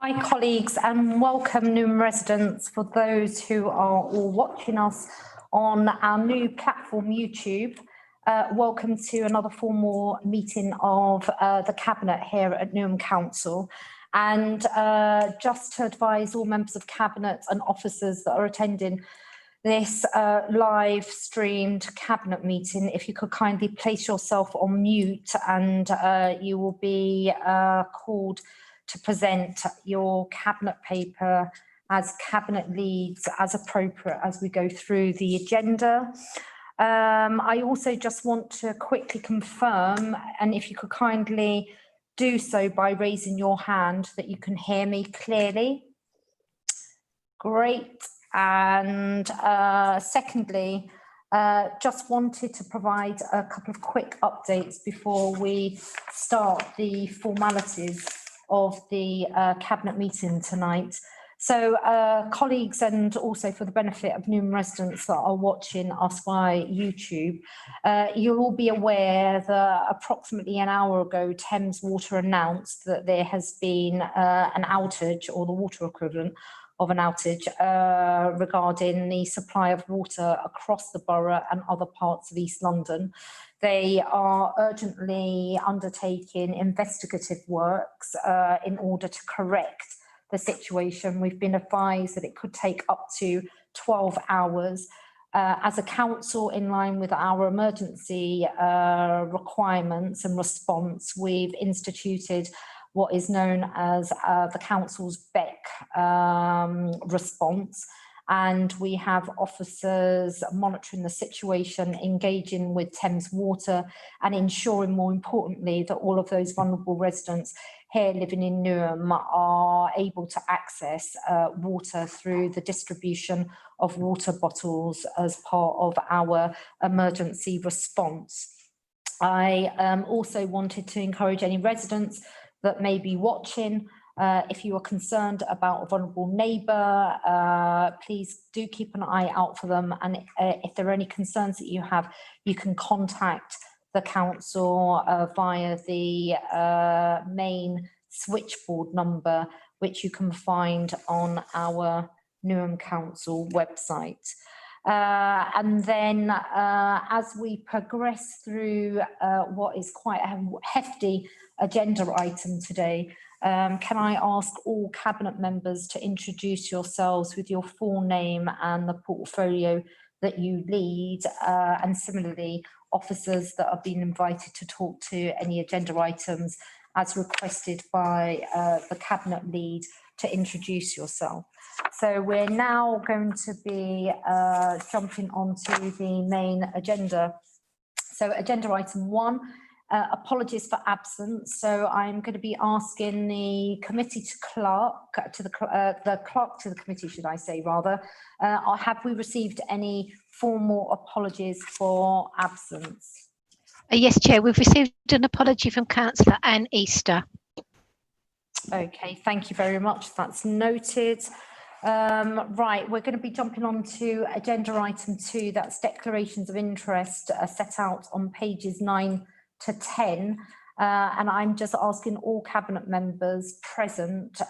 Hi colleagues, and welcome Newham residents. For those who are all watching us on our new platform YouTube, welcome to another formal meeting of the Cabinet here at Newham Council. And just to advise all members of Cabinet and officers that are attending this live streamed Cabinet meeting, if you could kindly place yourself on mute, and you will be called to present your Cabinet paper as Cabinet leads as appropriate as we go through the agenda. I also just want to quickly confirm, and if you could kindly do so by raising your hand, that you can hear me clearly. Great. And secondly, just wanted to provide a couple of quick updates before we start the formalities of the Cabinet meeting tonight. So colleagues, and also for the benefit of Newham residents that are watching us via YouTube, you'll all be aware that approximately an hour ago, Thames Water announced that there has been an outage, or the water equivalent of an outage, regarding the supply of water across the borough and other parts of East London. They are urgently undertaking investigative works in order to correct the situation. We've been advised that it could take up to 12 hours. As a council, in line with our emergency requirements and response, we've instituted what is known as the council's BEC response. And we have officers monitoring the situation, engaging with Thames Water, and ensuring, more importantly, that all of those vulnerable residents here living in Newham are able to access water through the distribution of water bottles as part of our emergency response. I also wanted to encourage any residents that may be watching, if you are concerned about a vulnerable neighbour, please do keep an eye out for them. And if there are any concerns that you have, you can contact the council via the main switchboard number, which you can find on our Newham Council website. And then as we progress through what is quite a hefty agenda item today, can I ask all Cabinet members to introduce yourselves with your full name and the portfolio that you lead, and similarly officers that have been invited to talk to any agenda items as requested by the Cabinet lead to introduce yourself. So we're now going to be jumping onto the main agenda. So agenda item 1. Apologies for absence. So I'm going to be asking the committee clerk to the clerk to the committee, should I say rather, have we received any formal apologies for absence? Yes, Chair, we've received an apology from Councillor Anne Easter. Okay, thank you very much. That's noted. Right, we're going to be jumping on to agenda item 2. That's declarations of interest set out on pages 9 to 10, and I'm just asking all Cabinet members present,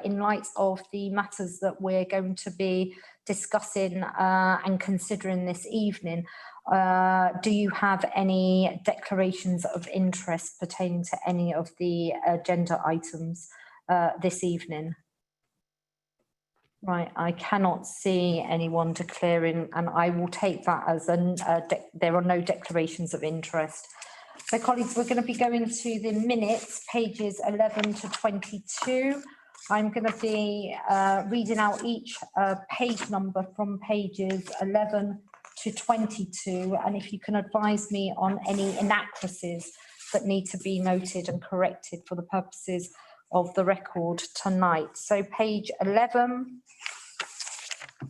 in light of the matters that we're going to be discussing and considering this evening, do you have any declarations of interest pertaining to any of the agenda items this evening? Right, I cannot see anyone declaring, and I will take that as there are no declarations of interest. So colleagues, we're going to be going to the minutes, pages 11 to 22. I'm going to be reading out each page number from pages 11 to 22. And if you can advise me on any inaccuracies that need to be noted and corrected for the purposes of the record tonight. So page 11,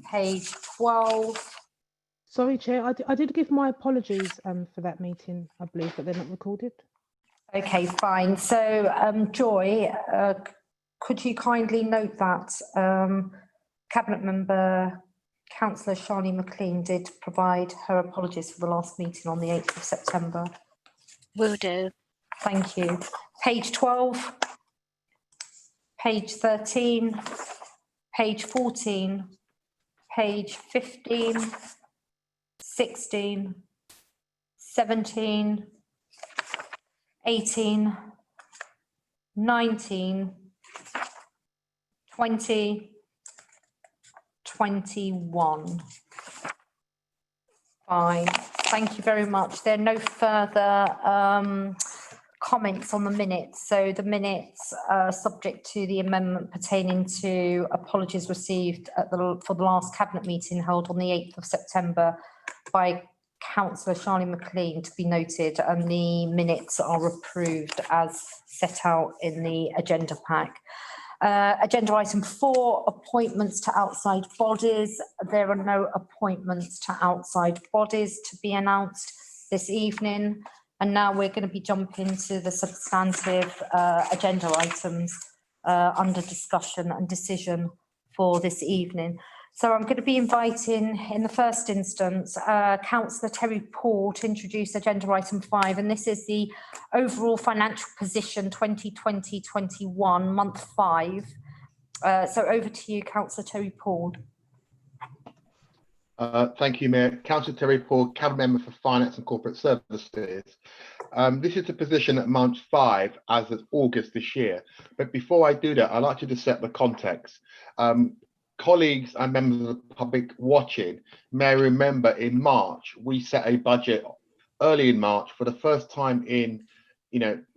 page 12. Sorry, Chair, I did give my apologies for that meeting, I believe, but they're not recorded. Okay, fine. So, Joy, could you kindly note that Cabinet member Councillor Shani McLean did provide her apologies for the last meeting on the 8th of September? Will do. Thank you. Page 12. page 13, page 14, page 15, 16, 17, 18, 19, 20, 21. Fine, thank you very much. There are no further comments on the minutes. So the minutes subject to the amendment pertaining to apologies received at for the last cabinet meeting held on the 8th of September by Councillor Charlie McLean to be noted, and the minutes are approved as set out in the agenda pack. Agenda item 4, appointments to outside bodies. There are no appointments to outside bodies to be announced this evening. And now we're going to be jumping to the substantive agenda items under discussion and decision for this evening. So I'm going to be inviting, in the first instance, Councillor Terry Paul to introduce agenda item 5, and this is the overall financial position 2020-21, month 5. So over to you, Councillor Terry Paul. Thank you, Mayor. Councillor Terry Paul, Cabinet Member for Finance and Corporate Services. This is the position at month 5 as of August this year. But before I do that, I'd like to just set the context. Colleagues and members of the public watching may remember in March, we set a budget early in March for the first time in,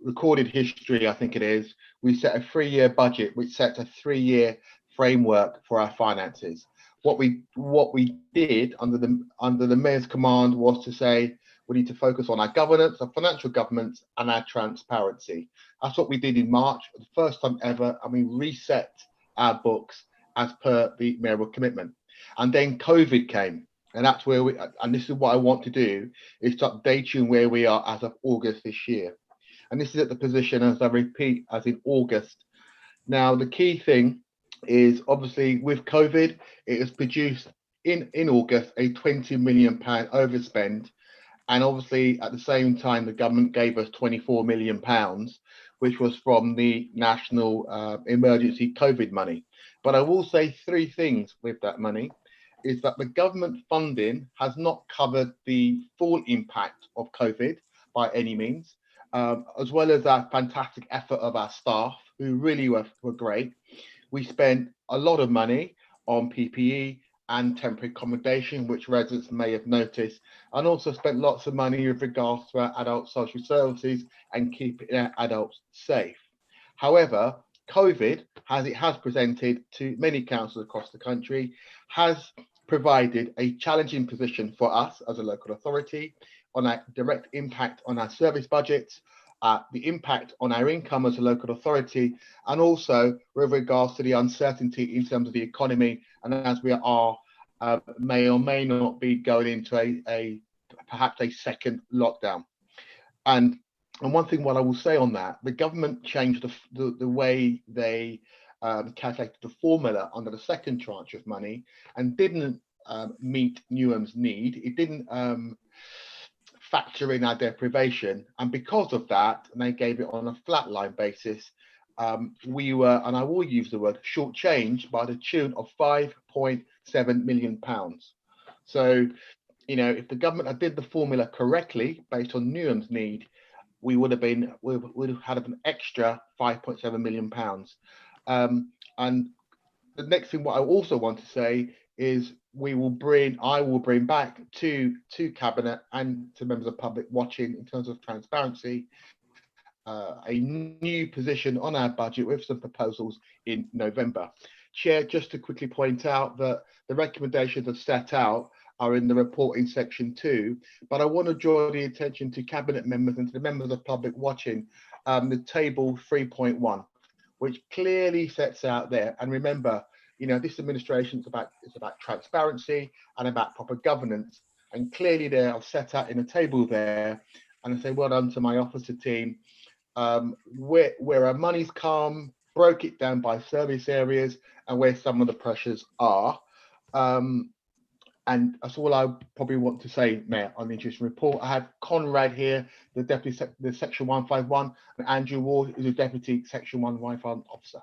recorded history, I think it is. We set a 3-year budget, which sets a 3-year framework for our finances. What we did under the Mayor's command was to say we need to focus on our governance, our financial governance, and our transparency. That's what we did in March, for the first time ever, and we reset our books as per the mayoral commitment. And then COVID came, and that's where and this is what I want to do, is to update you where we are as of August this year. And this is at the position, as I repeat, as in August. Now, the key thing is obviously with COVID, it has produced in August a £20 million overspend. And obviously at the same time, the government gave us £24 million, which was from the national emergency COVID money. But I will say 3 things with that money, is that the government funding has not covered the full impact of COVID by any means, as well as that fantastic effort of our staff, who really were great. We spent a lot of money on PPE and temporary accommodation, which residents may have noticed, and also spent lots of money with regards to our adult social services and keeping our adults safe. However, COVID, as it has presented to many councils across the country, has provided a challenging position for us as a local authority on a direct impact on our service budgets, the impact on our income as a local authority, and also with regards to the uncertainty in terms of the economy, and as we are may or may not be going into perhaps a second lockdown. And one thing what I will say on that, the government changed the way they calculated the formula under the second tranche of money, and didn't meet Newham's need. It didn't factor in our deprivation, and because of that, and they gave it on a flatline basis, we were, and I will use the word, shortchanged by the tune of £5.7 million. So, if the government had did the formula correctly based on Newham's need, we would have had an extra £5.7 million. And the next thing what I also want to say is I will bring back to Cabinet and to members of the public watching, in terms of transparency, a new position on our budget with some proposals in November. Chair, just to quickly point out that the recommendations are set out are in the report in section 2, but I want to draw the attention to Cabinet members and to the members of the public watching the table 3.1, which clearly sets out there. And remember, this administration is about transparency and about proper governance, and clearly they are set out in a table there. And I say well done to my officer team, where our money's come, broke it down by service areas and where some of the pressures are. And that's all I probably want to say, Mayor, on the interesting report. I have Conrad here, the Deputy the Section 151, and Andrew Ward is a Deputy Section 151 officer.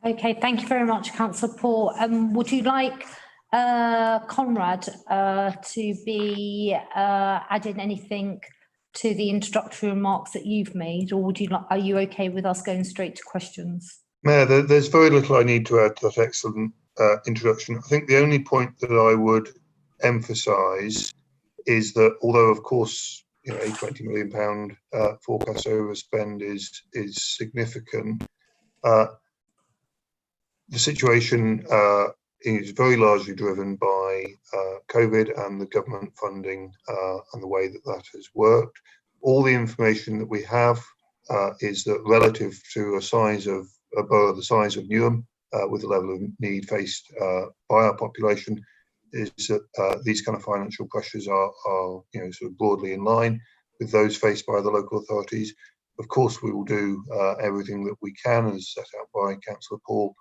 Okay, thank you very much, Councillor Paul. Would you like Conrad to be adding anything to the introductory remarks that you've made, or would you like? Are you okay with us going straight to questions? Mayor, there's very little I need to add to that excellent introduction. I think the only point that I would emphasise is that although, of course, a £20 million forecast overspend is significant, the situation is very largely driven by COVID and the government funding and the way that that has worked. All the information that we have is that relative to a borough the size of Newham, with the level of need faced by our population, is that these kind of financial pressures are sort of broadly in line with those faced by the local authorities. Of course, we will do everything that we can, as set out by Councillor Paul.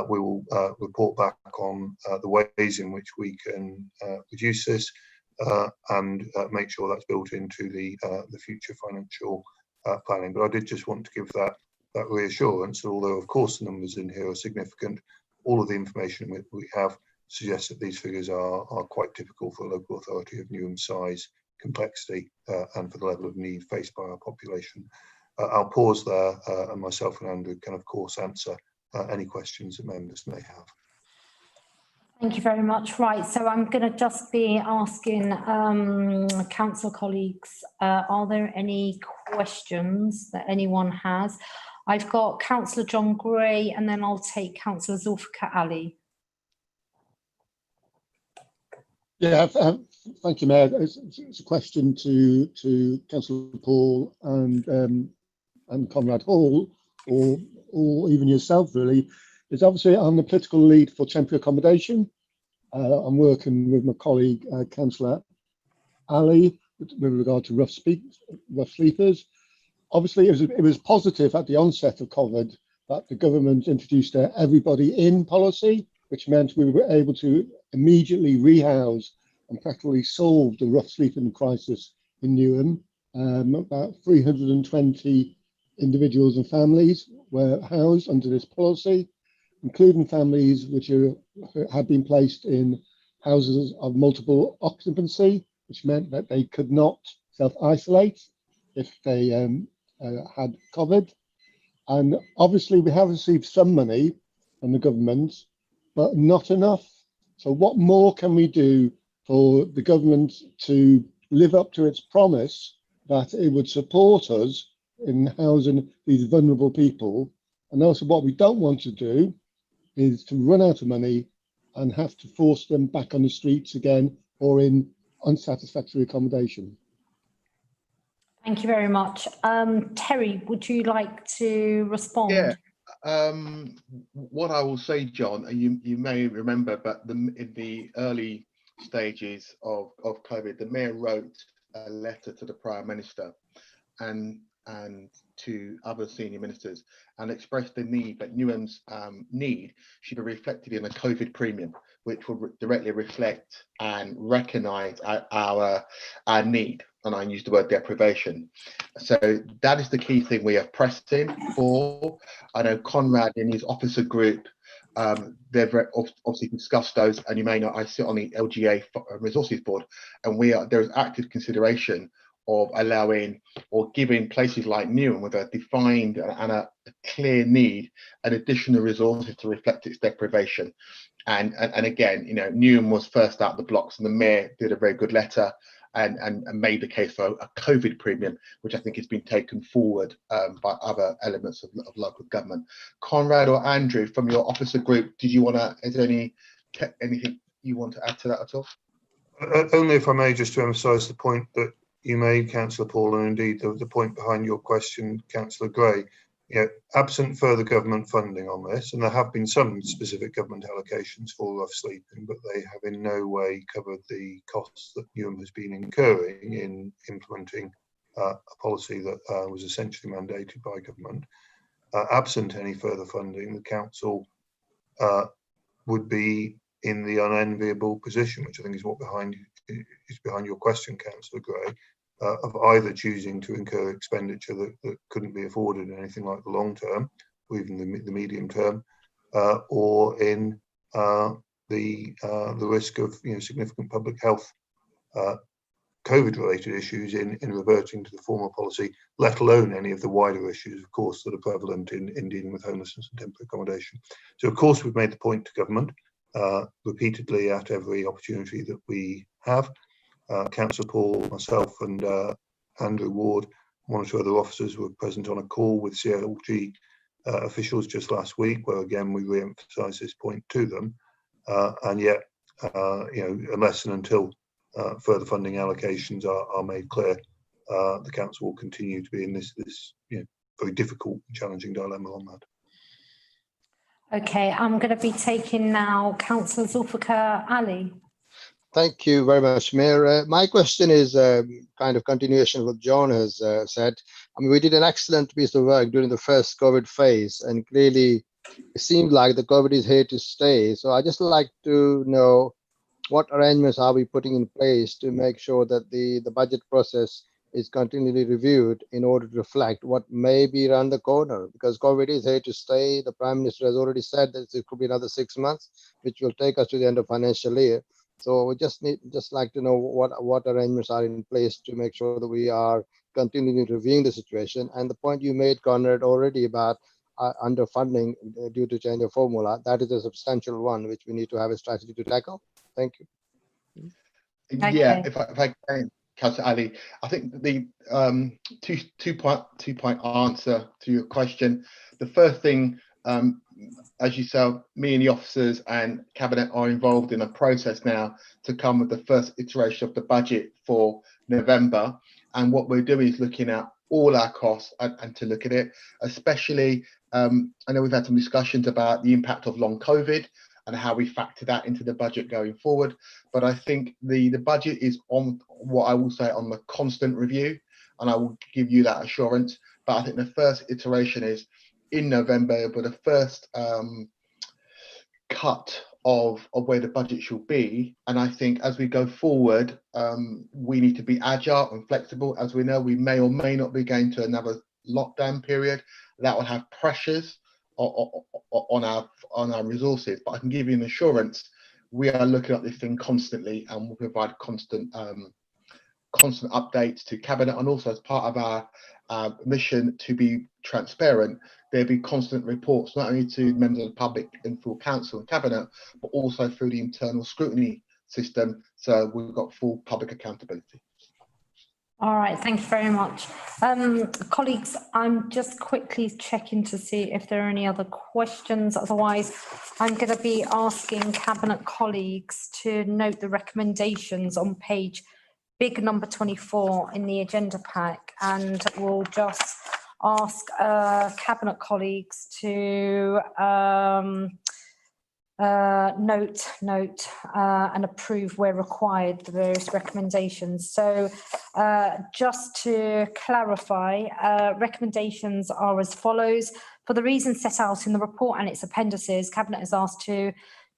We will report back on the ways in which we can reduce this and make sure that's built into the future financial planning. But I did just want to give that reassurance that although, of course, the numbers in here are significant, all of the information we have suggests that these figures are quite typical for a local authority of Newham's size, complexity, and for the level of need faced by our population. I'll pause there, and myself and Andrew can, of course, answer any questions that members may have. Thank you very much. Right, so I'm going to just be asking council colleagues, are there any questions that anyone has? I've got Councillor John Gray, and then I'll take Councillor Zulfikar Ali. Yeah, thank you, Mayor. It's a question to Councillor Paul and Conrad Hall, or even yourself, really. It's obviously on the political lead for temporary accommodation. I'm working with my colleague, Councillor Ali, with regard to rough sleepers. Obviously, it was positive at the onset of COVID that the government introduced a everybody in policy, which meant we were able to immediately rehouse and practically solve the rough sleeping crisis in Newham. About 320 individuals and families were housed under this policy, including families which had been placed in houses of multiple occupancy, which meant that they could not self-isolate if they had COVID. And obviously we have received some money from the government, but not enough. So what more can we do for the government to live up to its promise that it would support us in housing these vulnerable people? And also what we don't want to do is to run out of money and have to force them back on the streets again or in unsatisfactory accommodation. Thank you very much. Terry, would you like to respond? Yeah. What I will say, John, you may remember, but in the early stages of COVID, the Mayor wrote a letter to the Prime Minister and to other senior ministers and expressed the need that Newham's need should be reflected in a COVID premium, which will directly reflect and recognise our need. And I use the word deprivation. So that is the key thing we are pressing for. I know Conrad in his officer group, they've obviously discussed those, and you may know I sit on the LGA resources board, and there is active consideration of allowing or giving places like Newham with a defined and a clear need and additional resources to reflect its deprivation. And again, Newham was first out the blocks, and the Mayor did a very good letter and made the case for a COVID premium, which I think has been taken forward by other elements of local government. Conrad or Andrew, from your officer group, is there anything you want to add to that at all? Only if I may, just to emphasise the point that you made, Councillor Paul, and indeed the point behind your question, Councillor Gray. Absent further government funding on this, and there have been some specific government allocations for rough sleeping, but they have in no way covered the costs that Newham has been incurring in implementing a policy that was essentially mandated by government. Absent any further funding, the council would be in the unenviable position, which I think is what is behind your question, Councillor Gray, of either choosing to incur expenditure that couldn't be afforded in anything like the long term or even the medium term, or in the risk of significant public health COVID-related issues in reverting to the former policy, let alone any of the wider issues, of course, that are prevalent in dealing with homelessness and temporary accommodation. So, of course, we've made the point to government repeatedly at every opportunity that we have. Councillor Paul, myself, and Andrew Ward, one or two other officers were present on a call with CLG officials just last week, where again we re-emphasise this point to them. And yet, unless and until further funding allocations are made clear, the council will continue to be in this very difficult and challenging dilemma on that. Okay, I'm going to be taking now Councillor Zulfikar Ali. Thank you very much, Mayor. My question is kind of continuation of what John has said. I mean, we did an excellent piece of work during the first COVID phase, and clearly it seemed like the COVID is here to stay. So I just like to know what arrangements are we putting in place to make sure that the budget process is continually reviewed in order to reflect what may be around the corner, because COVID is here to stay. The Prime Minister has already said that it could be another 6 months, which will take us to the end of financial year. So we just like to know what arrangements are in place to make sure that we are continually reviewing the situation. And the point you made, Conrad, already about underfunding due to change of formula, that is a substantial one which we need to have a strategy to tackle. Thank you. Yeah, if I can, Councillor Ali, I think the two-point answer to your question. The first thing, as you said, me and the officers and Cabinet are involved in a process now to come with the first iteration of the budget for November. And what we're doing is looking at all our costs and to look at it, especially, I know we've had some discussions about the impact of long COVID and how we factor that into the budget going forward. But I think the budget is on what I will say on the constant review, and I will give you that assurance. But I think the first iteration is in November, but the first cut of where the budget should be. And I think as we go forward, we need to be agile and flexible. As we know, we may or may not be going to another lockdown period. That will have pressures on our resources, but I can give you an assurance we are looking at this thing constantly, and we'll provide constant updates to Cabinet, and also as part of our mission to be transparent, there'll be constant reports not only to members of the public and full council and Cabinet, but also through the internal scrutiny system, so we've got full public accountability. All right, thank you very much. Colleagues, I'm just quickly checking to see if there are any other questions. Otherwise, I'm going to be asking Cabinet colleagues to note the recommendations on page big number 24 in the agenda pack, and we'll just ask Cabinet colleagues to note and approve where required the various recommendations. So just to clarify, recommendations are as follows. For the reasons set out in the report and its appendices, Cabinet is asked to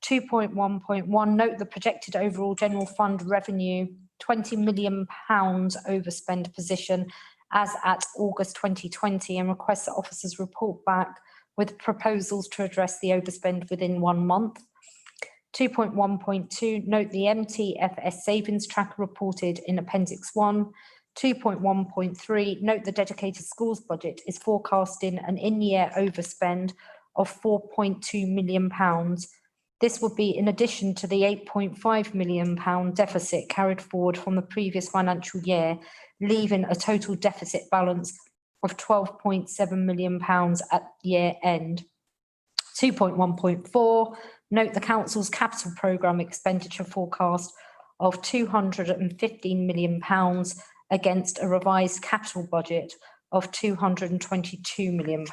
2.1.1 note the projected overall general fund revenue £20 million overspend position as at August 2020, and request that officers report back with proposals to address the overspend within 1 month. 2.1.2, note the MTFS savings tracker reported in Appendix 1. 2.1.3, note the dedicated schools budget is forecasting an in-year overspend of £4.2 million. This would be in addition to the £8.5 million deficit carried forward from the previous financial year, leaving a total deficit balance of £12.7 million at year end. 2.1.4, note the Council's capital programme expenditure forecast of £215 million against a revised capital budget of £222 million.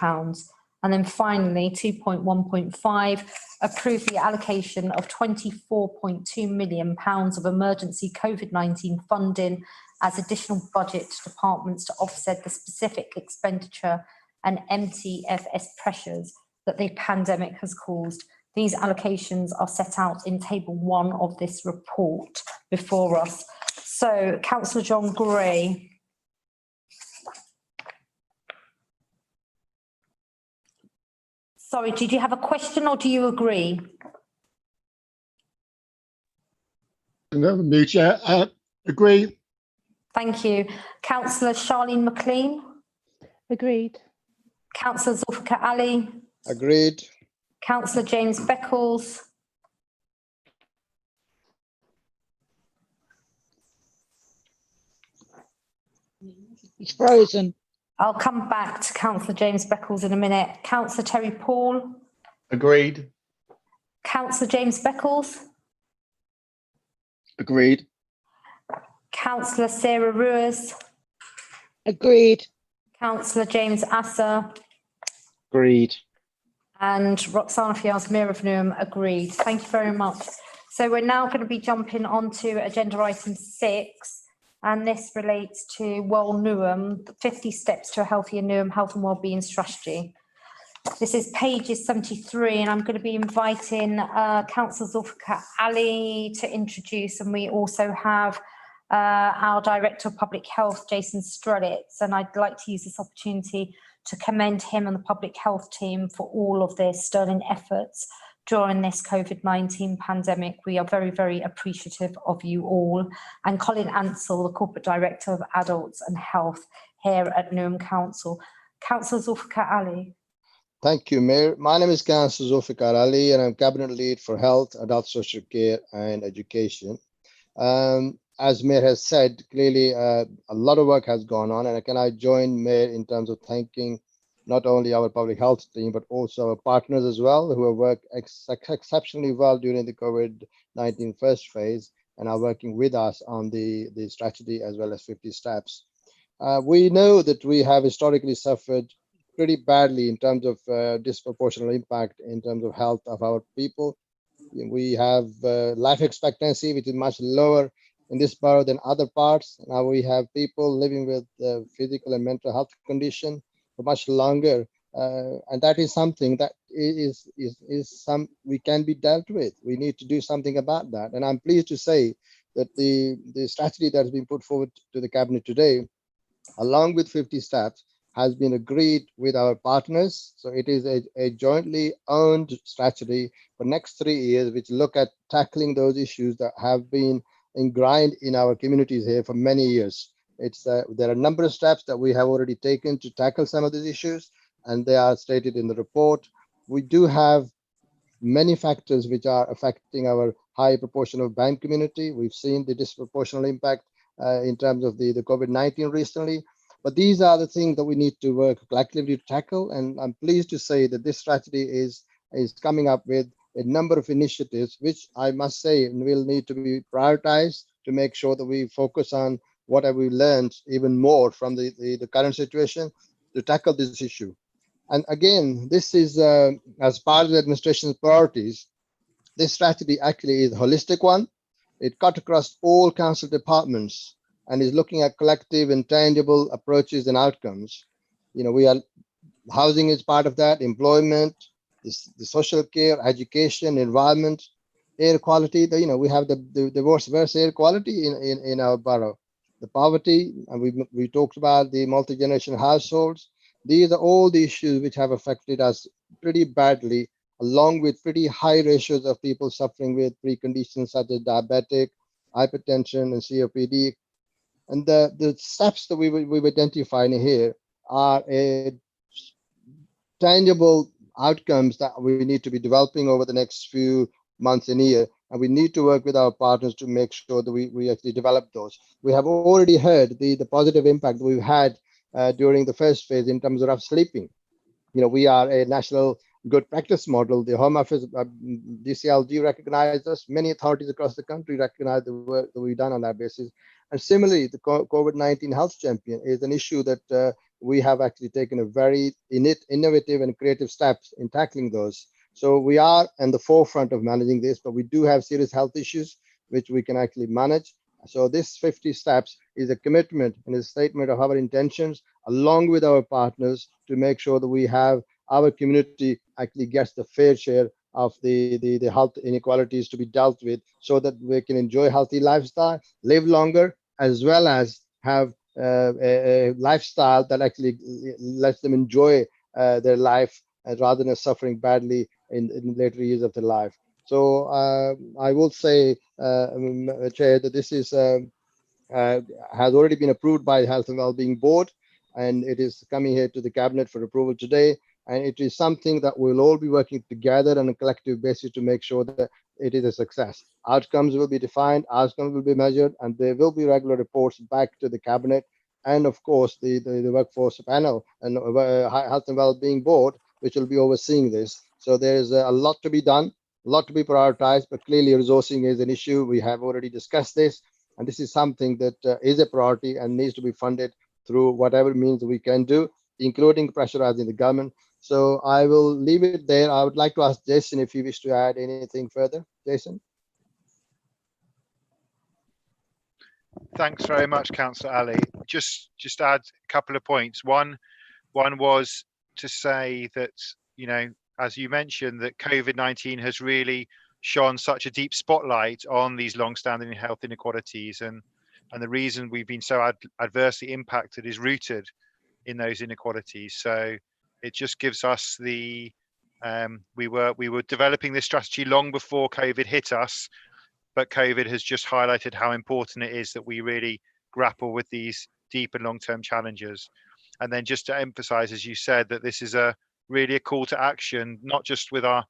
And then finally, 2.1.5, approve the allocation of £24.2 million of emergency COVID-19 funding as additional budget to departments to offset the specific expenditure and MTFS pressures that the pandemic has caused. These allocations are set out in table 1 of this report before us. So, Councillor John Gray. Sorry, did you have a question or do you agree? Me, Chair. Agree. Thank you. Councillor Charlene McLean, Agreed. Councillor Zulfikar Ali, Agreed. Councillor James Beckles, It's frozen. I'll come back to Councillor James Beckles in a minute. Councillor Terry Paul, Agreed. Councillor James Beckles, Agreed. Councillor Sarah Ruiz, Agreed. Councillor James Asser, Agreed. and Roxana Fiaz-Mir of Newham agreed. Thank you very much. So we're now going to be jumping on to agenda item 6, and this relates to Well Newham, 50 Steps to a Healthier Newham Health and Wellbeing Strategy. This is pages 73, and I'm going to be inviting Councillor Zulfikar Ali to introduce, and we also have our Director of Public Health, Jason Strelitz, and I'd like to use this opportunity to commend him and the public health team for all of their sterling efforts during this COVID-19 pandemic. We are very, very appreciative of you all. And Colin Ansell, the Corporate Director of Adults and Health here at Newham Council. Councillor Zulfikar Ali. Thank you, Mayor. My name is Councillor Zulfikar Ali, and I'm Cabinet Lead for Health, Adult Social Care and Education. As Mayor has said, clearly a lot of work has gone on, and can I join Mayor in terms of thanking not only our public health team, but also our partners as well, who have worked exceptionally well during the COVID-19 first phase and are working with us on the strategy as well as 50 steps. We know that we have historically suffered pretty badly in terms of disproportionate impact in terms of health of our people. We have life expectancy, which is much lower in this borough than other parts. Now we have people living with physical and mental health condition for much longer, and that is something that is we can be dealt with. We need to do something about that, and I'm pleased to say that the strategy that has been put forward to the Cabinet today, along with 50 steps, has been agreed with our partners. So it is a jointly owned strategy for next 3 years, which look at tackling those issues that have been ingrained in our communities here for many years. There are a number of steps that we have already taken to tackle some of these issues, and they are stated in the report. We do have many factors which are affecting our high proportion of bank community. We've seen the disproportionate impact in terms of the COVID-19 recently, but these are the things that we need to work collectively to tackle. And I'm pleased to say that this strategy is coming up with a number of initiatives, which I must say will need to be prioritized to make sure that we focus on what have we learned even more from the current situation to tackle this issue. And again, this is as part of the administration's priorities. This strategy actually is a holistic one. It cut across all council departments and is looking at collective and tangible approaches and outcomes. We are housing is part of that, employment, the social care, education, environment, air quality. We have the worst air quality in our borough. The poverty, and we talked about the multi-generation households. These are all the issues which have affected us pretty badly, along with pretty high ratios of people suffering with preconditions such as diabetic, hypertension, and COPD. And the steps that we've identified here are tangible outcomes that we need to be developing over the next few months and year. And we need to work with our partners to make sure that we actually develop those. We have already heard the positive impact we've had during the first phase in terms of rough sleeping. We are a national good practice model. The Home Office, DCLG recognized us. Many authorities across the country recognize the work that we've done on that basis. And similarly, the COVID-19 Health Champion is an issue that we have actually taken a very innovative and creative steps in tackling those. So we are in the forefront of managing this, but we do have serious health issues which we can actually manage. So this 50 steps is a commitment and a statement of our intentions, along with our partners, to make sure that we have our community actually gets the fair share of the health inequalities to be dealt with, so that we can enjoy healthy lifestyle, live longer, as well as have a lifestyle that actually lets them enjoy their life rather than suffering badly in later years of their life. So I will say, Chair, that this is has already been approved by the Health and Wellbeing Board, and it is coming here to the Cabinet for approval today. And it is something that we'll all be working together on a collective basis to make sure that it is a success. Outcomes will be defined, outcomes will be measured, and there will be regular reports back to the Cabinet and, of course, the Workforce Panel and Health and Wellbeing Board, which will be overseeing this. So there's a lot to be done, a lot to be prioritized, but clearly resourcing is an issue. We have already discussed this, and this is something that is a priority and needs to be funded through whatever means we can do, including pressurizing the government. So I will leave it there. I would like to ask Jason if you wish to add anything further. Jason? Thanks very much, Councillor Ali. Just add a couple of points. One was to say that, you know, as you mentioned, that COVID-19 has really shone such a deep spotlight on these long-standing health inequalities, and the reason we've been so adversely impacted is rooted in those inequalities. So it just gives us the we were developing this strategy long before COVID hit us, but COVID has just highlighted how important it is that we really grapple with these deep and long-term challenges. And then just to emphasize, as you said, that this is really a call to action, not just with our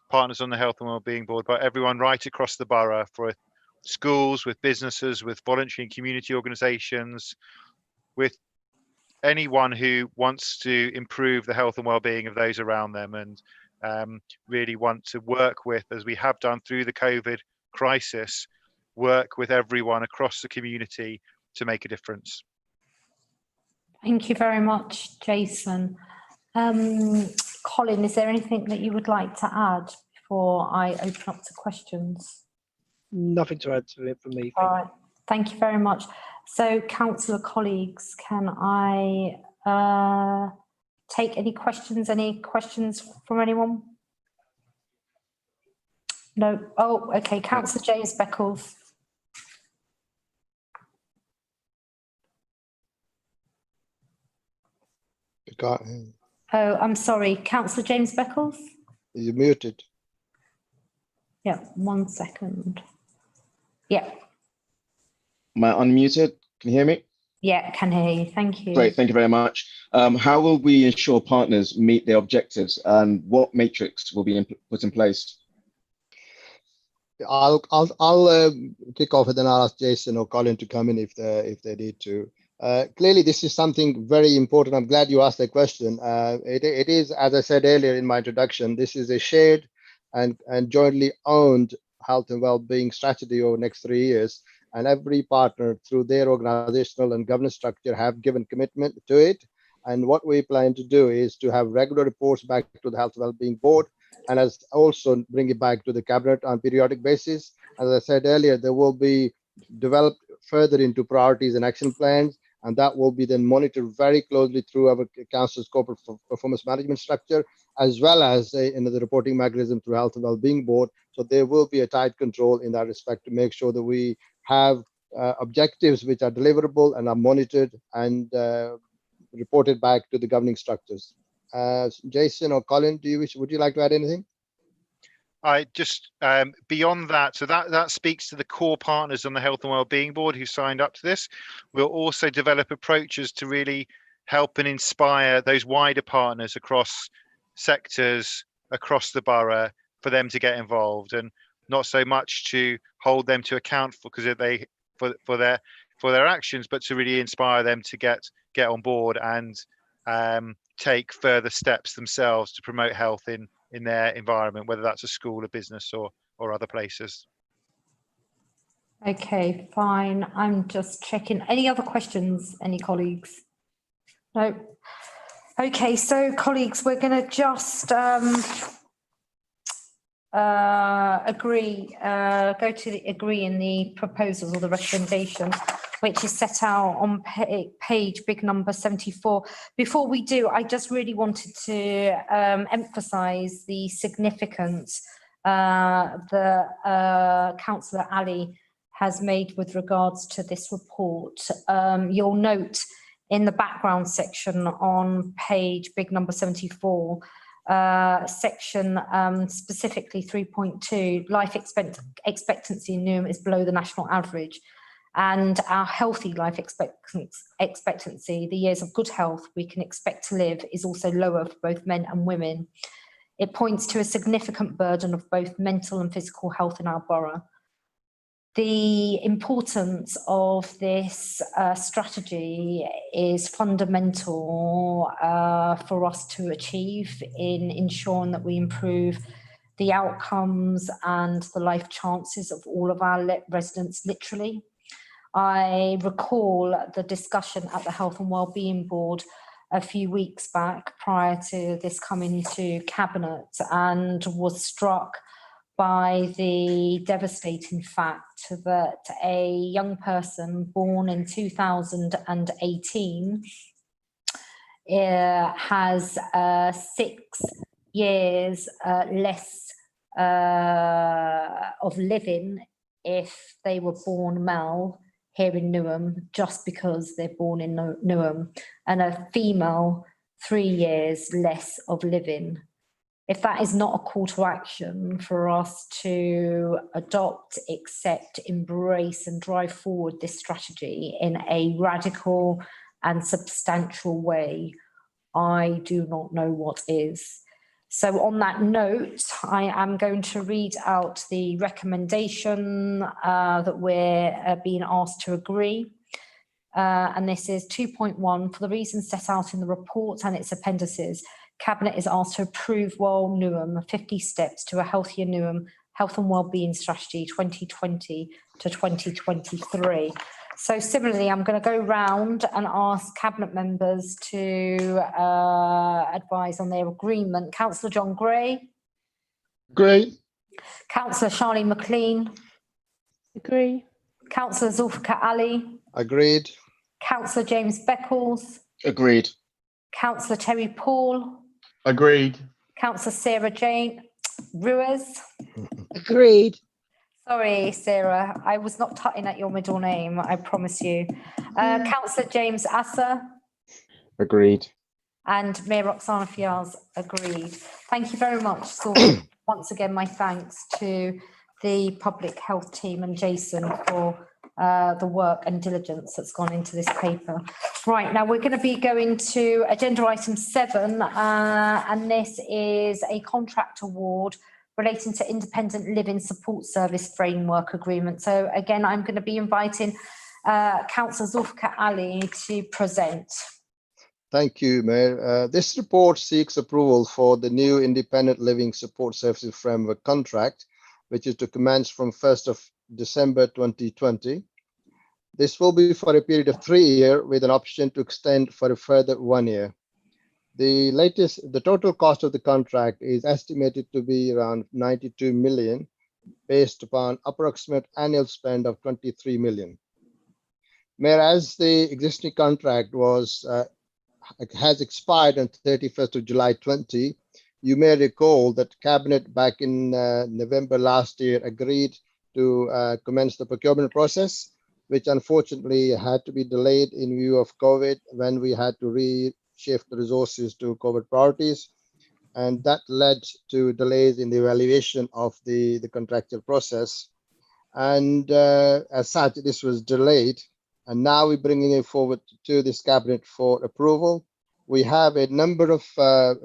partners on the Health and Wellbeing Board, but everyone right across the borough, for schools, with businesses, with voluntary and community organisations, with anyone who wants to improve the health and well-being of those around them, and really want to work with, as we have done through the COVID crisis, work with everyone across the community to make a difference. Thank you very much, Jason. Colin, is there anything that you would like to add before I open up to questions? Nothing to add to it from me. All right, thank you very much. So, councillor colleagues, can I take any questions from anyone? No. Oh, okay. Councillor James Beckles. Oh, I'm sorry. Councillor James Beckles? You're muted. Yeah, 1 second. Yeah. Am I unmuted? Can you hear me? Yeah, can hear you. Thank you. Great, thank you very much. How will we ensure partners meet their objectives, and what matrix will be put in place? I'll kick off, and then I'll ask Jason or Colin to come in if they need to. Clearly, this is something very important. I'm glad you asked that question. It is, as I said earlier in my introduction, this is a shared and jointly owned health and well-being strategy over the next 3 years. And every partner, through their organizational and governance structure, have given commitment to it. And what we plan to do is to have regular reports back to the Health and Wellbeing Board, and as also bring it back to the Cabinet on periodic basis. As I said earlier, there will be developed further into priorities and action plans, and that will be then monitored very closely through our Council's corporate performance management structure, as well as in the reporting mechanism through Health and Wellbeing Board. So there will be a tight control in that respect to make sure that we have objectives which are deliverable and are monitored and reported back to the governing structures. Jason or Colin, would you like to add anything? I just beyond that, so that speaks to the core partners on the Health and Wellbeing Board who signed up to this. We'll also develop approaches to really help and inspire those wider partners across sectors, across the borough, for them to get involved, and not so much to hold them to account for their actions, but to really inspire them to get on board and take further steps themselves to promote health in their environment, whether that's a school, a business, or other places. Okay, fine. I'm just checking. Any other questions, any colleagues? No. Okay, so colleagues, we're going to just go to agree in the proposals or the recommendation, which is set out on page big number 74. Before we do, I just really wanted to emphasise the significance that Councillor Ali has made with regards to this report. You'll note in the background section on page big number 74 section specifically 3.2, life expectancy in Newham is below the national average. And our healthy life expectancy, the years of good health we can expect to live, is also lower for both men and women. It points to a significant burden of both mental and physical health in our borough. The importance of this strategy is fundamental for us to achieve in ensuring that we improve the outcomes and the life chances of all of our residents, literally. I recall the discussion at the Health and Wellbeing Board a few weeks back prior to this coming to Cabinet, and was struck by the devastating fact that a young person born in 2018 has 6 years less of living if they were born male here in Newham, just because they're born in Newham, and a female 3 years less of living. If that is not a call to action for us to adopt, accept, embrace and drive forward this strategy in a radical and substantial way, I do not know what is. So on that note, I am going to read out the recommendation that we're being asked to agree. And this is 2.1, for the reasons set out in the report and its appendices, Cabinet is asked to approve Well Newham 50 Steps to a Healthier Newham Health and Wellbeing Strategy 2020 to 2023. So similarly, I'm going to go round and ask Cabinet members to advise on their agreement. Councillor John Gray. Agree. Councillor Charlene McLean. Agree. Councillor Zulfikar Ali. Agreed. Councillor James Beckles. Agreed. Councillor Terry Paul. Agreed. Councillor Sarah Jane Ruiz. Agreed. Sorry, Sarah, I was not tutting at your middle name, I promise you. Councillor James Asser. Agreed. And Mayor Roxana Fiaz agreed. Thank you very much. So once again, my thanks to the public health team and Jason for the work and diligence that's gone into this paper. Right, now we're going to be going to agenda item 7, and this is a contract award relating to Independent Living Support Service Framework Agreement. So again, I'm going to be inviting Councillor Zulfikar Ali to present. Thank you, Mayor. This report seeks approval for the new Independent Living Support Services Framework contract, which is to commence from 1st of December 2020. This will be for a period of 3 years with an option to extend for a further 1 year. The total cost of the contract is estimated to be around 92 million, based upon approximate annual spend of 23 million. Mayor, as the existing contract has expired on 31st of July 20, you may recall that Cabinet back in November last year agreed to commence the procurement process, which unfortunately had to be delayed in view of COVID, when we had to reshift the resources to COVID priorities. And that led to delays in the evaluation of the contractual process. And as such, this was delayed. And now we're bringing it forward to this Cabinet for approval. We have a number of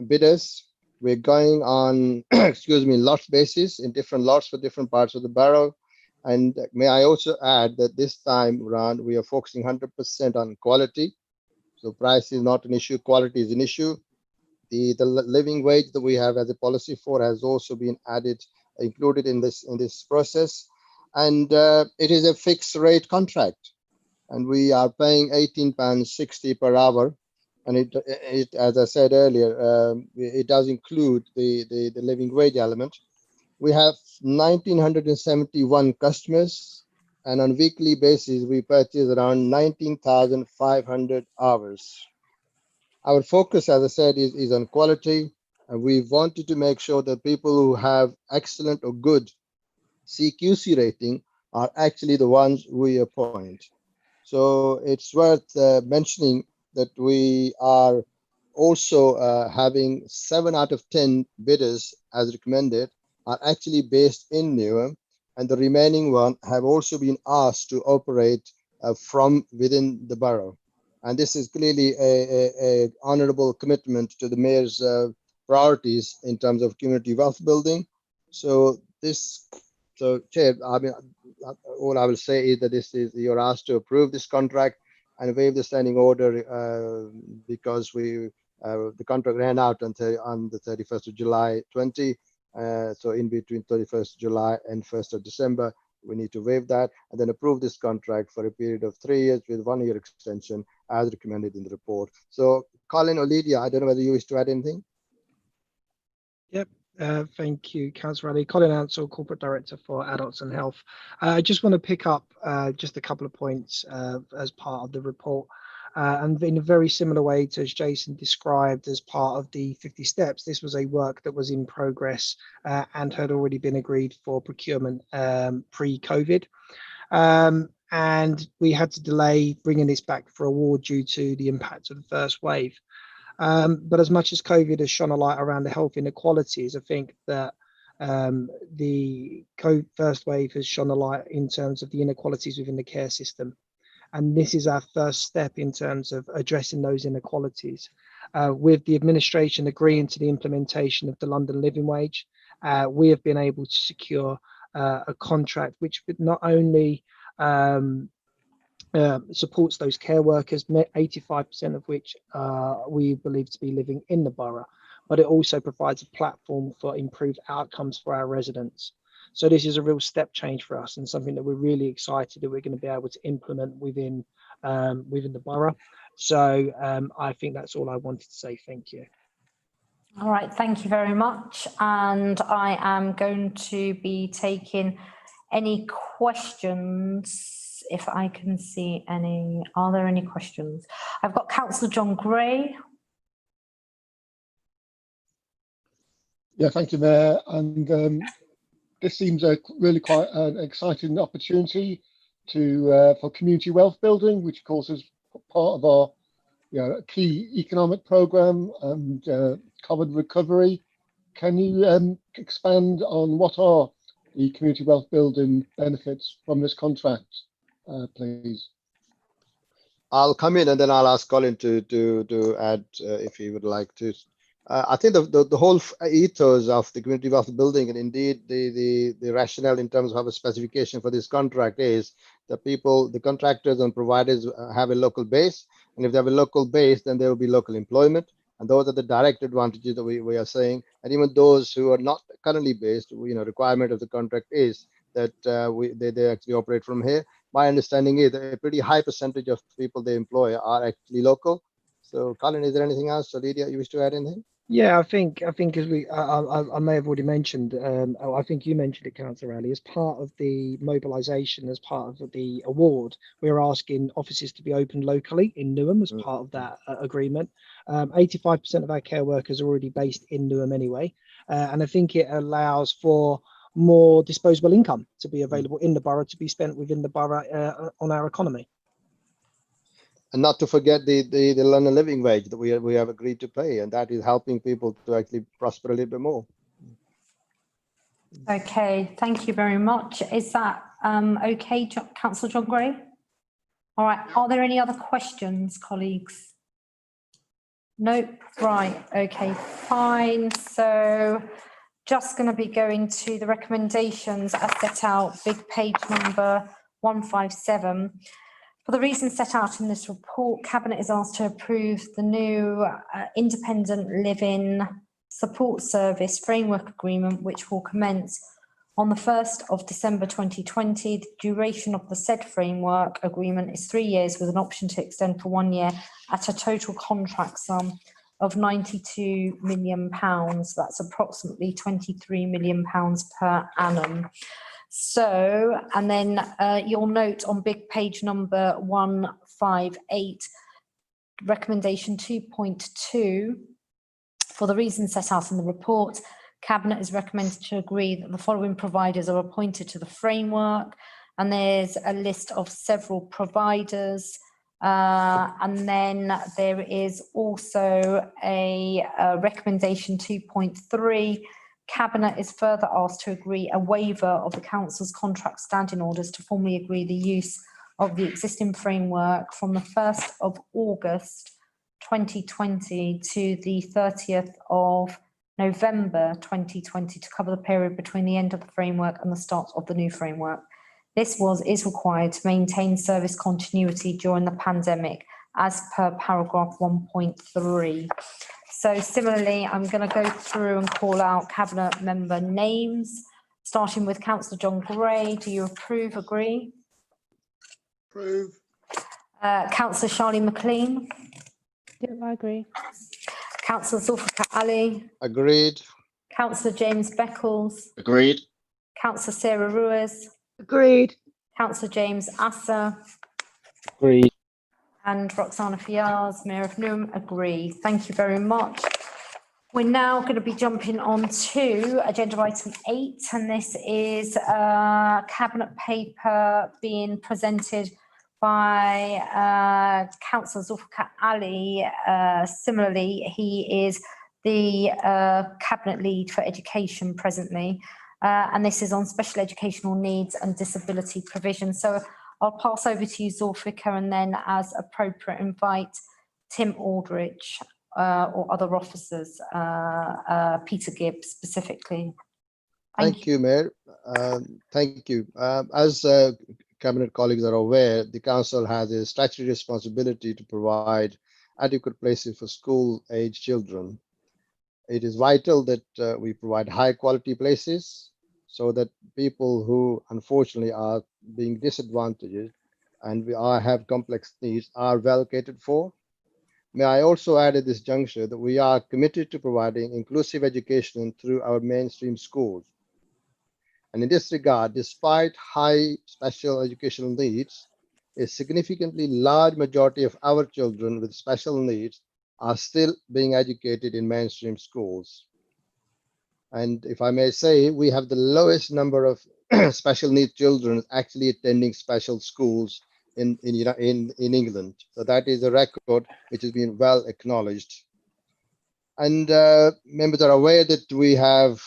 bidders. We're going on, lot basis in different lots for different parts of the borough. And may I also add that this time around, we are focusing 100% on quality. So price is not an issue, quality is an issue. The living wage that we have as a policy for has also been included in this process. And it is a fixed rate contract. And we are paying £18.60 per hour. And it, as I said earlier, it does include the living wage element. We have 1,971 customers, and on weekly basis, we purchase around 19,500 hours. Our focus, as I said, is on quality, and we wanted to make sure that people who have excellent or good CQC rating are actually the ones we appoint. So it's worth mentioning that we are also having 7 out of 10 bidders as recommended are actually based in Newham, and the remaining one have also been asked to operate from within the borough. And this is clearly a honourable commitment to the mayor's priorities in terms of community wealth building. So Chair, I mean, all I will say is that you're asked to approve this contract and waive the standing order because the contract ran out on the 31st of July 20. So in between 31st July and 1st of December, we need to waive that and then approve this contract for a period of 3 years with 1 year extension as recommended in the report. So Colin or Lydia, I don't know whether you wish to add anything. Yep. Thank you, Councillor Ali. Colin Ansell, Corporate Director for Adults and Health. I just want to pick up just a couple of points as part of the report. And in a very similar way to as Jason described as part of the 50 steps, this was a work that was in progress and had already been agreed for procurement pre-COVID. And we had to delay bringing this back for award due to the impact of the first wave. But as much as COVID has shone a light around the health inequalities, I think that the first wave has shone a light in terms of the inequalities within the care system. And this is our first step in terms of addressing those inequalities. With the administration agreeing to the implementation of the London Living Wage, we have been able to secure a contract which not only supports those care workers, 85% of which we believe to be living in the borough, but it also provides a platform for improved outcomes for our residents. So this is a real step change for us and something that we're really excited that we're going to be able to implement within the borough. So I think that's all I wanted to say. Thank you. All right, thank you very much. And I am going to be taking any questions, if I can see any. Are there any questions? I've got Councillor John Gray. Yeah, thank you, Mayor. And this seems really quite an exciting opportunity for community wealth building, which of course is part of our key economic programme and COVID recovery. Can you expand on what are the community wealth building benefits from this contract, please? I'll come in and then I'll ask Colin to add if he would like to. I think the whole ethos of the community wealth building, and indeed the rationale in terms of how a specification for this contract is that the contractors and providers have a local base, and if they have a local base, then there will be local employment, and those are the direct advantages that we are saying. And even those who are not currently based, requirement of the contract is that they actually operate from here. My understanding is that a pretty high percentage of people they employ are actually local. So, Colin, is there anything else? So, Lydia, you wish to add anything? Yeah, I think as I may have already mentioned, I think you mentioned it, Councillor Ali, as part of the mobilisation, as part of the award, we're asking offices to be opened locally in Newham as part of that agreement. 85% of our care workers are already based in Newham anyway, and I think it allows for more disposable income to be available in the borough, to be spent within the borough on our economy. And not to forget the London Living Wage that we have agreed to pay, and that is helping people to actually prosper a little bit more. Okay, thank you very much. Is that okay, Councillor John Gray? All right, are there any other questions, colleagues? Nope, right, okay, fine. So just going to be going to the recommendations as set out, big page number 157. For the reasons set out in this report, Cabinet is asked to approve the new Independent Living Support Service Framework Agreement, which will commence on the 1st of December 2020. The duration of the said framework agreement is 3 years with an option to extend for 1 year at a total contract sum of £92 million. That's approximately £23 million per annum. So, and then you'll note on big page number 158, recommendation 2.2, for the reasons set out in the report, Cabinet is recommended to agree that the following providers are appointed to the framework, and there's a list of several providers. And then there is also a recommendation 2.3. Cabinet is further asked to agree a waiver of the Council's contract standing orders to formally agree the use of the existing framework from the 1st of August 2020 to the 30th of November 2020 to cover the period between the end of the framework and the start of the new framework. This is required to maintain service continuity during the pandemic as per paragraph 1.3. So similarly, I'm going to go through and call out Cabinet member names, starting with Councillor John Gray. Do you approve, agree? Approve. Councillor Charlie McLean. Yeah, I agree. Councillor Zulfikar Ali. Agreed. Councillor James Beckles. Agreed. Councillor Sarah Ruiz. Agreed. Councillor James Asser. Agreed. And Roxana Fiaz, Mayor of Newham, agree. Thank you very much. We're now going to be jumping on to agenda item 8, and this is a Cabinet paper being presented by Councillor Zulfikar Ali. Similarly, he is the Cabinet lead for education presently, and this is on special educational needs and disability provision. So I'll pass over to you, Zulfikar, and then as appropriate, invite Tim Aldrich or other officers, Peter Gibbs specifically. Thank you, Mayor. Thank you. As Cabinet colleagues are aware, the Council has a statutory responsibility to provide adequate places for school-age children. It is vital that we provide high-quality places so that people who unfortunately are being disadvantaged and have complex needs are well catered for. May I also add at this juncture that we are committed to providing inclusive education through our mainstream schools. And in this regard, despite high special educational needs, a significantly large majority of our children with special needs are still being educated in mainstream schools. And if I may say, we have the lowest number of special needs children actually attending special schools in England. So that is a record which has been well acknowledged. And members are aware that we have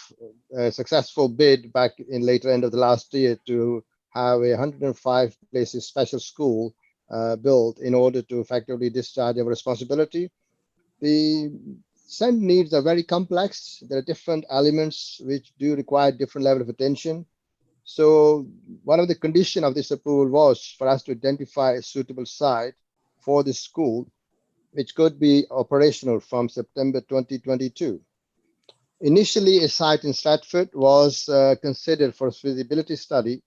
a successful bid back in later end of the last year to have a 105 places special school built in order to effectively discharge our responsibility. The SEND needs are very complex. There are different elements which do require different level of attention. So one of the conditions of this approval was for us to identify a suitable site for this school, which could be operational from September 2022. Initially, a site in Stratford was considered for a feasibility study,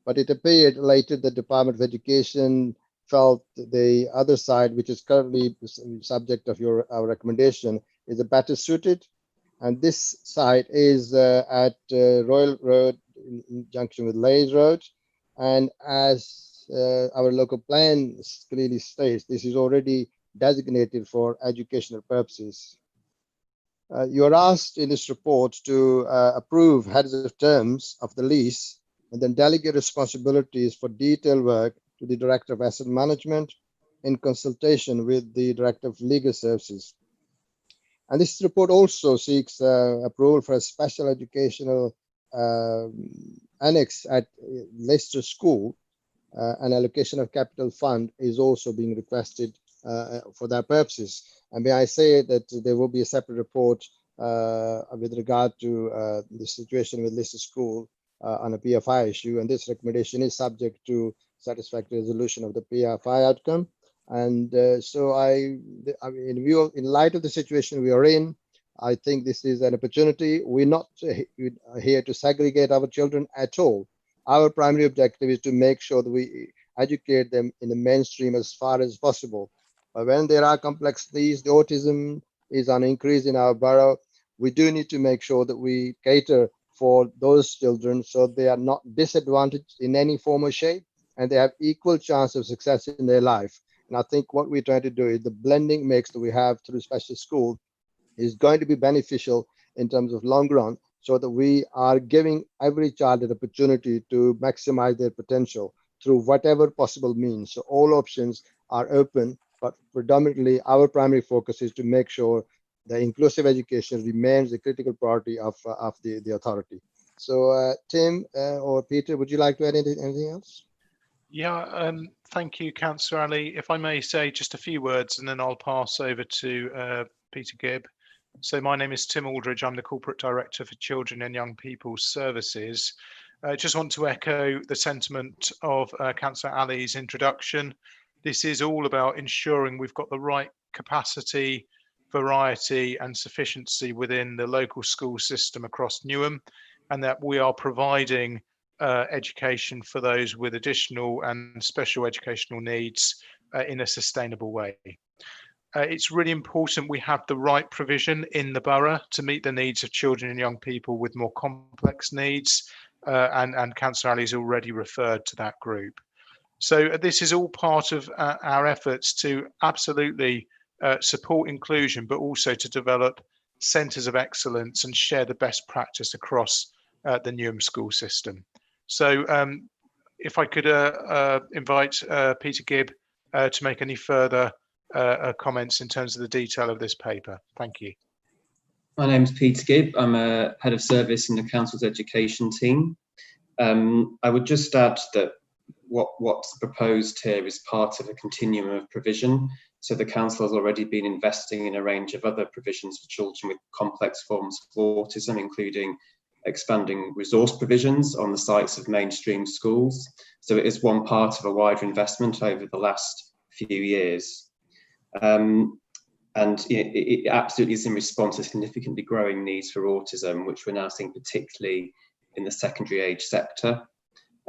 but it appeared later the Department of Education felt the other side, which is currently subject of our recommendation, is a better suited. And this site is at Royal Road in junction with Leys Road. And as our local plan clearly states, this is already designated for educational purposes. You are asked in this report to approve heads of terms of the lease and then delegate responsibilities for detailed work to the Director of Asset Management in consultation with the Director of Legal Services. And this report also seeks approval for a special educational annex at Leicester School. An allocation of capital fund is also being requested for that purposes. And may I say that there will be a separate report with regard to the situation with Leicester School on a PFI issue. And this recommendation is subject to satisfactory resolution of the PFI outcome. And so in light of the situation we are in, I think this is an opportunity. We're not here to segregate our children at all. Our primary objective is to make sure that we educate them in the mainstream as far as possible. But when there are complex needs, the autism is on increase in our borough, we do need to make sure that we cater for those children so they are not disadvantaged in any form or shape, and they have equal chance of success in their life. And I think what we're trying to do is the blending mix that we have through special school is going to be beneficial in terms of long run, so that we are giving every child an opportunity to maximize their potential through whatever possible means. So all options are open, but predominantly our primary focus is to make sure the inclusive education remains the critical priority of the authority. So Tim or Peter, would you like to add anything else? Yeah, thank you, Councillor Ali. If I may say just a few words, and then I'll pass over to Peter Gibb. So my name is Tim Aldridge. I'm the Corporate Director for Children and Young People's Services. I just want to echo the sentiment of Councillor Ali's introduction. This is all about ensuring we've got the right capacity, variety and sufficiency within the local school system across Newham, and that we are providing education for those with additional and special educational needs in a sustainable way. It's really important we have the right provision in the borough to meet the needs of children and young people with more complex needs, and Councillor Ali's already referred to that group. So this is all part of our efforts to absolutely support inclusion, but also to develop centres of excellence and share the best practice across the Newham school system. So if I could invite Peter Gibb to make any further comments in terms of the detail of this paper. Thank you. My name's Peter Gibb. I'm a head of service in the council's education team. I would just add that what's proposed here is part of a continuum of provision. So the council has already been investing in a range of other provisions for children with complex forms of autism, including expanding resource provisions on the sites of mainstream schools. So it is one part of a wider investment over the last few years. And it absolutely is in response to significantly growing needs for autism, which we're now seeing particularly in the secondary age sector.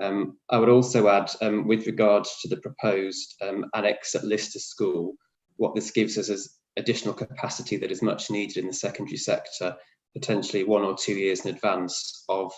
I would also add, with regards to the proposed annex at Lister School, what this gives us is additional capacity that is much needed in the secondary sector, potentially 1 or 2 years in advance of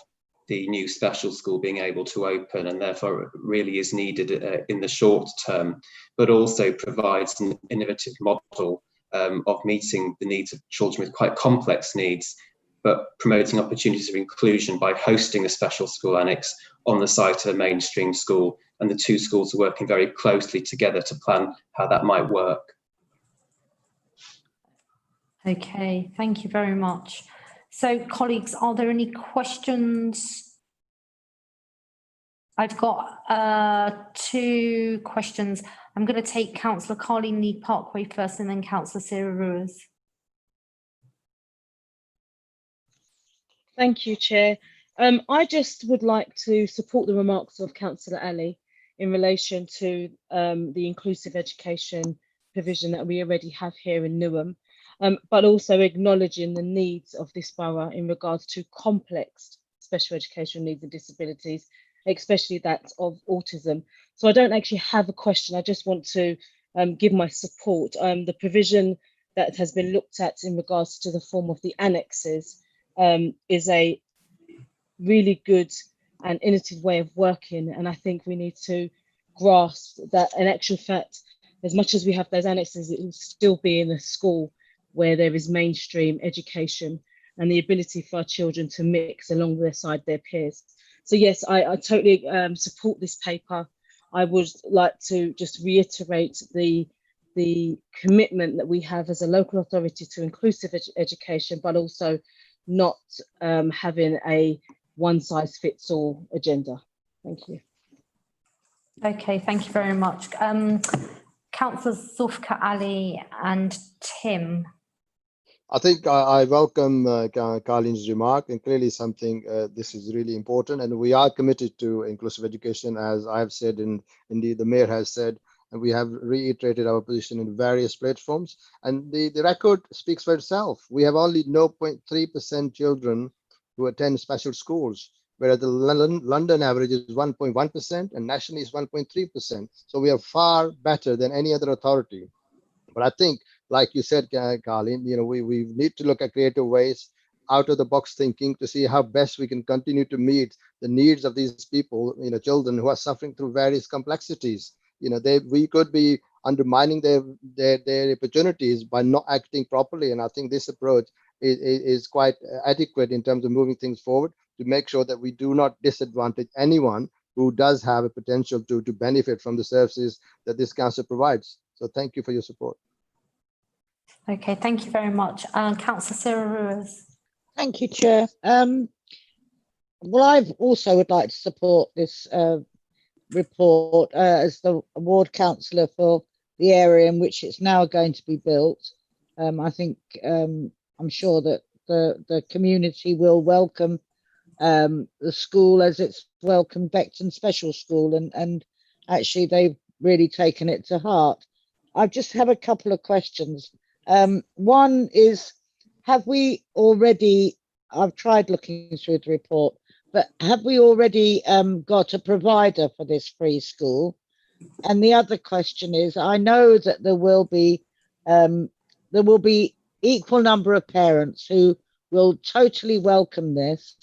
the new special school being able to open, and therefore it really is needed in the short term, but also provides an innovative model of meeting the needs of children with quite complex needs, but promoting opportunities of inclusion by hosting a special school annex on the site of a mainstream school, and the two schools are working very closely together to plan how that might work. Okay, thank you very much. So, colleagues, are there any questions? I've got 2 questions. I'm going to take Councillor Carly Need Parkway first, and then Councillor Sarah Ruiz. Thank you, Chair. I just would like to support the remarks of Councillor Ali in relation to the inclusive education provision that we already have here in Newham, but also acknowledging the needs of this borough in regards to complex special educational needs and disabilities, especially that of autism. So I don't actually have a question. I just want to give my support. The provision that has been looked at in regards to the form of the annexes is a really good and innovative way of working, and I think we need to grasp that in actual fact, as much as we have those annexes, it will still be in a school where there is mainstream education and the ability for our children to mix alongside their peers. So yes, I totally support this paper. I would like to just reiterate the commitment that we have as a local authority to inclusive education, but also not having a one-size-fits-all agenda. Thank you. Okay, thank you very much. Councillor Zulfikar Ali and Tim. I think I welcome Carlin's remark, and clearly something this is really important, and we are committed to inclusive education, as I've said, and indeed the Mayor has said, and we have reiterated our position in various platforms, and the record speaks for itself. We have only 0.3% children who attend special schools, whereas the London average is 1.1% and nationally is 1.3%. So we are far better than any other authority. But I think, like you said, Carlin, we need to look at creative ways, out of the box thinking, to see how best we can continue to meet the needs of these people, children who are suffering through various complexities. We could be undermining their opportunities by not acting properly. And I think this approach is quite adequate in terms of moving things forward to make sure that we do not disadvantage anyone, who does have a potential to benefit from the services that this council provides. So thank you for your support. Okay, thank you very much. Councillor Sarah Ruiz. Thank you, Chair. Well, I've also would like to support this report as the ward councillor for the area in which it's now going to be built. I think I'm sure that the community will welcome the school as it's welcomed Beckton Special School, and actually they've really taken it to heart. I just have a couple of questions. One is, have we already, I've tried looking through the report, but have we already got a provider for this free school? And the other question is, I know that there will be equal number of parents who will totally welcome this,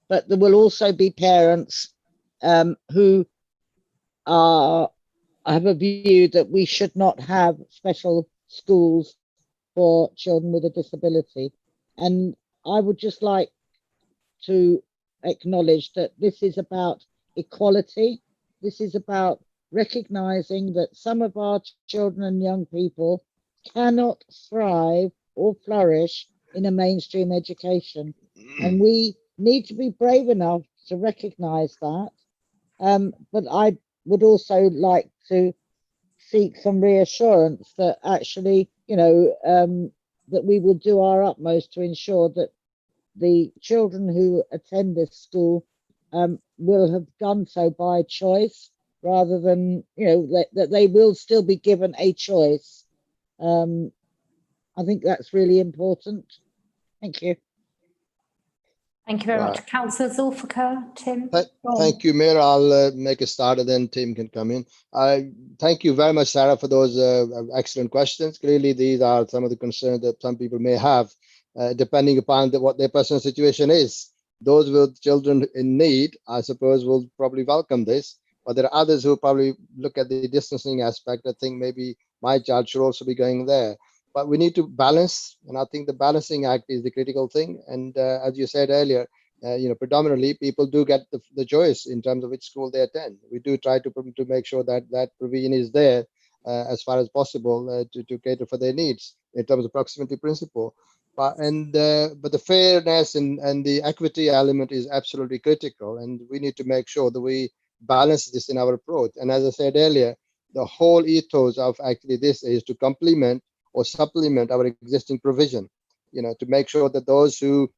but there will also be parents who have a view that we should not have special schools for children with a disability. And I would just like to acknowledge that this is about equality. This is about recognizing that some of our children and young people cannot thrive or flourish in a mainstream education. And we need to be brave enough to recognize that. But I would also like to seek some reassurance that actually, that we will do our utmost to ensure that the children who attend this school will have done so by choice, rather than, that they will still be given a choice. I think that's really important. Thank you. Thank you very much. Councillor Zulfikar, Tim. Thank you, Mayor. I'll make a start and then Tim can come in. Thank you very much, Sarah, for those excellent questions. Clearly, these are some of the concerns that some people may have, depending upon what their personal situation is. Those with children in need, I suppose, will probably welcome this. But there are others who probably look at the distancing aspect and think maybe my child should also be going there. But we need to balance, and I think the balancing act is the critical thing. And as you said earlier, predominantly people do get the choice in terms of which school they attend. We do try to make sure that that provision is there as far as possible to cater for their needs in terms of proximity principle. But the fairness and the equity element is absolutely critical, and we need to make sure that we balance this in our approach. And as I said earlier, the whole ethos of actually this is to complement or supplement our existing provision, to make sure that those who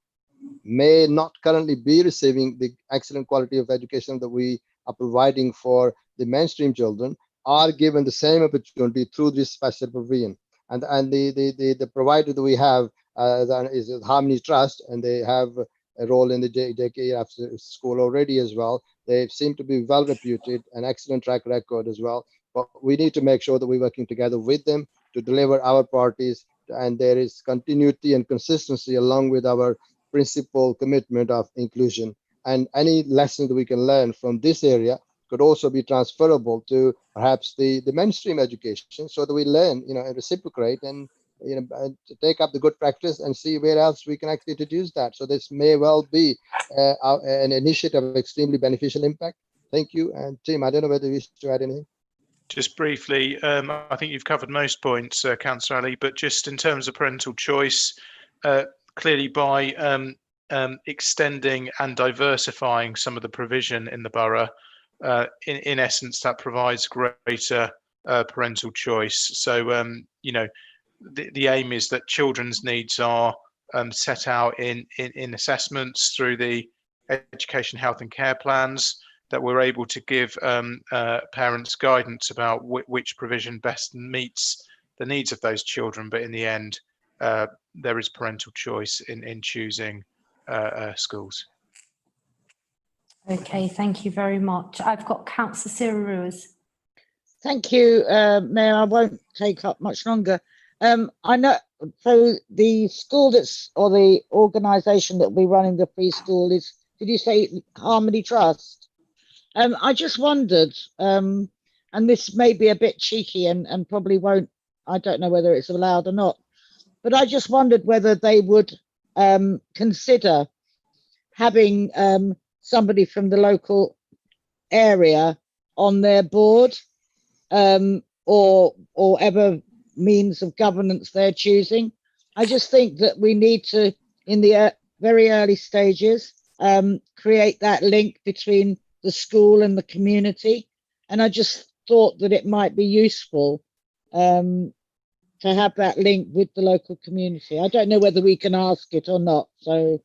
may not currently be receiving the excellent quality of education that we are providing for the mainstream children are given the same opportunity through this special provision. And the provider that we have is Harmony Trust, and they have a role in the JK after school already as well. They seem to be well reputed, an excellent track record as well. But we need to make sure that we're working together with them to deliver our priorities, and there is continuity and consistency along with our principal commitment of inclusion. And any lessons that we can learn from this area could also be transferable to perhaps the mainstream education, so that we learn, and reciprocate and take up the good practice and see where else we can actually introduce that. So this may well be an initiative of extremely beneficial impact. Thank you. And Tim, I don't know whether you wish to add anything. Just briefly, I think you've covered most points, Councillor Ali, but just in terms of parental choice, clearly by extending and diversifying some of the provision in the borough, in essence, that provides greater parental choice. So, the aim is that children's needs are set out in assessments through the education, health and care plans, that we're able to give parents guidance about which provision best meets the needs of those children. But in the end, there is parental choice in choosing schools. Okay, thank you very much. I've got Councillor Sarah Ruiz. Thank you, Mayor. I won't take up much longer. I know, so the school or the organisation that will be running the free school is, did you say Harmony Trust? I just wondered, and this may be a bit cheeky and probably won't, I don't know whether it's allowed or not, but I just wondered whether they would consider having somebody from the local area on their board, or ever means of governance they're choosing. I just think that we need to, in the very early stages, create that link between the school and the community. And I just thought that it might be useful to have that link with the local community. I don't know whether we can ask it or not. So,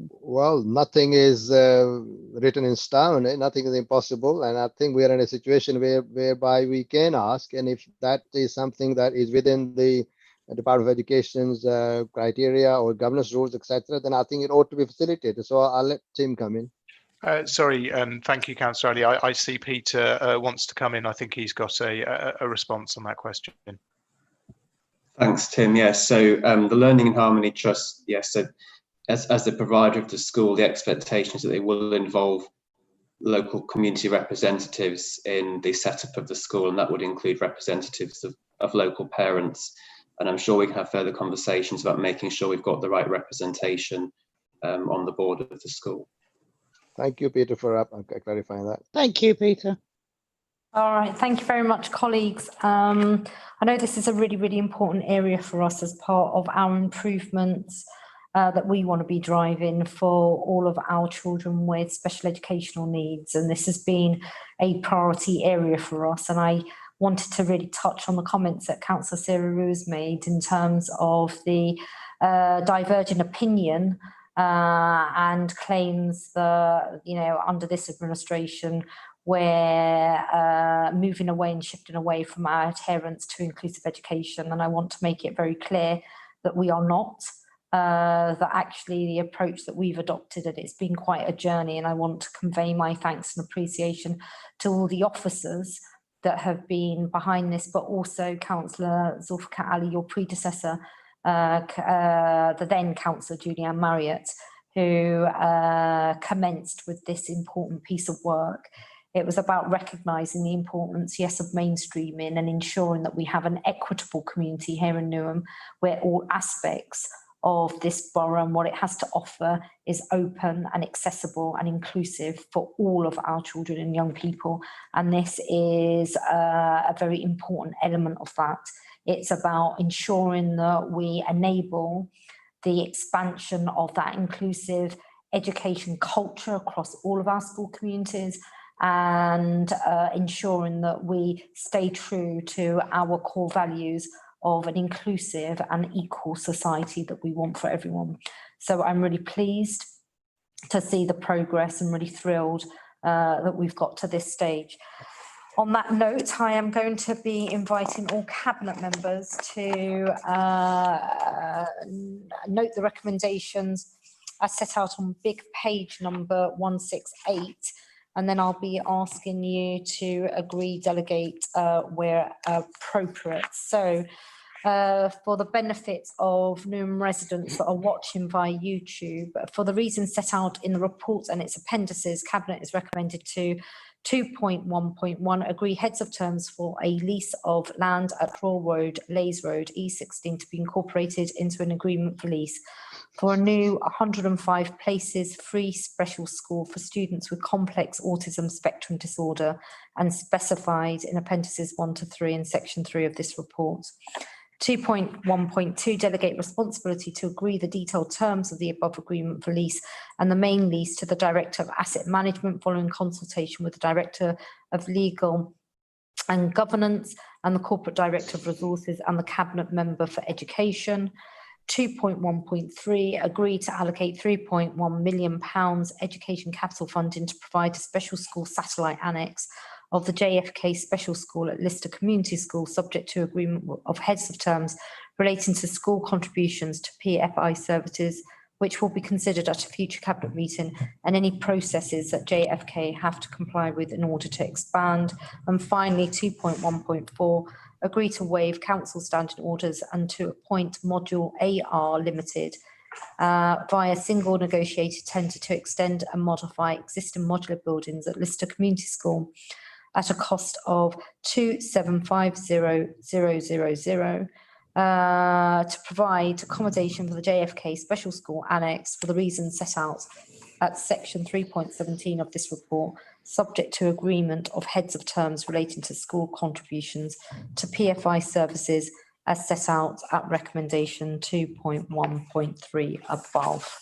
well, nothing is written in stone. Nothing is impossible, and I think we are in a situation whereby we can ask. And if that is something that is within the Department of Education's criteria or governance rules, etc., then I think it ought to be facilitated. So I'll let Tim come in. Sorry, thank you, Councillor Ali. I see Peter wants to come in. I think he's got a response on that question. Thanks, Tim. Yes, so the Learning and Harmony Trust, yes, so as the provider of the school, the expectation is that they will involve local community representatives in the setup of the school, and that would include representatives of local parents. And I'm sure we can have further conversations about making sure we've got the right representation on the board of the school. Thank you, Peter, for clarifying that. thank you, Peter. All right, thank you very much, colleagues. I know this is a really, really important area for us as part of our improvements that we want to be driving for all of our children with special educational needs. And this has been a priority area for us. And I wanted to really touch on the comments that Councillor Sarah Rose made in terms of the divergent opinion and claims that, you know, under this administration, we're moving away and shifting away from our adherence to inclusive education. And I want to make it very clear that we are not. That actually the approach that we've adopted, and it's been quite a journey, and I want to convey my thanks and appreciation to all the officers that have been behind this, but also Councillor Zulfikar Ali, your predecessor, the then Councillor Julianne Marriott, who commenced with this important piece of work. It was about recognising the importance, yes, of mainstreaming and ensuring that we have an equitable community here in Newham, where all aspects of this borough and what it has to offer is open and accessible and inclusive for all of our children and young people. And this is a very important element of that. It's about ensuring that we enable the expansion of that inclusive education culture across all of our school communities, and ensuring that we stay true to our core values of an inclusive and equal society that we want for everyone. So I'm really pleased to see the progress and really thrilled that we've got to this stage. On that note, I am going to be inviting all Cabinet members to note the recommendations as set out on big page number 168, and then I'll be asking you to agree delegate where appropriate. So for the benefit of Newham residents that are watching via YouTube, for the reasons set out in the report and its appendices, Cabinet is recommended to 2.1.1 agree heads of terms for a lease of land at Raw Road, Leys Road, E16 to be incorporated into an agreement for lease for a new 105 places free special school for students with complex autism spectrum disorder, and specified in appendices 1 to 3 in section 3 of this report. 2.1.2 delegate responsibility to agree the detailed terms of the above agreement for lease and the main lease to the Director of Asset Management following consultation with the Director of Legal and Governance and the Corporate Director of Resources and the Cabinet Member for Education. 2.1.3 agree to allocate £3.1 million education capital funding to provide a special school satellite annex of the JFK Special School at Lister Community School, subject to agreement of heads of terms relating to school contributions to PFI services, which will be considered at a future Cabinet meeting, and any processes that JFK have to comply with in order to expand. And finally, 2.1.4, agree to waive council standing orders and to appoint Module AR Limited via single negotiated tender to extend and modify existing modular buildings at Lister Community School at a cost of 2750000 to provide accommodation for the JFK Special School Annex for the reasons set out at section 3.17 of this report, subject to agreement of heads of terms relating to school contributions to PFI services as set out at recommendation 2.1.3 above.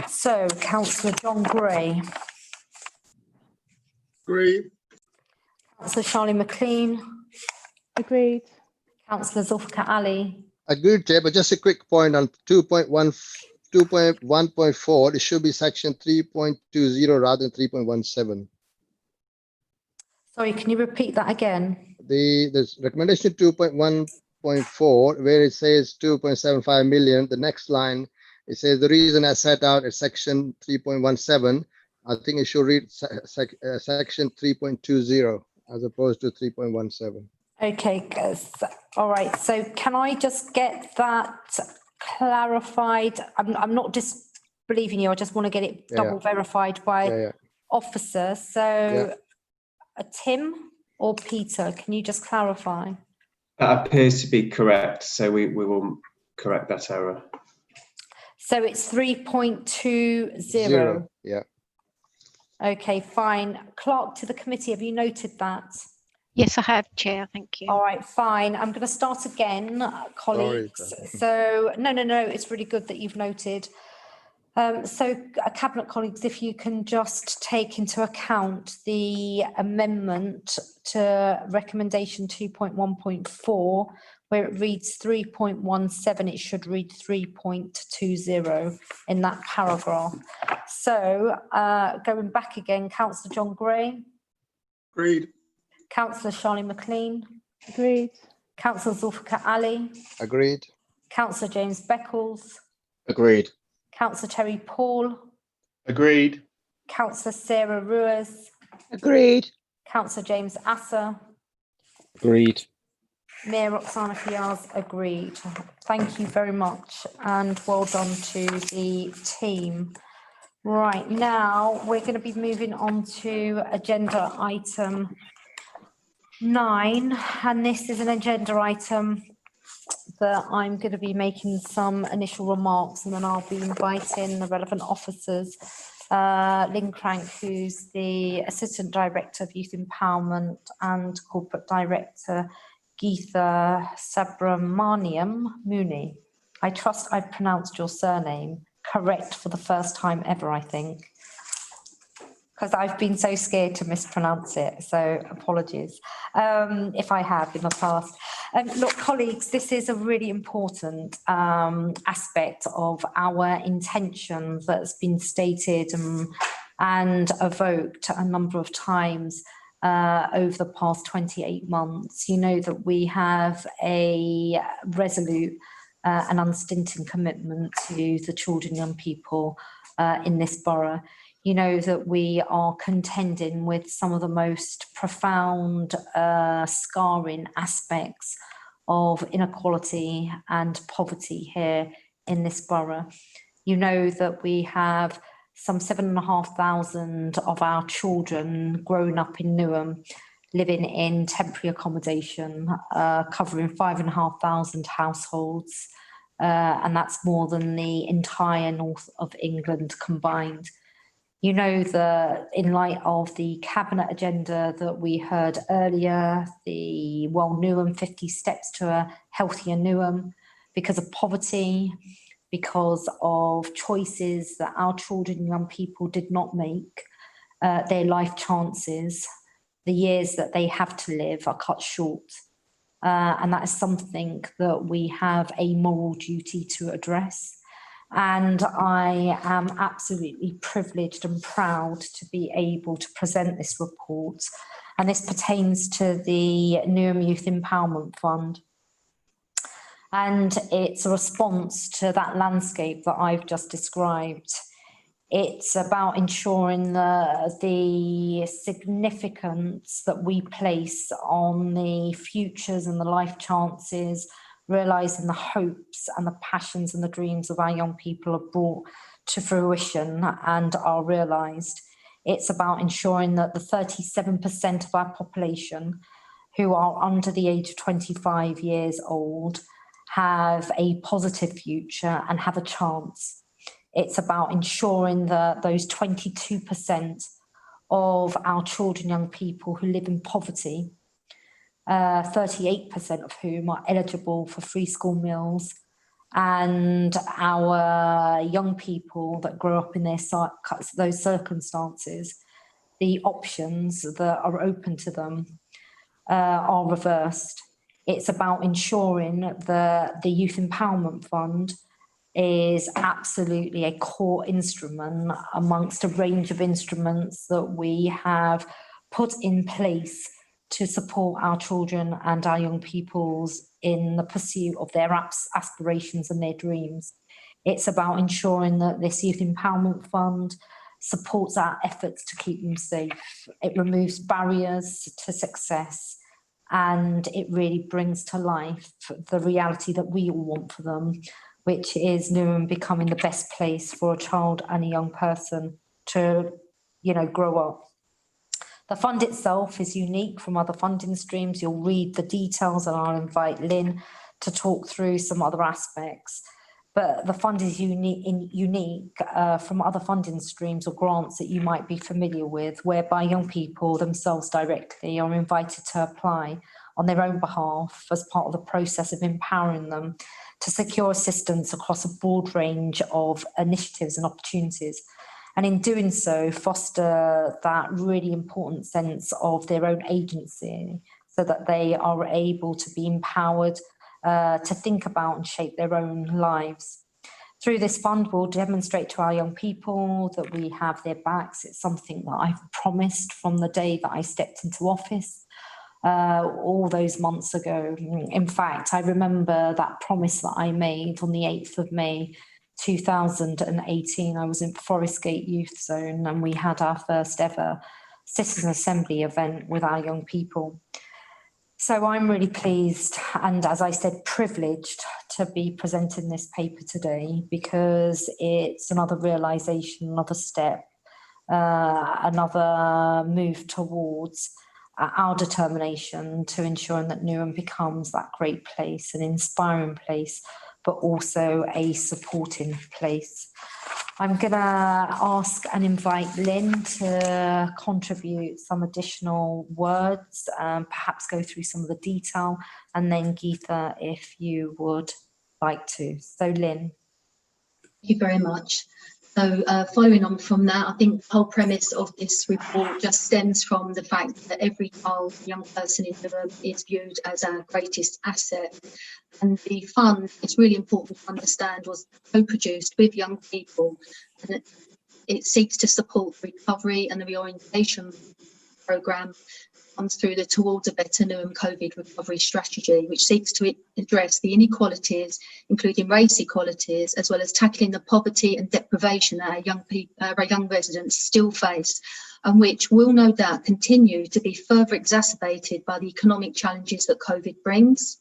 So, Councillor John Gray. Agreed. Councillor Charlie McLean. Agreed. Councillor Zulfikar Ali. Agreed, Chair, but just a quick point on 2.1.4, it should be section 3.20 rather than 3.17. Sorry, can you repeat that again? The recommendation 2.1.4, where it says 2.75 million, the next line, it says the reason as set out at section 3.17. I think it should read section 3.20 as opposed to 3.17. Okay, all right. So can I just get that clarified? I'm not disbelieving you. I just want to get it double verified by officer. So Tim or Peter, can you just clarify? That appears to be correct. So we will correct that error. So it's 3.20. Yeah. Okay, fine. Clerk to the committee, have you noted that? Yes, I have, Chair. Thank you. All right, fine. I'm going to start again, colleagues. So, no, it's really good that you've noted. Cabinet colleagues, if you can just take into account the amendment to recommendation 2.1.4, where it reads 3.17, it should read 3.20 in that paragraph. So, going back again, Councillor John Gray. Agreed. Councillor Charlie McLean. Agreed. Councillor Zulfikar Ali. Agreed. Councillor James Beckles. Agreed. Councillor Terry Paul. Agreed. Councillor Sarah Ruiz. Agreed. Councillor James Asser. Agreed. Mayor Roxana Fiaz, agreed. Thank you very much and well done to the team. Right, now we're going to be moving on to agenda item 9, and this is an agenda item that I'm going to be making some initial remarks, and then I'll be inviting the relevant officers. Lynn Crank, who's the Assistant Director of Youth Empowerment, and Corporate Director Geetha Subramaniam Mooney. I trust I've pronounced your surname correct for the first time ever, I think, because I've been so scared to mispronounce it, so apologies if I have in the past. Look, colleagues, this is a really important aspect of our intention that's been stated and evoked a number of times over the past 28 months. You know that we have a resolute and unstinting commitment to the children and young people in this borough. You know that we are contending with some of the most profound, scarring aspects of inequality and poverty here in this borough. You know that we have some 7,500 of our children growing up in Newham, living in temporary accommodation, covering 5,500 households, and that's more than the entire north of England combined. You know that in light of the cabinet agenda that we heard earlier, the Newham 50 steps to a healthier Newham, because of poverty, because of choices that our children and young people did not make, their life chances, the years that they have to live are cut short. And that is something that we have a moral duty to address. And I am absolutely privileged and proud to be able to present this report. And this pertains to the Newham Youth Empowerment Fund. And it's a response to that landscape that I've just described. It's about ensuring the significance that we place on the futures and the life chances, realising the hopes and the passions and the dreams of our young people are brought to fruition and are realised. It's about ensuring that the 37% of our population who are under the age of 25 years old have a positive future and have a chance. It's about ensuring that those 22% of our children, young people who live in poverty, 38% of whom are eligible for free school meals, and our young people that grow up in those circumstances, the options that are open to them are reversed. It's about ensuring that the Youth Empowerment Fund is absolutely a core instrument amongst a range of instruments that we have put in place to support our children and our young peoples in the pursuit of their aspirations and their dreams. It's about ensuring that this Youth Empowerment Fund supports our efforts to keep them safe. It removes barriers to success, and it really brings to life the reality that we all want for them, which is Newham becoming the best place for a child and a young person to, grow up. The fund itself is unique from other funding streams. You'll read the details, and I'll invite Lynn to talk through some other aspects. But the fund is unique from other funding streams or grants that you might be familiar with, whereby young people themselves directly are invited to apply on their own behalf as part of the process of empowering them to secure assistance across a broad range of initiatives and opportunities. And in doing so, foster that really important sense of their own agency so that they are able to be empowered to think about and shape their own lives. Through this fund, we'll demonstrate to our young people that we have their backs. It's something that I've promised from the day that I stepped into office all those months ago. In fact, I remember that promise that I made on the 8th of May 2018. I was in Forest Gate Youth Zone, and we had our first ever Citizen Assembly event with our young people. So I'm really pleased and, as I said, privileged to be presenting this paper today, because it's another realisation, another step, another move towards our determination to ensuring that Newham becomes that great place, an inspiring place, but also a supporting place. I'm going to ask and invite Lynn to contribute some additional words, perhaps go through some of the detail, and then Geetha, if you would like to. So Lynn. Thank you very much. So following on from that, I think the whole premise of this report just stems from the fact that every child, young person in the room is viewed as our greatest asset. And the fund, it's really important to understand, was co-produced with young people, and it seeks to support the recovery and the reorientation programme comes through the Towards a Better Newham COVID Recovery Strategy, which seeks to address the inequalities, including race equalities, as well as tackling the poverty and deprivation that our young residents still face, and which will no doubt continue to be further exacerbated by the economic challenges that COVID brings.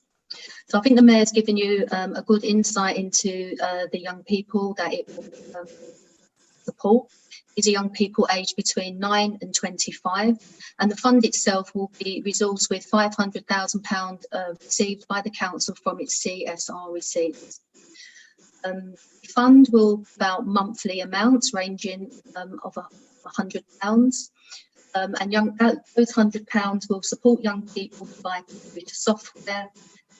So I think the Mayor's given you a good insight into the young people that it will support. These are young people aged between 9 and 25, and the fund itself will be resourced with £500,000 received by the council from its CSR receipts. The fund will about monthly amounts ranging of £100, and those £100 will support young people by computer software,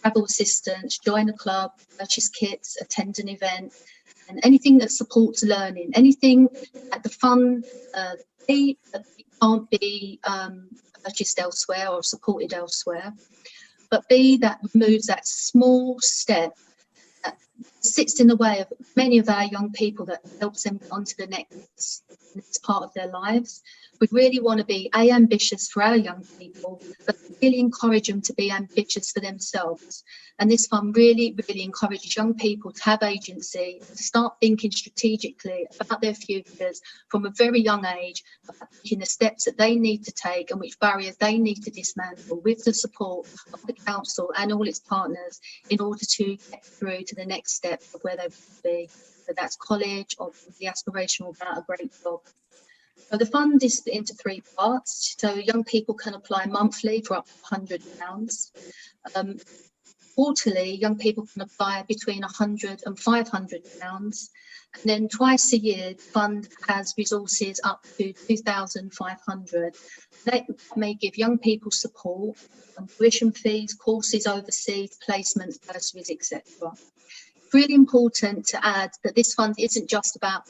travel assistance, join a club, purchase kits, attend an event, and anything that supports learning, anything at the fund can't be purchased elsewhere or supported elsewhere, but B, that removes that small step that sits in the way of many of our young people, that helps them get onto the next part of their lives. We really want to be ambitious for our young people, but really encourage them to be ambitious for themselves. And this fund really, really encourages young people to have agency, to start thinking strategically about their futures from a very young age, about taking the steps that they need to take and which barriers they need to dismantle with the support of the council and all its partners in order to get through to the next step of where they want to be, whether that's college or the aspirational about a great job. So the fund is split into 3 parts. So young people can apply monthly for up to £100. Quarterly, young people can apply between £100 and £500. And then twice a year, the fund has resources up to 2,500. That may give young people support, tuition fees, courses overseas, placements, bursaries, etc. Really important to add that this fund isn't just about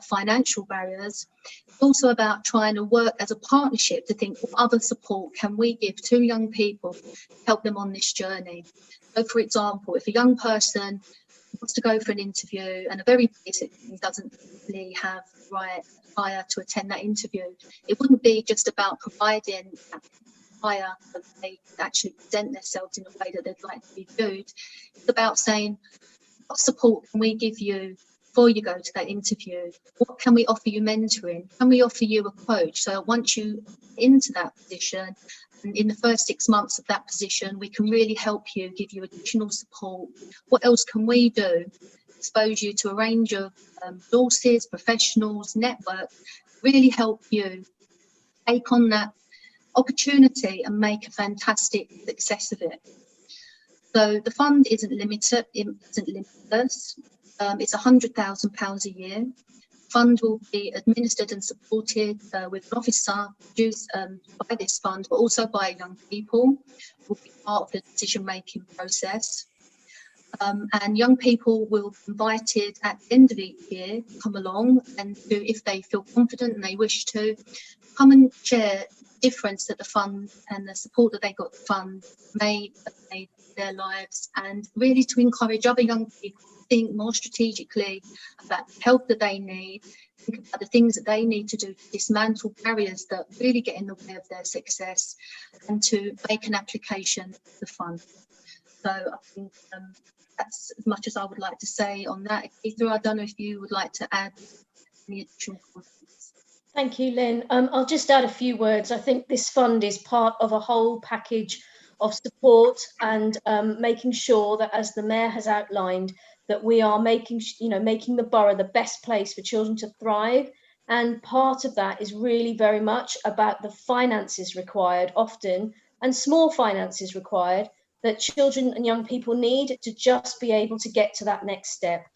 financial barriers. It's also about trying to work as a partnership to think what other support can we give to young people to help them on this journey. So, for example, if a young person wants to go for an interview and a very basic thing doesn't really have the right attire to attend that interview, it wouldn't be just about providing that attire that they actually present themselves in a way that they'd like to be viewed. It's about saying, what support can we give you before you go to that interview? What can we offer you mentoring? Can we offer you a coach? So once you into that position, and in the first 6 months of that position, we can really help you, give you additional support. What else can we do? Expose you to a range of resources, professionals, networks, really help you take on that opportunity and make a fantastic success of it. So the fund isn't limited, it isn't limitless. It's £100,000 a year. The fund will be administered and supported with an officer produced by this fund, but also by young people who will be part of the decision-making process. And young people will be invited at the end of each year to come along and to, if they feel confident and they wish to, come and share the difference that the fund and the support that they got the fund made their lives, and really to encourage other young people to think more strategically about the help that they need, think about the things that they need to do to dismantle barriers that really get in the way of their success, and to make an application to the fund. So I think that's as much as I would like to say on that. Ether, I don't know if you would like to add any additional comments. Thank you, Lynn. I'll just add a few words. I think this fund is part of a whole package of support and making sure that, as the Mayor has outlined, that we are making the borough the best place for children to thrive. And part of that is really very much about the finances required often, and small finances required, that children and young people need to just be able to get to that next step.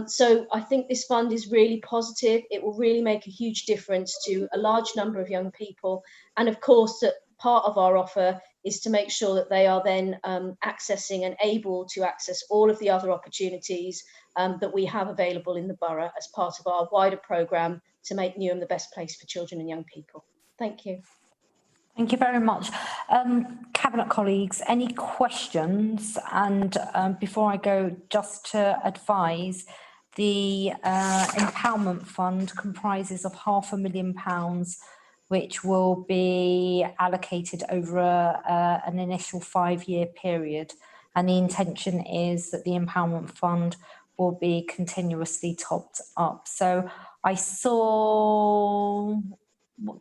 So I think this fund is really positive. It will really make a huge difference to a large number of young people. And of course, that part of our offer is to make sure that they are then accessing and able to access all of the other opportunities that we have available in the borough as part of our wider programme to make Newham the best place for children and young people. Thank you. Thank you very much. Cabinet colleagues, any questions? And before I go, just to advise, the Empowerment Fund comprises of £500,000, which will be allocated over an initial 5-year period. And the intention is that the Empowerment Fund will be continuously topped up. So I saw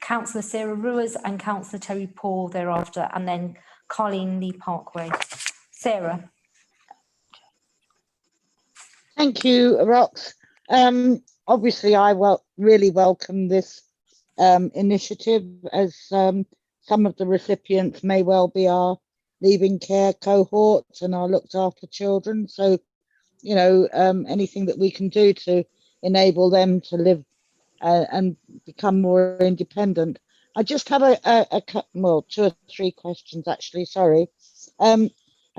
Councillor Sarah Ruiz and Councillor Terry Paul thereafter, and then Colleen Lee Parkway. Sarah. Thank you, Rox. Obviously, I really welcome this initiative, as some of the recipients may well be our leaving care cohorts and our looked after children. So, you know, anything that we can do to enable them to live and become more independent. I just have well, 2 or 3 questions actually, sorry. I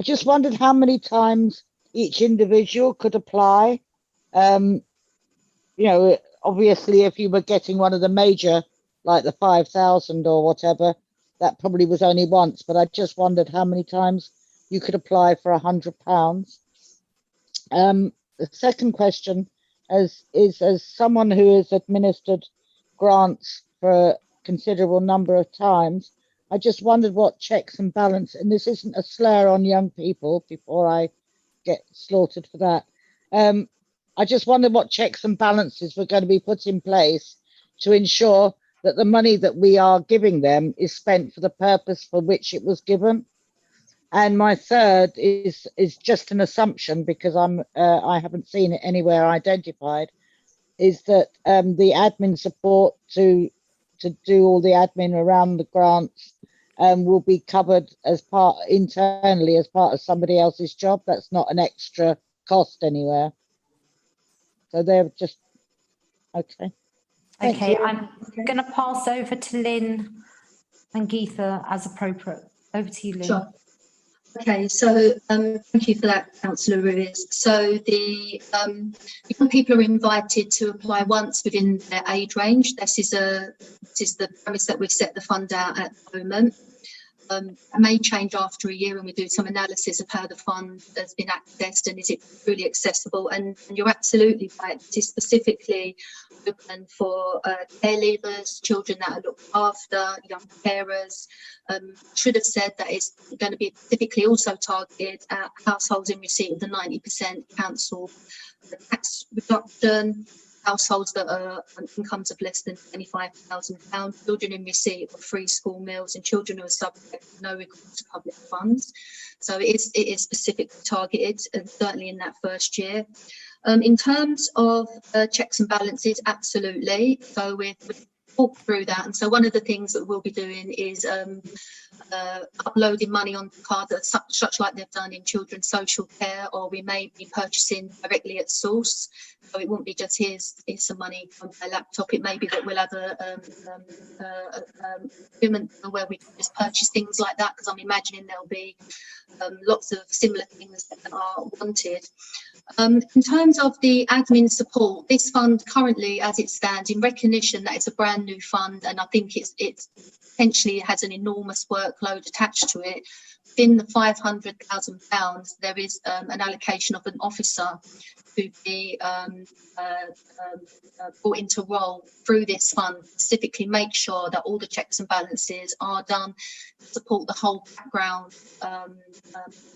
just wondered how many times each individual could apply. You know, obviously if you were getting one of the major, like the 5,000 or whatever, that probably was only once, but I just wondered how many times you could apply for £100. The second question is as someone who has administered grants for a considerable number of times, I just wondered what checks and balance, and this isn't a slur on young people before I get slaughtered for that. I just wondered what checks and balances were going to be put in place to ensure that the money that we are giving them is spent for the purpose for which it was given. And my third is just an assumption, because I haven't seen it anywhere identified, is that the admin support to do all the admin around the grants will be covered as part internally as part of somebody else's job. That's not an extra cost anywhere. So they're just, okay. Thank Okay, you. I'm going to pass over to Lynn and Geetha as appropriate. Over to you, Lynn. Sure. Okay, so thank you for that, Councillor Ruiz. So the young people are invited to apply once within their age range. This is the premise that we've set the fund out at the moment. It may change after a year when we do some analysis of how the fund has been accessed and is it truly accessible. And you're absolutely right, it is specifically open for care leavers, children that are looked after, young carers. Should have said that it's going to be specifically also targeted at households in receipt of the 90% council tax reduction, households that are on incomes of less than £25,000, children in receipt of free school meals, and children who are subject to no recourse to public funds. So it is specifically targeted, and certainly in that first year. In terms of checks and balances, absolutely. So we've talked through that, and so one of the things that we'll be doing is uploading money on the card, that such like they've done in children's social care, or we may be purchasing directly at source. So it won't be just here's some money on my laptop. It may be that we'll have a agreement where we can just purchase things like that, because I'm imagining there'll be lots of similar things that are wanted. In terms of the admin support, this fund currently, as it stands, in recognition that it's a brand new fund, and I think it's potentially has an enormous workload attached to it. Within the £500,000, there is an allocation of an officer to be brought into role through this fund, specifically make sure that all the checks and balances are done, to support the whole background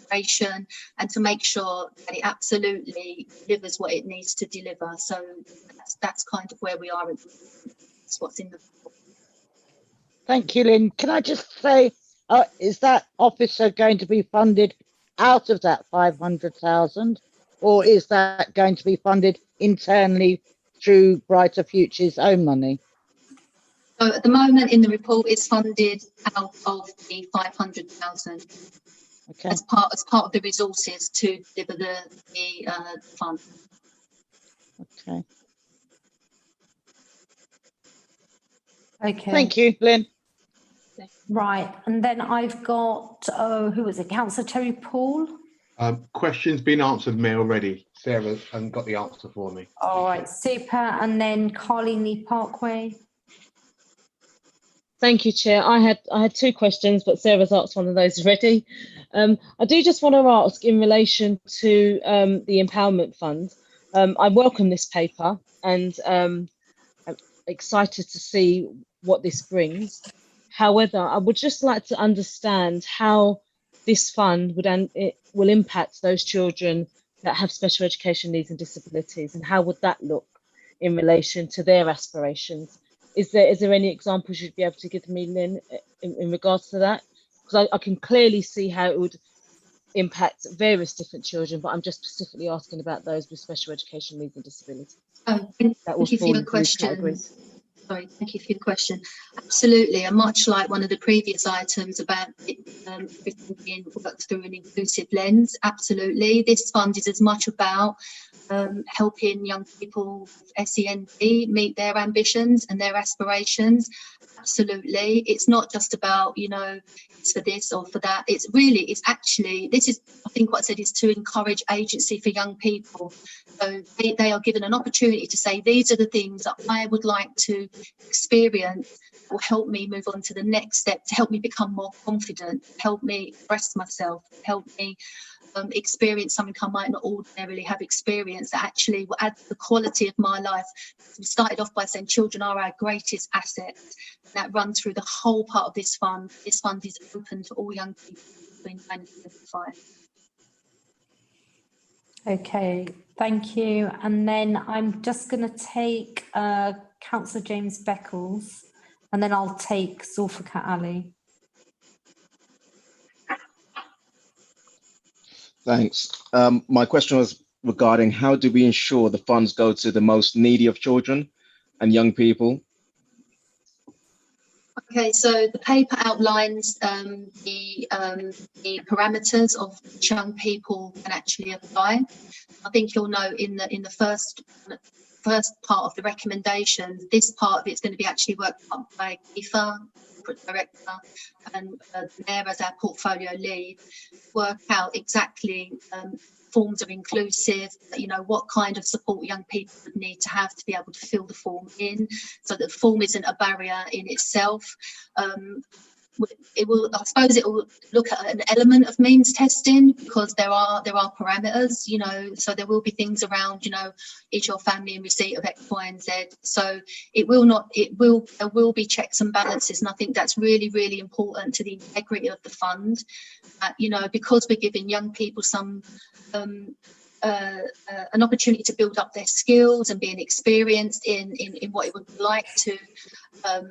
operation, and to make sure that it absolutely delivers what it needs to deliver. So that's kind of where we are. That's what's in the. Thank you, Lynn. Can I just say, is that officer going to be funded out of that 500,000, or is that going to be funded internally through Brighter Future's own money? So at the moment in the report, it's funded out of the 500,000 as part of the resources to deliver the fund. Okay. Okay. Thank you, Lynn. Right, and then I've got, who was it? Councillor Terry Paul. Question's been answered me already. Sarah hasn't got the answer for me. All right, super. And then Carleen Lee Parkway. Thank you, Chair. I had two questions, but Sarah's asked one of those already. I do just want to ask in relation to the Empowerment Fund. I welcome this paper, and I'm excited to see what this brings. However, I would just like to understand how this fund will impact those children that have special education needs and disabilities, and how would that look in relation to their aspirations? Is there any examples you'd be able to give me, Lynn, in regards to that? Because I can clearly see how it would impact various different children, but I'm just specifically asking about those with special education needs and disabilities. Thank you for your question. Sorry, thank you for your question. Absolutely, and much like one of the previous items about everything being worked through an inclusive lens, absolutely, this fund is as much about helping young people with SEND meet their ambitions and their aspirations. Absolutely, it's not just about, you know, it's for this or for that. It's actually, this is, I think what I said is to encourage agency for young people. So they are given an opportunity to say, these are the things that I would like to experience, will help me move on to the next step, to help me become more confident, help me express myself, help me experience something I might not ordinarily have experienced, that actually will add to the quality of my life. We started off by saying children are our greatest asset. That runs through the whole part of this fund. This fund is open to all young people between 20 and 25. Okay, thank you. And then I'm just going to take Councillor James Beckles, and then I'll take Zulfikar Ali. Thanks. My question was regarding how do we ensure the funds go to the most needy of children and young people? Okay, so the paper outlines the parameters of which young people can actually apply. I think you'll know in the first part of the recommendation, this part of it's going to be actually worked up by Aoife, corporate director, and the mayor as our portfolio lead, work out exactly forms are inclusive, you know, what kind of support young people would need to have to be able to fill the form in, so that the form isn't a barrier in itself. It will, I suppose it will look at an element of means testing, because there are parameters, you know, so there will be things around, you know, is your family in receipt of X, Y, and Z. So there will be checks and balances, and I think that's really, really important to the integrity of the fund. You know, because we're giving young people some an opportunity to build up their skills and being experienced in what it would be like to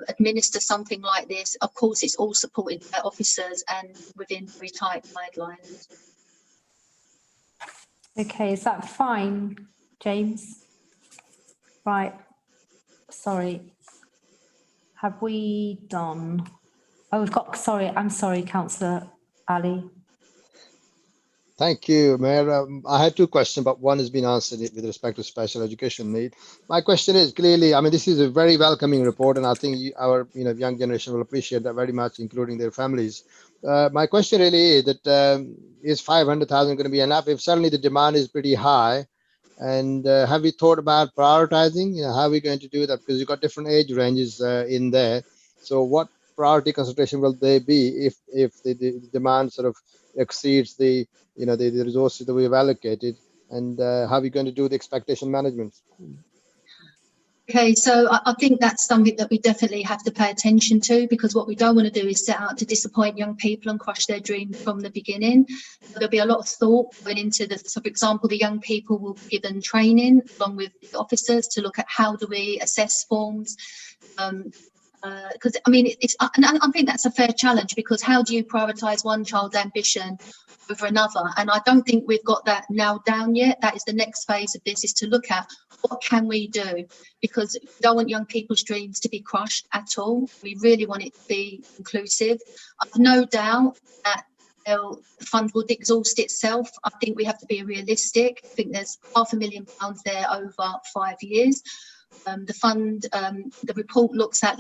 administer something like this. Of course, it's all supported by officers and within very tight guidelines. Okay, is that fine, James? Right, sorry. Have we done? Oh, we've got, sorry, I'm sorry, Councillor Ali. Thank you, Mayor. I had two questions, but one has been answered with respect to special education need. My question is clearly, I mean, this is a very welcoming report, and I think our young generation will appreciate that very much, including their families. My question really is that is 500,000 going to be enough? If suddenly the demand is pretty high, and have we thought about prioritizing? You know, how are we going to do that? Because you've got different age ranges in there. So what priority concentration will they be if the demand sort of exceeds the the resources that we have allocated, and how are we going to do the expectation management? Okay, so I think that's something that we definitely have to pay attention to, because what we don't want to do is set out to disappoint young people and crush their dreams from the beginning. There'll be a lot of thought going into this. So, for example, the young people will be given training along with the officers to look at how do we assess forms. Because I mean, and I think that's a fair challenge, because how do you prioritise one child's ambition over another? And I don't think we've got that nailed down yet. That is the next phase of this, is to look at what can we do, because we don't want young people's dreams to be crushed at all. We really want it to be inclusive. I've no doubt that the fund would exhaust itself. I think we have to be realistic. I think there's £500,000 there over 5 years. The fund, the report looks at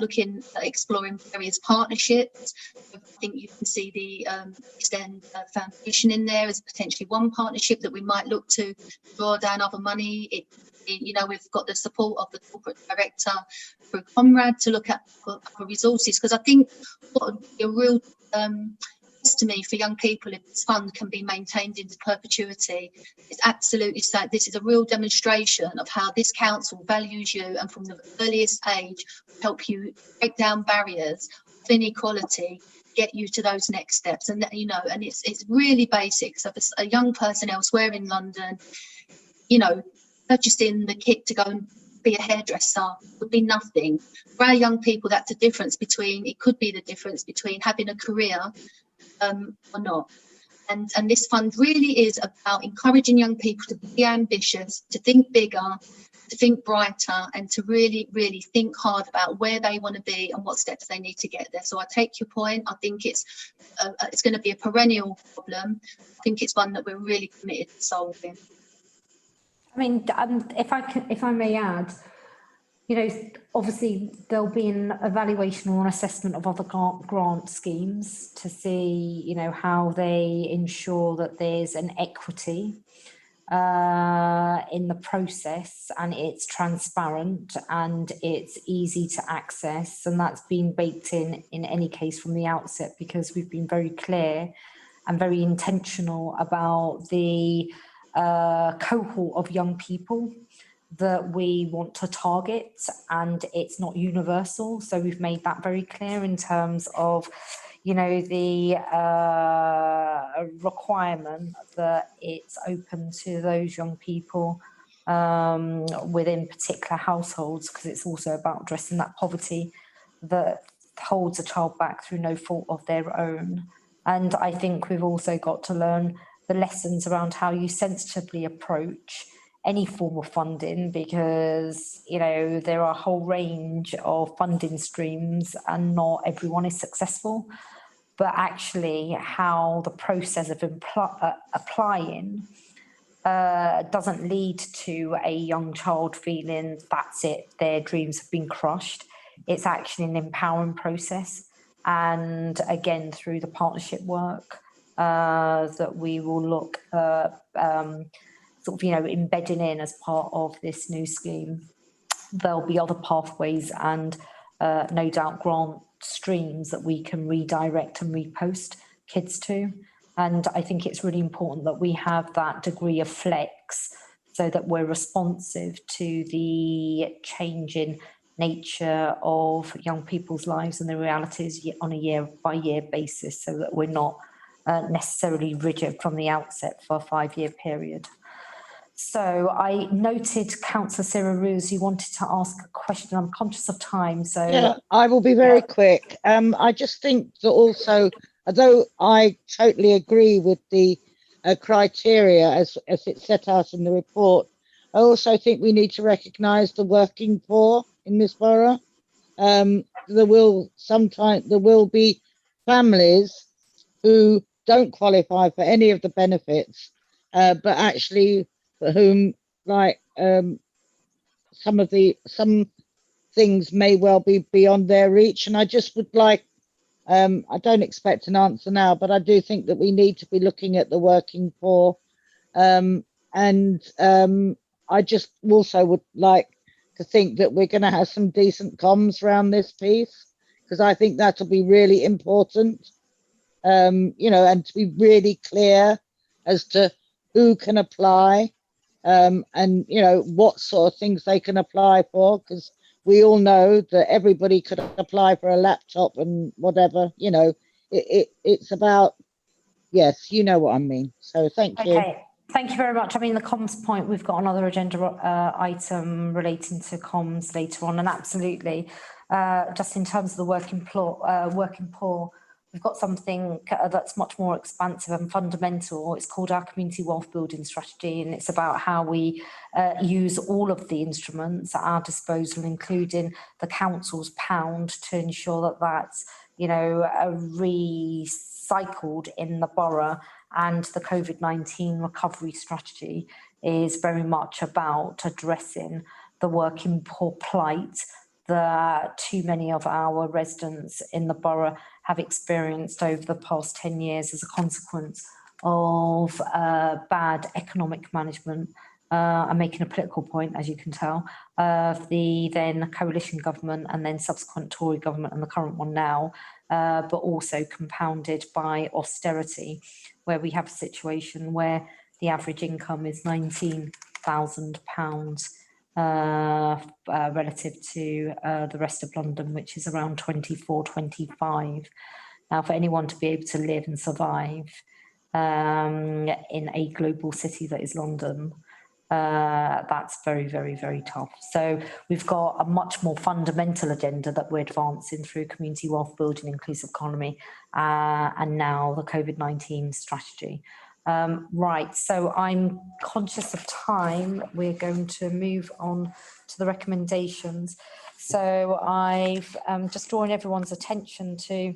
exploring various partnerships. I think you can see the Extend Foundation in there as potentially one partnership that we might look to draw down other money. You know, we've got the support of the corporate director through Comrade to look at other resources, because I think what would be a real to me for young people, if this fund can be maintained into perpetuity, it's absolutely so. This is a real demonstration of how this council values you, and from the earliest age help you break down barriers of inequality, get you to those next steps. And you know, and it's really basic. So for a young person elsewhere in London, you know, purchasing the kit to go and be a hairdresser would be nothing. For our young people, that's a difference between, it could be the difference between having a career or not. And this fund really is about encouraging young people to be ambitious, to think bigger, to think brighter, and to really, really think hard about where they want to be and what steps they need to get there. So I take your point. I think it's going to be a perennial problem. I think it's one that we're really committed to solving. I mean, if I may add, you know, obviously there'll be an evaluation or an assessment of other grant schemes to see, you know, how they ensure that there's an equity in the process, and it's transparent and it's easy to access, and that's been baked in any case from the outset, because we've been very clear and very intentional about the cohort of young people that we want to target, and it's not universal. So we've made that very clear in terms of, you know, the requirement that it's open to those young people within particular households, because it's also about addressing that poverty that holds a child back through no fault of their own. And I think we've also got to learn the lessons around how you sensitively approach any form of funding, because, you know, there are a whole range of funding streams and not everyone is successful. But actually how the process of applying doesn't lead to a young child feeling that's it, their dreams have been crushed. It's actually an empowering process. And again, through the partnership work that we will look sort of, you know, embedding in as part of this new scheme, there'll be other pathways and no doubt grant streams that we can redirect and repost kids to. And I think it's really important that we have that degree of flex so that we're responsive to the changing nature of young people's lives and the realities on a year by year basis, so that we're not necessarily rigid from the outset for a 5-year period. So I noted Councillor Sarah Roos, you wanted to ask a question. I'm conscious of time, so yeah, I will be very quick. I just think that also, although I totally agree with the criteria as it's set out in the report, I also think we need to recognise the working poor in this borough. There will be families who don't qualify for any of the benefits, but actually for whom, like, some things may well be beyond their reach. And I just would like, I don't expect an answer now, but I do think that we need to be looking at the working poor. I just also would like to think that we're going to have some decent comms around this piece, because I think that'll be really important, you know, and to be really clear as to who can apply, and, you know, what sort of things they can apply for, because we all know that everybody could apply for a laptop and whatever, you know, it's about, yes, you know what I mean. So thank you. okay. Thank you very much. I mean, the comms point, we've got another agenda item relating to comms later on, and absolutely, just in terms of the working poor, we've got something that's much more expansive and fundamental. It's called our Community Wealth Building Strategy, and it's about how we use all of the instruments at our disposal, including the council's pound, to ensure that that's, you know, recycled in the borough. And the COVID-19 recovery strategy is very much about addressing the working poor plight that too many of our residents in the borough have experienced over the past 10 years as a consequence of bad economic management. I'm making a political point, as you can tell, of the then coalition government and then subsequent Tory government and the current one now, but also compounded by austerity, where we have a situation where the average income is £19,000 relative to the rest of London, which is around 24, 25. Now, for anyone to be able to live and survive in a global city that is London, that's very, very, very tough. So we've got a much more fundamental agenda that we're advancing through community wealth building, inclusive economy, and now the COVID-19 strategy. Right, so I'm conscious of time. We're going to move on to the recommendations. So I've just drawn everyone's attention to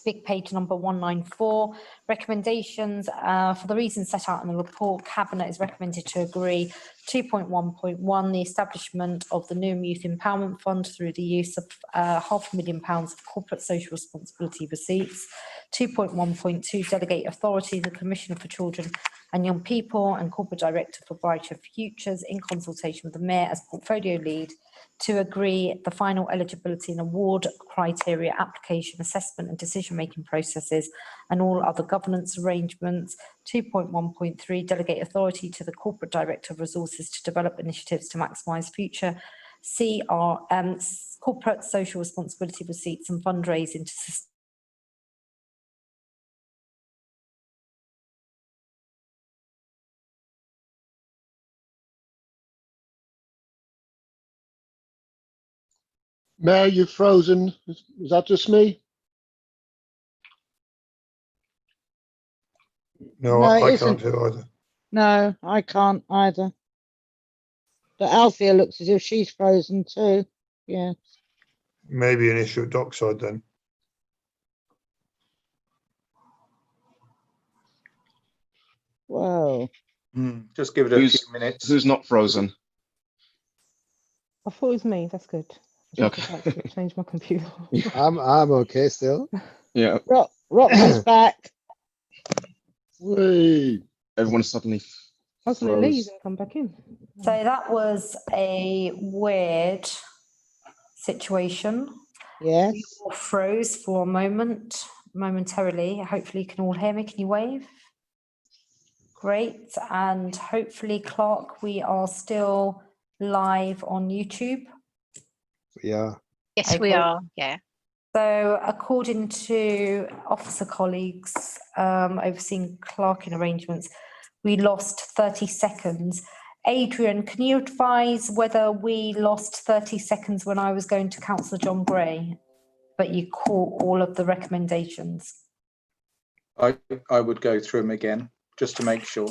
big page number 194, recommendations. For the reasons set out in the report, Cabinet is recommended to agree 2.1.1, the establishment of the Newham Youth Empowerment Fund through the use of £500,000 of corporate social responsibility receipts. 2.1.2, delegate authority to the Commissioner for Children and Young People and Corporate Director for Brighter Futures in consultation with the Mayor as portfolio lead to agree the final eligibility and award criteria, application, assessment and decision-making processes and all other governance arrangements. 2.1.3, delegate authority to the Corporate Director of Resources to develop initiatives to maximise future corporate social responsibility receipts and fundraising to sustain Mayor, you've frozen. Is that just me? No, No, I it can't isn't. hear either. No, I can't either. Althea looks as if she's frozen too. Yeah. Maybe an issue at Dockside then. Whoa. Just give it a few minutes. Who's not frozen? I thought it was me. That's good. Okay. To change my computer. I'm okay still. Yeah. Roxy's back. Whee. Everyone suddenly I was going to leave and come back in. So that was a weird situation. Yes. We all froze for a moment, momentarily. Hopefully you can all hear me. Can you wave? Great. And hopefully, Clark, we are still live on YouTube. Yeah. Yes, we Okay. are. Yeah. So according to officer colleagues overseeing clerking arrangements, we lost 30 seconds. Adrian, can you advise whether we lost 30 seconds when I was going to Councillor John Gray, but you caught all of the recommendations? I would go through them again just to make sure.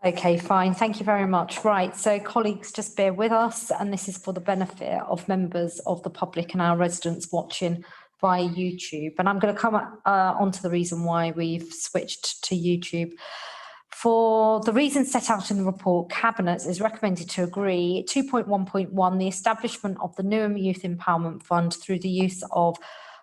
Okay, fine. Thank you very much. Right, so colleagues, just bear with us, and this is for the benefit of members of the public and our residents watching via YouTube. And I'm going to come onto the reason why we've switched to YouTube. For the reasons set out in the report, Cabinet is recommended to agree 2.1.1, the establishment of the Newham Youth Empowerment Fund through the use of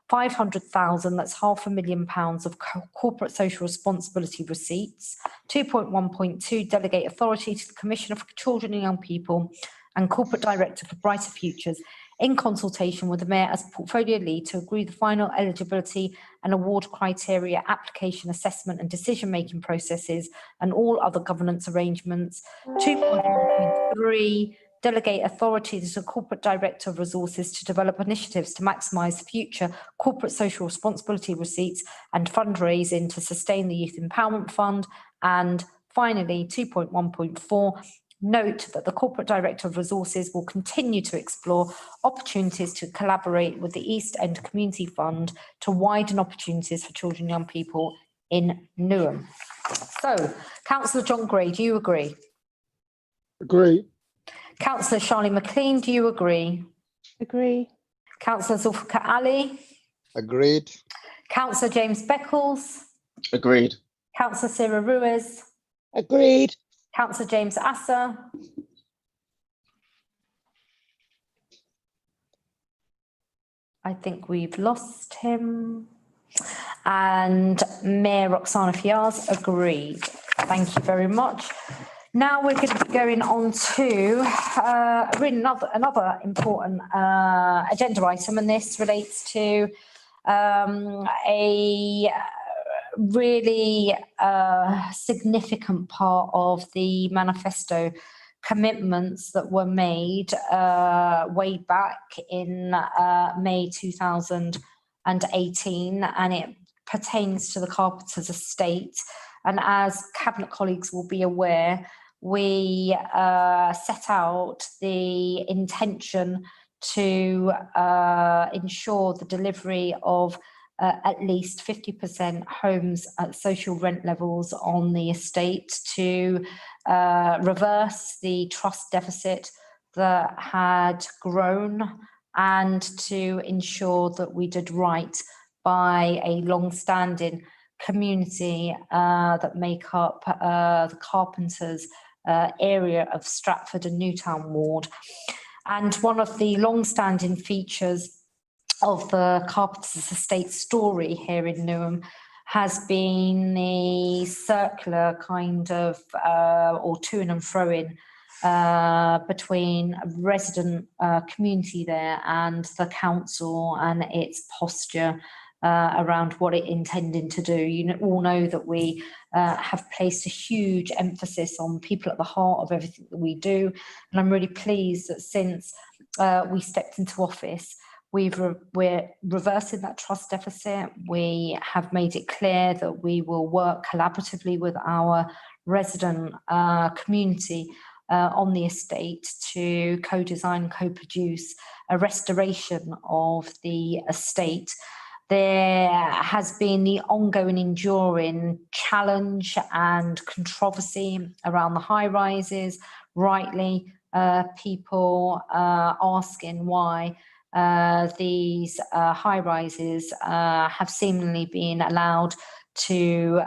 500,000, that's £500,000 of corporate social responsibility receipts. 2.1.2, delegate authority to the Commissioner for Children and Young People and Corporate Director for Brighter Futures in consultation with the Mayor as portfolio lead to agree the final eligibility and award criteria, application, assessment and decision-making processes and all other governance arrangements. 2.1.3, delegate authority to the Corporate Director of Resources to develop initiatives to maximise future corporate social responsibility receipts and fundraising to sustain the Youth Empowerment Fund. And finally, 2.1.4, note that the Corporate Director of Resources will continue to explore opportunities to collaborate with the East End Community Fund to widen opportunities for children and young people in Newham. So, Councillor John Gray, do you agree? Agree. Councillor Charlie McLean, do you agree? Agree. Councillor Zulfikar Ali? Agreed. Councillor James Beckles? Agreed. Councillor Sarah Ruiz? Agreed. Councillor James Asser? I think we've lost him. And Mayor Roxana Fiaz agreed. Thank you very much. Now we're going to be going on to really another important agenda item, and this relates to a really significant part of the manifesto commitments that were made way back in May 2018, and it pertains to the Carpenter's estate. And as Cabinet colleagues will be aware, we set out the intention to ensure the delivery of at least 50% homes at social rent levels on the estate to reverse the trust deficit that had grown and to ensure that we did right by a long-standing community that make up the Carpenters area of Stratford and Newtown ward. And one of the long-standing features of the Carpenters estate story here in Newham has been the circular kind of or to-ing and fro-ing between a resident community there and the council and its posture around what it intended to do. You all know that we have placed a huge emphasis on people at the heart of everything that we do. And I'm really pleased that since we stepped into office, we're reversing that trust deficit. We have made it clear that we will work collaboratively with our resident community on the estate to co-design, co-produce a restoration of the estate. There has been the ongoing enduring challenge and controversy around the high rises, rightly people asking why these high rises have seemingly been allowed to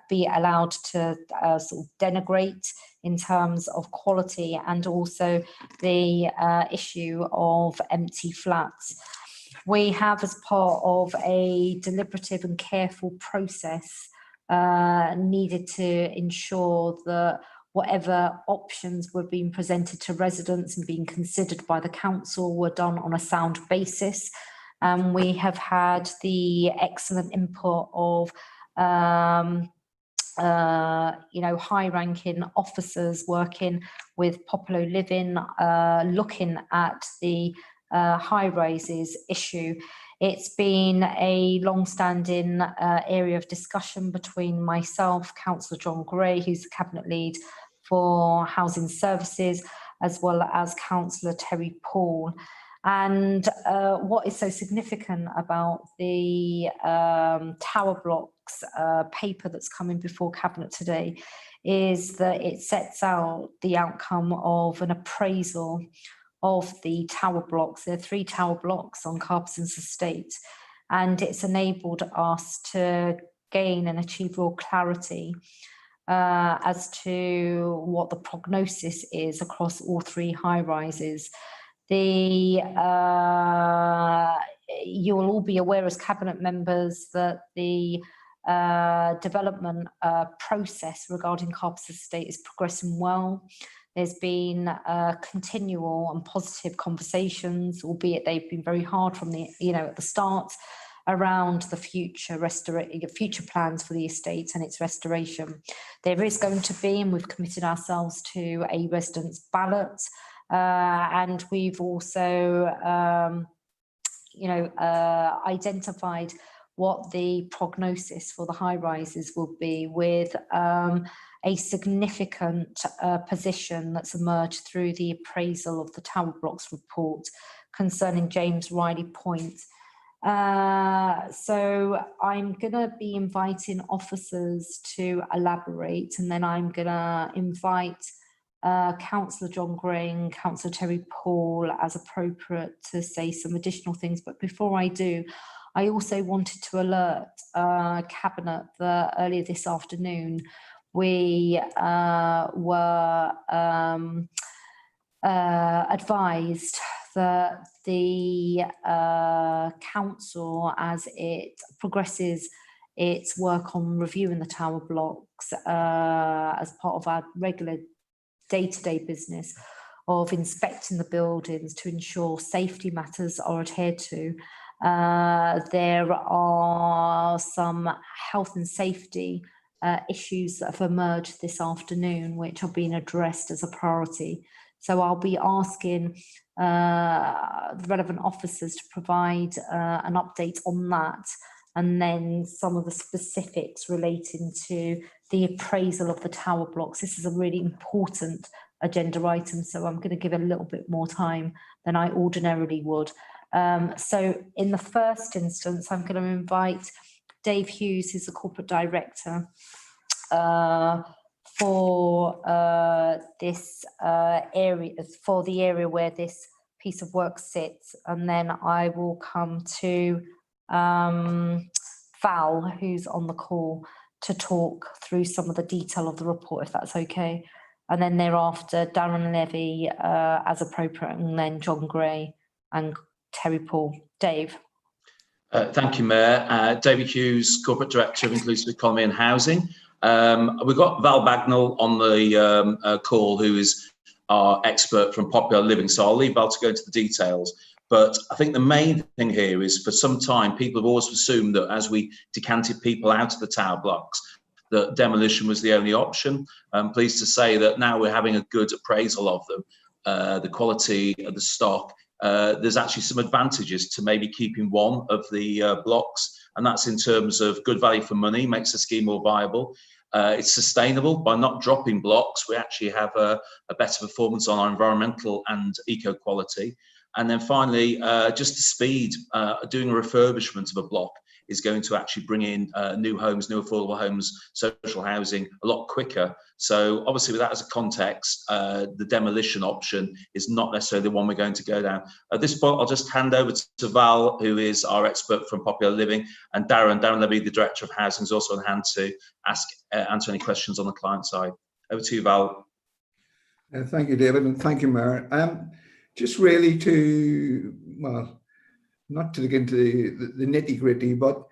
be allowed to sort of denigrate in terms of quality, and also the issue of empty flats. We have, as part of a deliberative and careful process, needed to ensure that whatever options were being presented to residents and being considered by the council were done on a sound basis. We have had the excellent input of high-ranking officers working with Popular Living, looking at the high rises issue. It's been a long-standing area of discussion between myself, Councillor John Gray, who's the Cabinet Lead for Housing Services, as well as Councillor Terry Paul. And what is so significant about the tower blocks paper that's coming before Cabinet today is that it sets out the outcome of an appraisal of the tower blocks. There are 3 tower blocks on Carpson's estate, and it's enabled us to gain and achieve real clarity as to what the prognosis is across all 3 high rises. You'll all be aware as Cabinet members that the development process regarding Carpson's estate is progressing well. There's been continual and positive conversations, albeit they've been very hard from the at the start, around the future plans for the estate and its restoration. There is going to be, and we've committed ourselves to, a residents' ballot. And we've also, identified what the prognosis for the high rises will be, with a significant position that's emerged through the appraisal of the tower blocks report concerning James Riley Point. So I'm going to be inviting officers to elaborate, and then I'm going to invite Councillor John Gray and Councillor Terry Paul as appropriate to say some additional things. But before I do, I also wanted to alert Cabinet that earlier this afternoon we were advised that the council, as it progresses its work on reviewing the tower blocks as part of our regular day-to-day business of inspecting the buildings to ensure safety matters are adhered to, there are some health and safety issues that have emerged this afternoon, which are being addressed as a priority. So I'll be asking the relevant officers to provide an update on that, and then some of the specifics relating to the appraisal of the tower blocks. This is a really important agenda item, so I'm going to give it a little bit more time than I ordinarily would. So in the first instance, I'm going to invite Dave Hughes, who's the Corporate Director, for this area, for the area where this piece of work sits, and then I will come to Val, who's on the call, to talk through some of the detail of the report, if that's okay. And then thereafter, Darren Levy as appropriate, and then John Gray and Terry Paul. Dave. Thank you, Mayor. David Hughes, Corporate Director of Inclusive Economy and Housing. We've got Val Bagnall on the call, who is our expert from Popular Living, so I'll leave Val to go into the details. But I think the main thing here is, for some time, people have always assumed that as we decanted people out of the tower blocks, that demolition was the only option. I'm pleased to say that now we're having a good appraisal of them, the quality of the stock. There's actually some advantages to maybe keeping one of the blocks, and that's in terms of good value for money, makes the scheme more viable. It's sustainable. By not dropping blocks, we actually have a better performance on our environmental and eco quality. And then finally, just the speed, doing a refurbishment of a block is going to actually bring in new homes, new affordable homes, social housing a lot quicker. So obviously with that as a context, the demolition option is not necessarily the one we're going to go down. At this point, I'll just hand over to Val, who is our expert from Popular Living, and Darren Levy, the Director of Housing, is also on hand to answer any questions on the client side. Over to you, Val. Thank you, David, and thank you, Mayor. Just really to, well, not to get into the nitty-gritty, but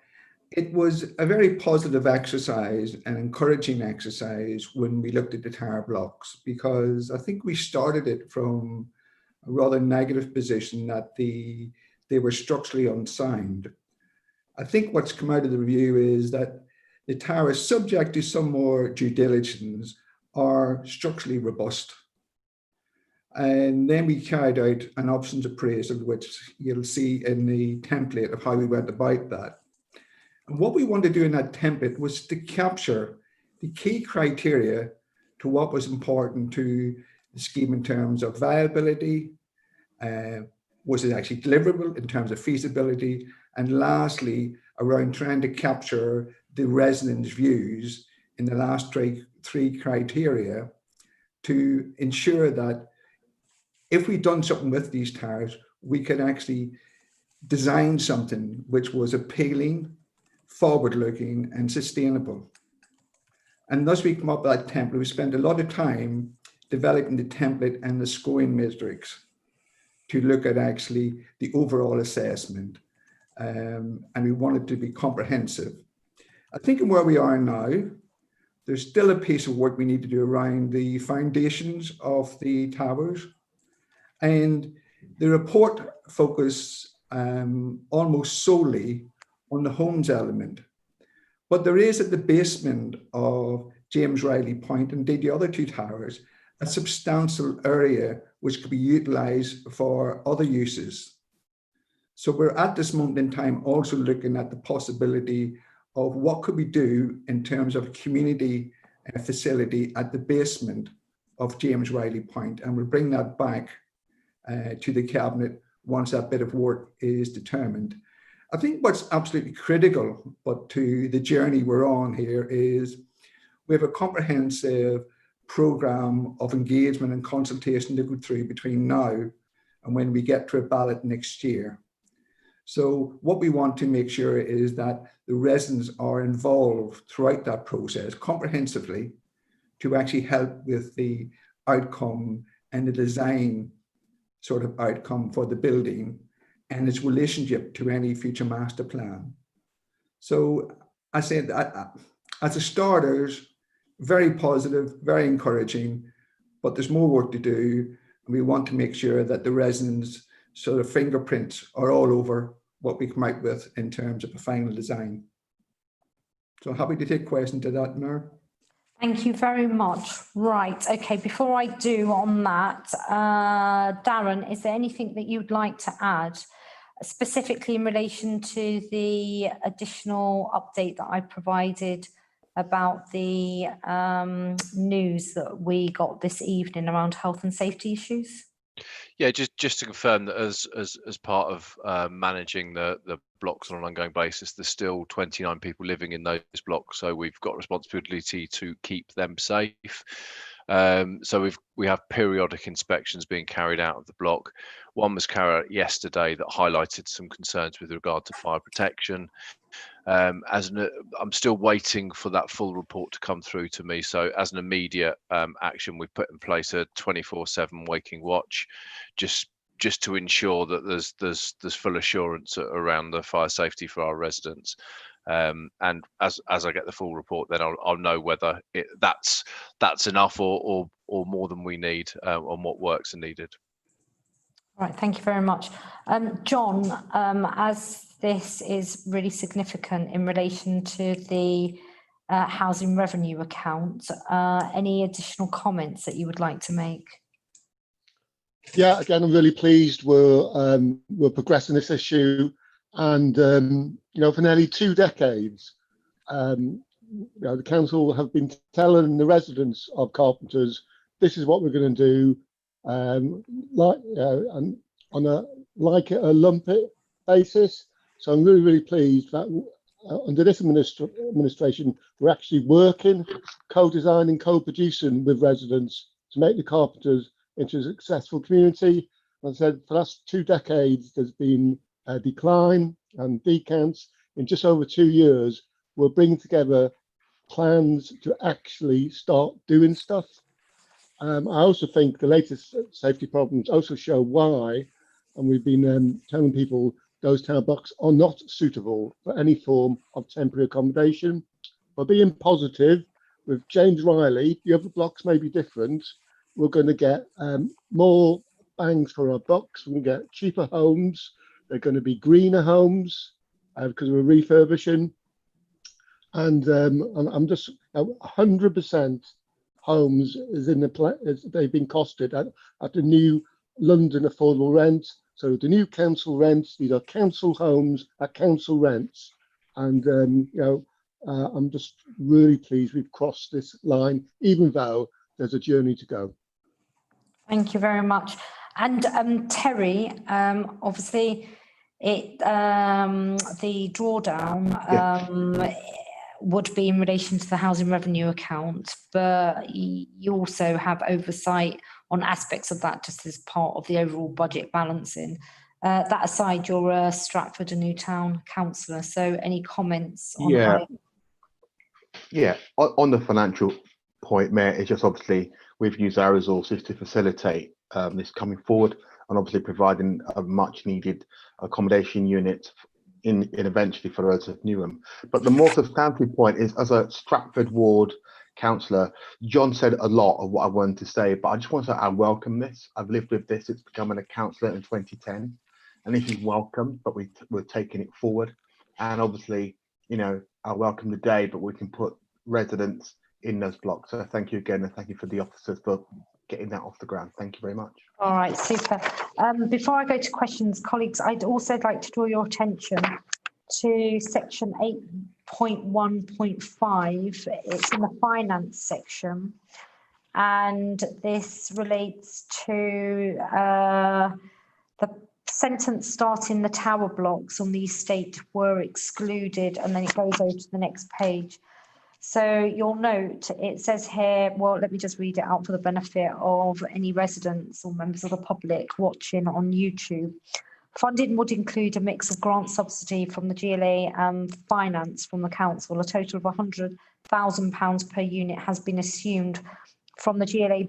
it was a very positive exercise and encouraging exercise when we looked at the tower blocks, because I think we started it from a rather negative position that they were structurally unsound. I think what's come out of the review is that the towers, subject to some more due diligence, are structurally robust. And then we carried out an options appraisal, which you'll see in the template of how we went about that. And what we wanted to do in that template was to capture the key criteria to what was important to the scheme in terms of viability, was it actually deliverable in terms of feasibility, and lastly, around trying to capture the residents' views in the last three criteria to ensure that if we'd done something with these towers, we could actually design something which was appealing, forward-looking, and sustainable. And thus we come up with that template. We spent a lot of time developing the template and the scoring matrix to look at actually the overall assessment. And we wanted to be comprehensive. I think in where we are now, there's still a piece of work we need to do around the foundations of the towers. And the report focused almost solely on the homes element. But there is at the basement of James Riley Point, and indeed the other two towers, a substantial area which could be utilised for other uses. So we're at this moment in time also looking at the possibility of what could we do in terms of a community facility at the basement of James Riley Point, and we'll bring that back to the Cabinet once that bit of work is determined. I think what's absolutely critical, but to the journey we're on here, is we have a comprehensive programme of engagement and consultation to go through between now and when we get to a ballot next year. So what we want to make sure is that the residents are involved throughout that process comprehensively to actually help with the outcome and the design sort of outcome for the building and its relationship to any future master plan. So I said, as a starters, very positive, very encouraging, but there's more work to do. And we want to make sure that the residents' sort of fingerprints are all over what we come out with in terms of a final design. So happy to take questions to that, Mayor. Thank you very much. Right, okay, before I do on that, Darren, is there anything that you'd like to add, specifically in relation to the additional update that I provided about the news that we got this evening around health and safety issues? Yeah, just to confirm that as part of managing the blocks on an ongoing basis, there's still 29 people living in those blocks, so we've got responsibility to keep them safe. So we have periodic inspections being carried out of the block. One was carried out yesterday that highlighted some concerns with regard to fire protection. I'm still waiting for that full report to come through to me. So as an immediate action, we've put in place a 24/7 waking watch, just to ensure that there's full assurance around the fire safety for our residents. And as I get the full report, then I'll know whether that's enough or more than we need on what works are needed. Right, thank you very much. John, as this is really significant in relation to the housing revenue account, any additional comments that you would like to make? Yeah, again, I'm really pleased we're progressing this issue, and you know, for nearly 2 decades, you know, the council have been telling the residents of Carpenters, this is what we're going to do, like and on a lump it basis. So I'm really pleased that under this administration, we're actually working, co-designing, co-producing with residents to make the Carpenters into a successful community. As I said, for the last 2 decades, there's been a decline and decants. In just over 2 years, we're bringing together plans to actually start doing stuff. I also think the latest safety problems also show why, and we've been telling people those tower blocks are not suitable for any form of temporary accommodation. But being positive, with James Riley, the other blocks may be different. We're going to get more bangs for our bucks. We're going to get cheaper homes. They're going to be greener homes because we're refurbishing. And I'm just 100% homes is in the they've been costed at the new London affordable rent. So the new council rents, these are council homes at council rents. And, I'm just really pleased we've crossed this line, even though there's a journey to go. Thank you very much. And Terry, obviously, the drawdown would be in relation to the housing revenue account, but you also have oversight on aspects of that just as part of the overall budget balancing. That aside, you're a Stratford and Newtown councillor, so any comments on how? Yeah, on the financial point, Mayor, it's just obviously we've used our resources to facilitate this coming forward, and obviously providing a much needed accommodation unit in eventually for us at Newham. But the more substantive point is, as a Stratford ward councillor, John said a lot of what I wanted to say, but I just want to say I welcome this. I've lived with this. It's becoming a councillor in 2010, and this is welcome, but we're taking it forward. And obviously, I welcome the day, but we can put residents in those blocks. So thank you again, and thank you for the officers for getting that off the ground. Thank you very much. All right, super. Before I go to questions, colleagues, I'd also like to draw your attention to section 8.1.5. It's in the finance section, and this relates to the sentence starting the tower blocks on the estate were excluded, and then it goes over to the next page. So you'll note it says here, well, let me just read it out for the benefit of any residents or members of the public watching on YouTube. Funding would include a mix of grant subsidy from the GLA and finance from the council. A total of £100,000 per unit has been assumed from the GLA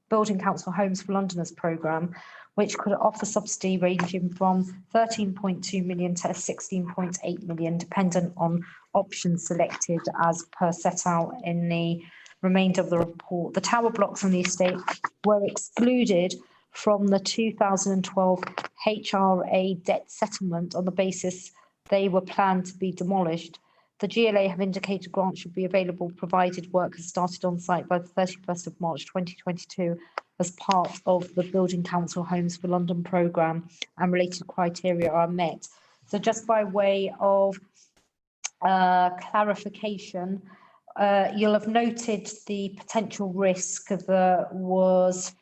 Building Council Homes for Londoners programme, which could offer subsidy ranging from 13.2 million to 16.8 million, dependent on options selected as per set out in the remainder of the report. The tower blocks on the estate were excluded from the 2012 HRA debt settlement on the basis they were planned to be demolished. The GLA have indicated grants should be available provided work has started on site by the 31st of March 2022 as part of the Building Council Homes for London programme, and related criteria are met. So just by way of clarification, you'll have noted the potential risk that was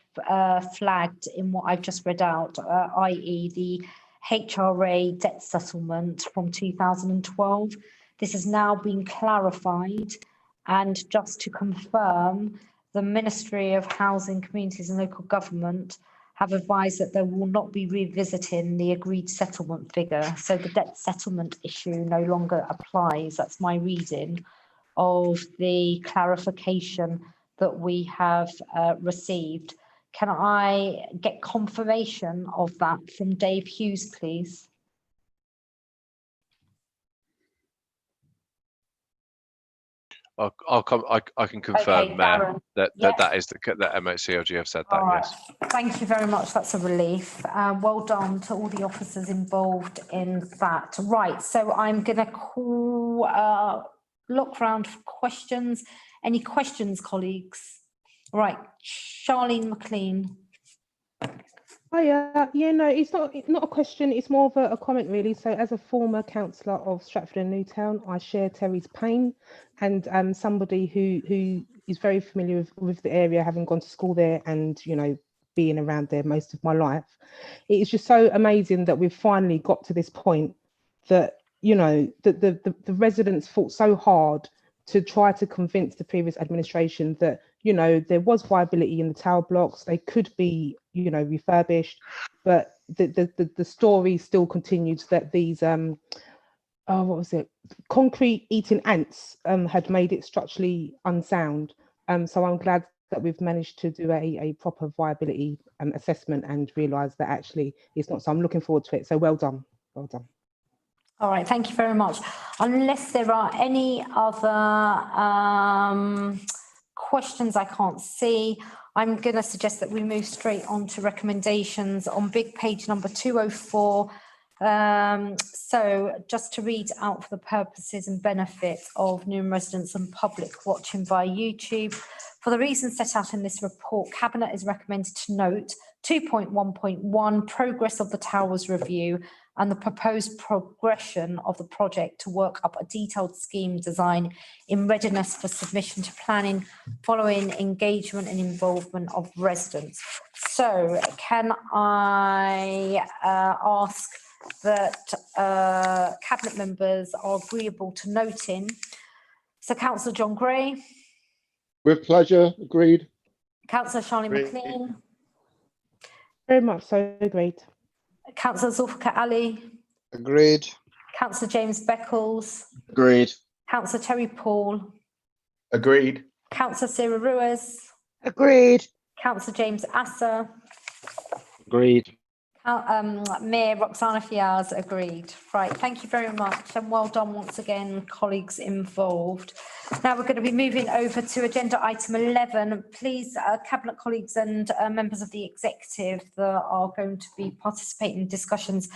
flagged in what I've just read out, i.e. the HRA debt settlement from 2012. This has now been clarified, and just to confirm, the Ministry of Housing, Communities and Local Government have advised that they will not be revisiting the agreed settlement figure. So the debt settlement issue no longer applies. That's my reading of the clarification that we have received. Can I get confirmation of that from Dave Hughes, please? I can confirm, Okay, Mayor, that yes. that is that MHCLG have said that. All right. Yes. Thank you very much. That's a relief. Well done to all the officers involved in that. Right. So I'm going to call look round for questions. Any questions, colleagues? Right. Charlene McLean. Yeah, no, it's not a question, it's more of a comment really. So as a former councillor of Stratford and Newtown, I share Terry's pain, and somebody who is very familiar with the area, having gone to school there and, being around there most of my life. It is just so amazing that we've finally got to this point that you know, the residents fought so hard to try to convince the previous administration that, you know, there was viability in the tower blocks, they could be, you know, refurbished, but the story still continued that these what was it, concrete eating ants had made it structurally unsound. So I'm glad that we've managed to do a proper viability assessment and realise that actually it's not. So I'm looking forward to it. So well done, well done. All right, thank you very much. Unless there are any other questions I can't see, I'm going to suggest that we move straight on to recommendations on big page number 204. So just to read out for the purposes and benefit of Newham residents and public watching via YouTube, for the reasons set out in this report, Cabinet is recommended to note 2.1.1 progress of the Towers review and the proposed progression of the project to work up a detailed scheme design in readiness for submission to planning following engagement and involvement of residents. So can I ask that Cabinet members are agreeable to noting? So Councillor John Gray. With pleasure, agreed. Councillor Charlie McLean. Very much so, agreed. Councillor Zulfikar Ali. Agreed. Councillor James Beckles. Agreed. Councillor Terry Paul. Agreed. Councillor Sarah Ruiz. Agreed. Councillor James Asser. Agreed. Mayor Roxana Fiaz, agreed. Right, thank you very much and well done once again, colleagues involved. Now we're going to be moving over to agenda item 11. Please, Cabinet colleagues and members of the executive that are going to be participating in discussions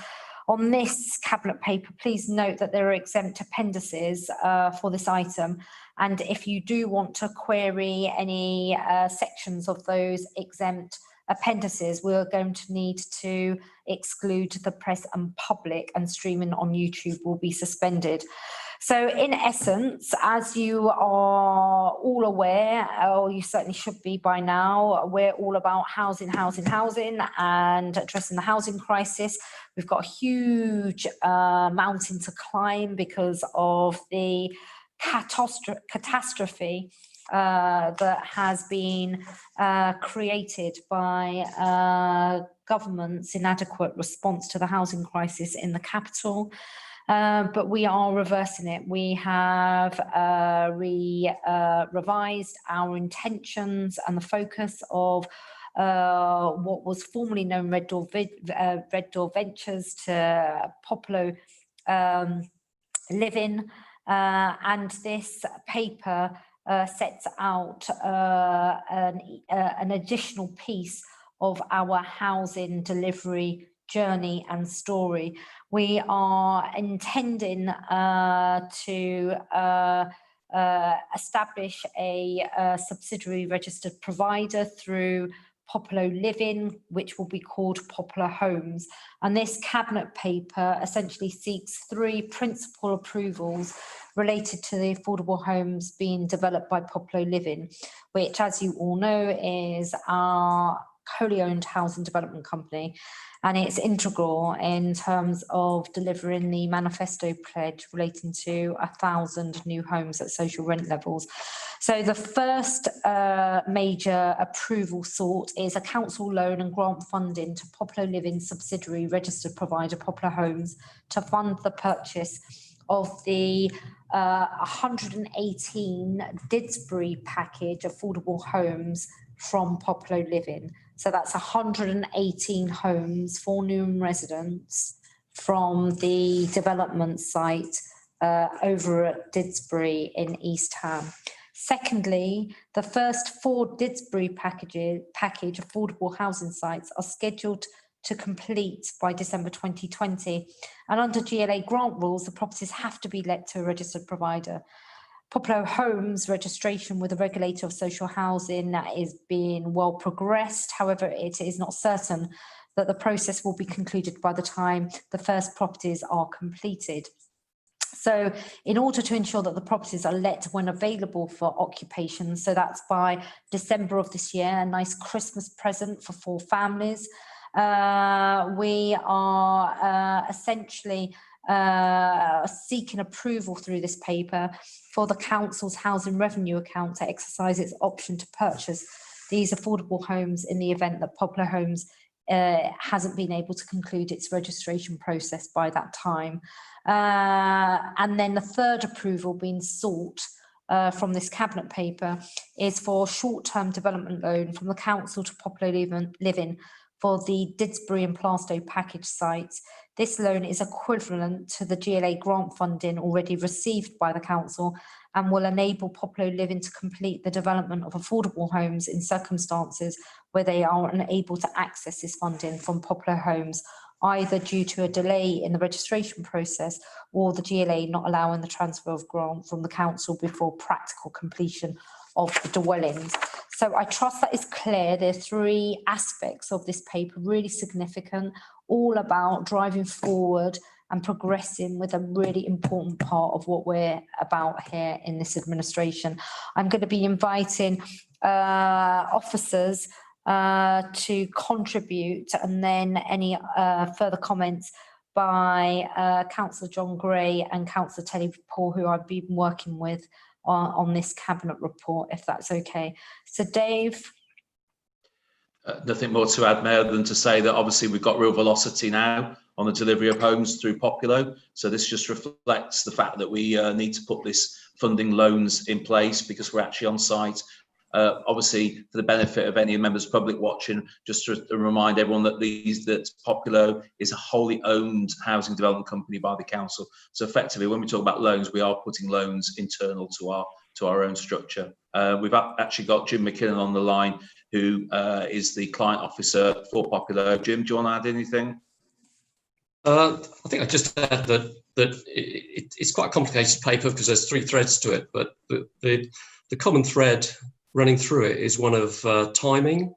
on this Cabinet paper, please note that there are exempt appendices for this item. And if you do want to query any sections of those exempt appendices, we're going to need to exclude the press and public, and streaming on YouTube will be suspended. So in essence, as you are all aware, or you certainly should be by now, we're all about housing, housing, housing and addressing the housing crisis. We've got a huge mountain to climb because of the catastrophe that has been created by government's inadequate response to the housing crisis in the capital. But we are reversing it. We have revised our intentions and the focus of what was formerly known Red Door Ventures to Popolo Living, and this paper sets out an additional piece of our housing delivery journey and story. We are intending to establish a subsidiary registered provider through Popolo Living, which will be called Popolo Homes. And this Cabinet paper essentially seeks 3 principal approvals related to the affordable homes being developed by Popolo Living, which, as you all know, is our wholly owned housing development company. And it's integral in terms of delivering the manifesto pledge relating to 1,000 new homes at social rent levels. So the first major approval sought is a council loan and grant funding to Popolo Living subsidiary registered provider Popolo Homes to fund the purchase of the 118 Didsbury package affordable homes from Popolo Living. So that's 118 homes for Newham residents from the development site over at Didsbury in East Ham. Secondly, the first 4 Didsbury package affordable housing sites are scheduled to complete by December 2020. And under GLA grant rules, the properties have to be let to a registered provider. Popolo Homes registration with the regulator of social housing is being well progressed. However, it is not certain that the process will be concluded by the time the first properties are completed. So in order to ensure that the properties are let when available for occupation, so that's by December of this year, a nice Christmas present for 4 families, we are essentially seeking approval through this paper for the council's housing revenue account to exercise its option to purchase these affordable homes in the event that Popular Homes hasn't been able to conclude its registration process by that time. And then the third approval being sought from this cabinet paper is for short-term development loan from the council to Popular Living for the Didsbury and Plaistow package sites. This loan is equivalent to the GLA grant funding already received by the council and will enable Popular Living to complete the development of affordable homes in circumstances where they are unable to access this funding from Popular Homes, either due to a delay in the registration process or the GLA not allowing the transfer of grant from the council before practical completion of the dwellings. So I trust that is clear. There are three aspects of this paper, really significant, all about driving forward and progressing with a really important part of what we're about here in this administration. I'm going to be inviting officers to contribute, and then any further comments by Councillor John Gray and Councillor Telly Paul, who I've been working with on this cabinet report, if that's okay. So Dave. Nothing more to add, Mayor, than to say that obviously we've got real velocity now on the delivery of homes through Populo. So this just reflects the fact that we need to put this funding loans in place because we're actually on site. Obviously, for the benefit of any members of the public watching, just to remind everyone that that Populo is a wholly owned housing development company by the council. So effectively, when we talk about loans, we are putting loans internal to our own structure. We've actually got Jim McKinnon on the line, who is the client officer for Populo. Jim, do you want to add anything? I think I just add that it's quite a complicated paper because there's three threads to it, but the common thread running through it is one of timing.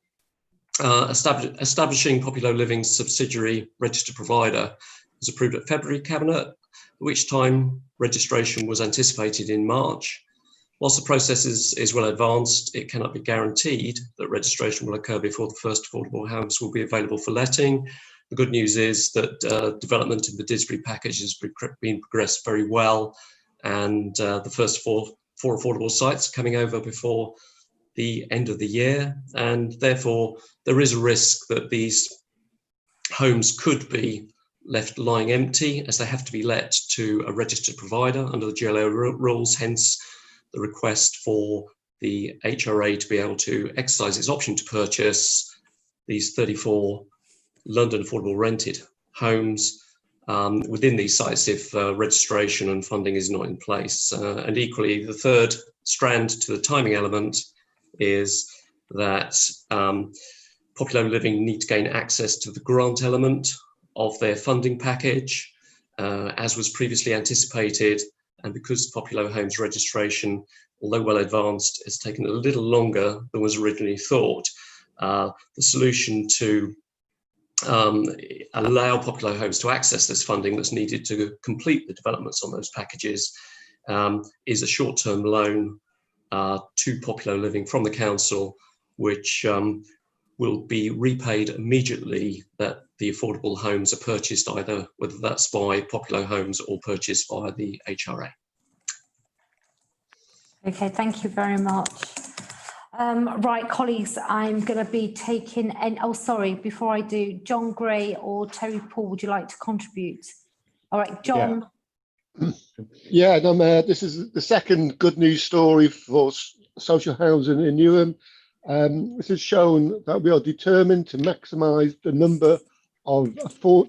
Establishing Populo Living's subsidiary registered provider was approved at February Cabinet, at which time registration was anticipated in March. Whilst the process is well advanced, it cannot be guaranteed that registration will occur before the first affordable homes will be available for letting. The good news is that development in the Didsbury package has been progressed very well, and the first four affordable sites coming over before the end of the year, and therefore there is a risk that these homes could be left lying empty as they have to be let to a registered provider under the GLA rules, hence the request for the HRA to be able to exercise its option to purchase these 34 London affordable rented homes within these sites if registration and funding is not in place. And equally, the third strand to the timing element is that Populo Living need to gain access to the grant element of their funding package, as was previously anticipated. And because Populo Homes registration, although well advanced, has taken a little longer than was originally thought, the solution to allow Populo Homes to access this funding that's needed to complete the developments on those packages is a short-term loan to Populo Living from the council, which will be repaid immediately that the affordable homes are purchased, either whether that's by Populo Homes or purchased via the HRA. Okay, thank you very much. Right, colleagues, I'm going to be taking, and oh, sorry, before I do, John Gray or Terry Paul, would you like to contribute? All right, John. Yeah, no, Mayor, this is the second good news story for social housing in Newham. This has shown that we are determined to maximise the number of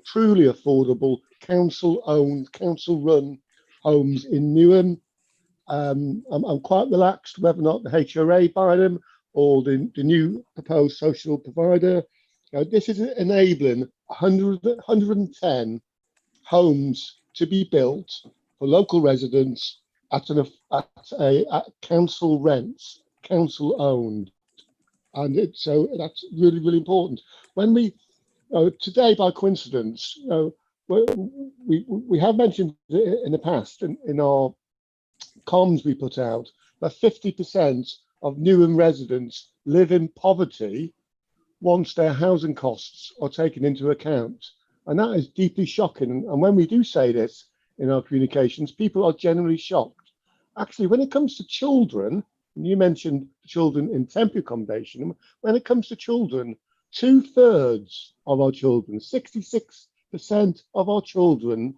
truly affordable council-owned, council-run homes in Newham. I'm quite relaxed whether or not the HRA buy them or the new proposed social provider. This is enabling 110 homes to be built for local residents at council rents, council owned, and so that's really, really important. When we today, by coincidence, we have mentioned in the past in our comms we put out that 50% of Newham residents live in poverty once their housing costs are taken into account. And that is deeply shocking. And when we do say this in our communications, people are generally shocked. Actually, when it comes to children, and you mentioned children in temporary accommodation, when it comes to children, 2/3 of our children, 66% of our children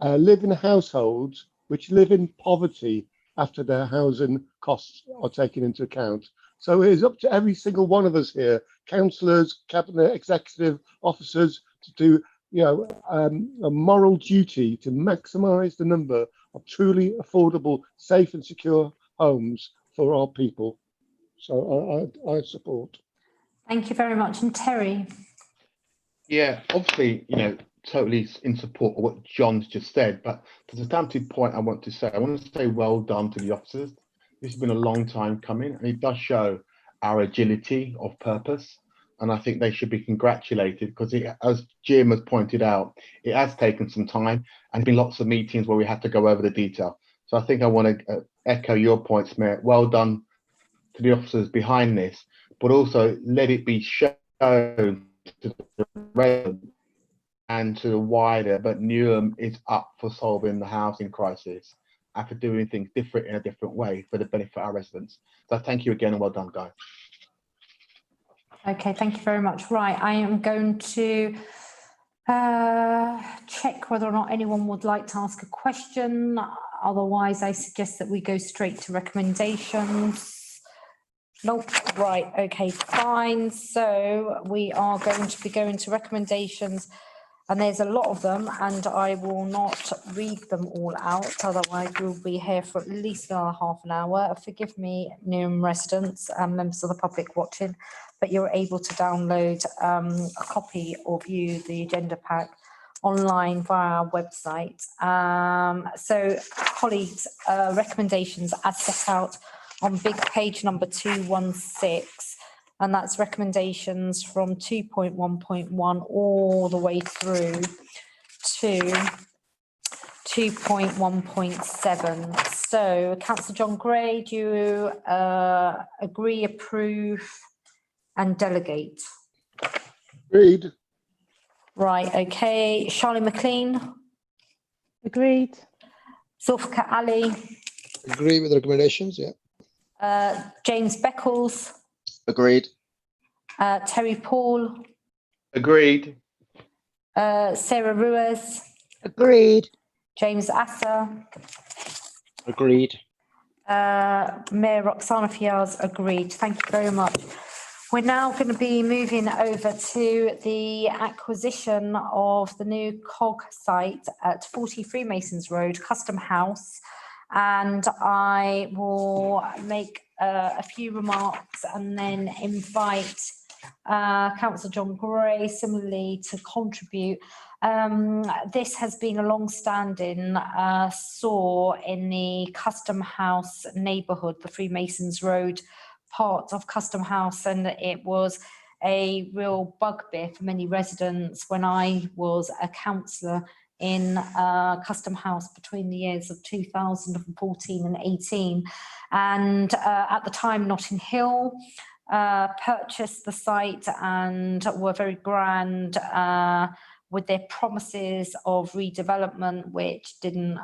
live in households which live in poverty after their housing costs are taken into account. So it is up to every single one of us here, councillors, cabinet, executive officers, to do a moral duty to maximise the number of truly affordable, safe and secure homes for our people. So I support. Thank you very much. And Terry? Yeah, obviously, totally in support of what John's just said, but there's a damn point I want to say. I want to say well done to the officers. This has been a long time coming, and it does show our agility of purpose. And I think they should be congratulated because, as Jim has pointed out, it has taken some time and there's been lots of meetings where we had to go over the detail. So I think I want to echo your points, Mayor. Well done to the officers behind this, but also let it be shown to the residents and to the wider, but Newham is up for solving the housing crisis and for doing things different in a different way for the benefit of our residents. So thank you again and well done, guys. Okay, thank you very much. Right, I am going to check whether or not anyone would like to ask a question. Otherwise, I suggest that we go straight to recommendations. Nope. Right, okay, fine. So we are going to be going to recommendations, and there's a lot of them, and I will not read them all out. Otherwise, we'll be here for at least another half an hour. Forgive me, Newham residents and members of the public watching, but you're able to download a copy of the agenda pack online via our website. So, colleagues, recommendations as set out on big page number 216. And that's recommendations from 2.1.1 all the way through to 2.1.7. So, Councillor John Gray, do you agree, approve, and delegate? Agreed. Right, okay. Charlie McLean? Agreed. Zulfikar Ali? Agree with the recommendations, yeah. James Beckles? Agreed. Terry Paul? Agreed. Sarah Ruiz? Agreed. James Asser? Agreed. Mayor Roxana Fiaz? Agreed. Thank you very much. We're now going to be moving over to the acquisition of the new COG site at 43 Masons Road, Custom House. And I will make a few remarks and then invite Councillor John Gray similarly to contribute. This has been a long-standing sore in the Custom House neighbourhood, the Freemasons Road part of Custom House, and it was a real bugbear for many residents when I was a councillor in Custom House between the years of 2014 and 18. And at the time, Notting Hill purchased the site and were very grand with their promises of redevelopment, which didn't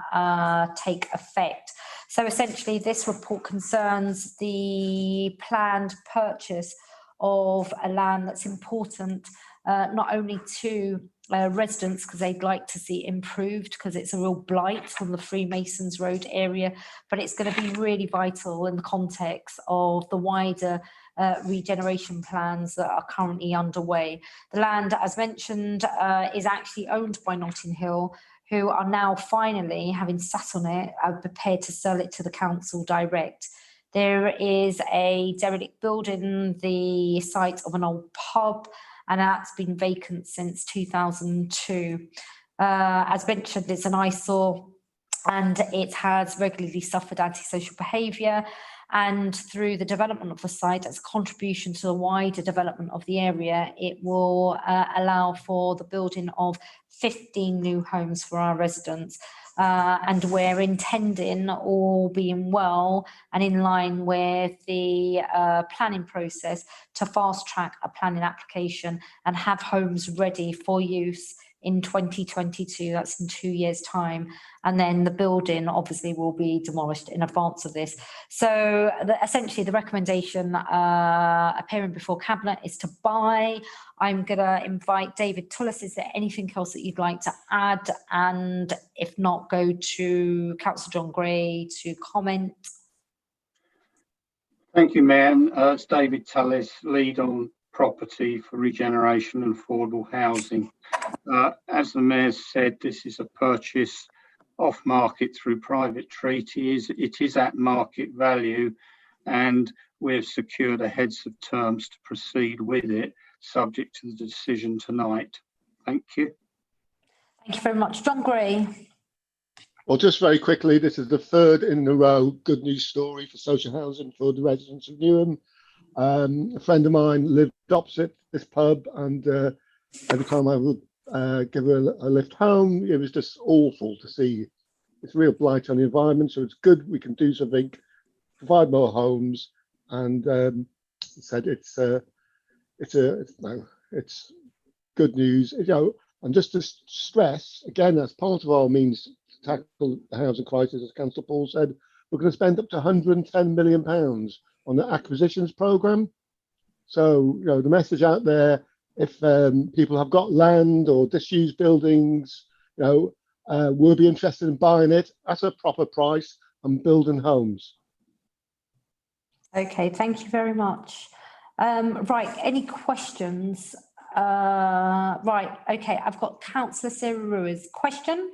take effect. So essentially, this report concerns the planned purchase of a land that's important not only to residents because they'd like to see it improved because it's a real blight on the Freemasons Road area, but it's going to be really vital in the context of the wider regeneration plans that are currently underway. The land, as mentioned, is actually owned by Notting Hill, who are now finally, having sat on it, are prepared to sell it to the council direct. There is a derelict building, the site of an old pub, and that's been vacant since 2002. As mentioned, it's an eyesore and it has regularly suffered antisocial behaviour, and through the development of the site as a contribution to the wider development of the area, it will allow for the building of 15 new homes for our residents. And we're intending, all being well and in line with the planning process, to fast track a planning application and have homes ready for use in 2022. That's in 2 years' time. And then the building obviously will be demolished in advance of this. So essentially the recommendation appearing before Cabinet is to buy. I'm going to invite David Tullis. Is there anything else that you'd like to add? And if not, go to Councillor John Gray to comment. Thank you, Mayor. It's David Tullis, lead on property for regeneration and affordable housing. As the Mayor said, this is a purchase off market through private treaty. It is at market value, and we've secured a heads of terms to proceed with it, subject to the decision tonight. Thank you. Thank you very much. John Gray. Well, just very quickly, this is the third in a row good news story for social housing for the residents of Newham. A friend of mine lived opposite this pub, and every time I would give her a lift home, it was just awful to see. It's a real blight on the environment, so it's good we can do something, provide more homes, and he said it's good news. You know, and just to stress again, that's part of our means to tackle the housing crisis, as Councillor Paul said. We're going to spend up to £110 million on the acquisitions programme. So, you know, the message out there, if people have got land or disused buildings, you know, we'll be interested in buying it at a proper price and building homes. Okay, thank you very much. Right, any questions? Right, okay, I've got Councillor Sarah Ruiz. Question?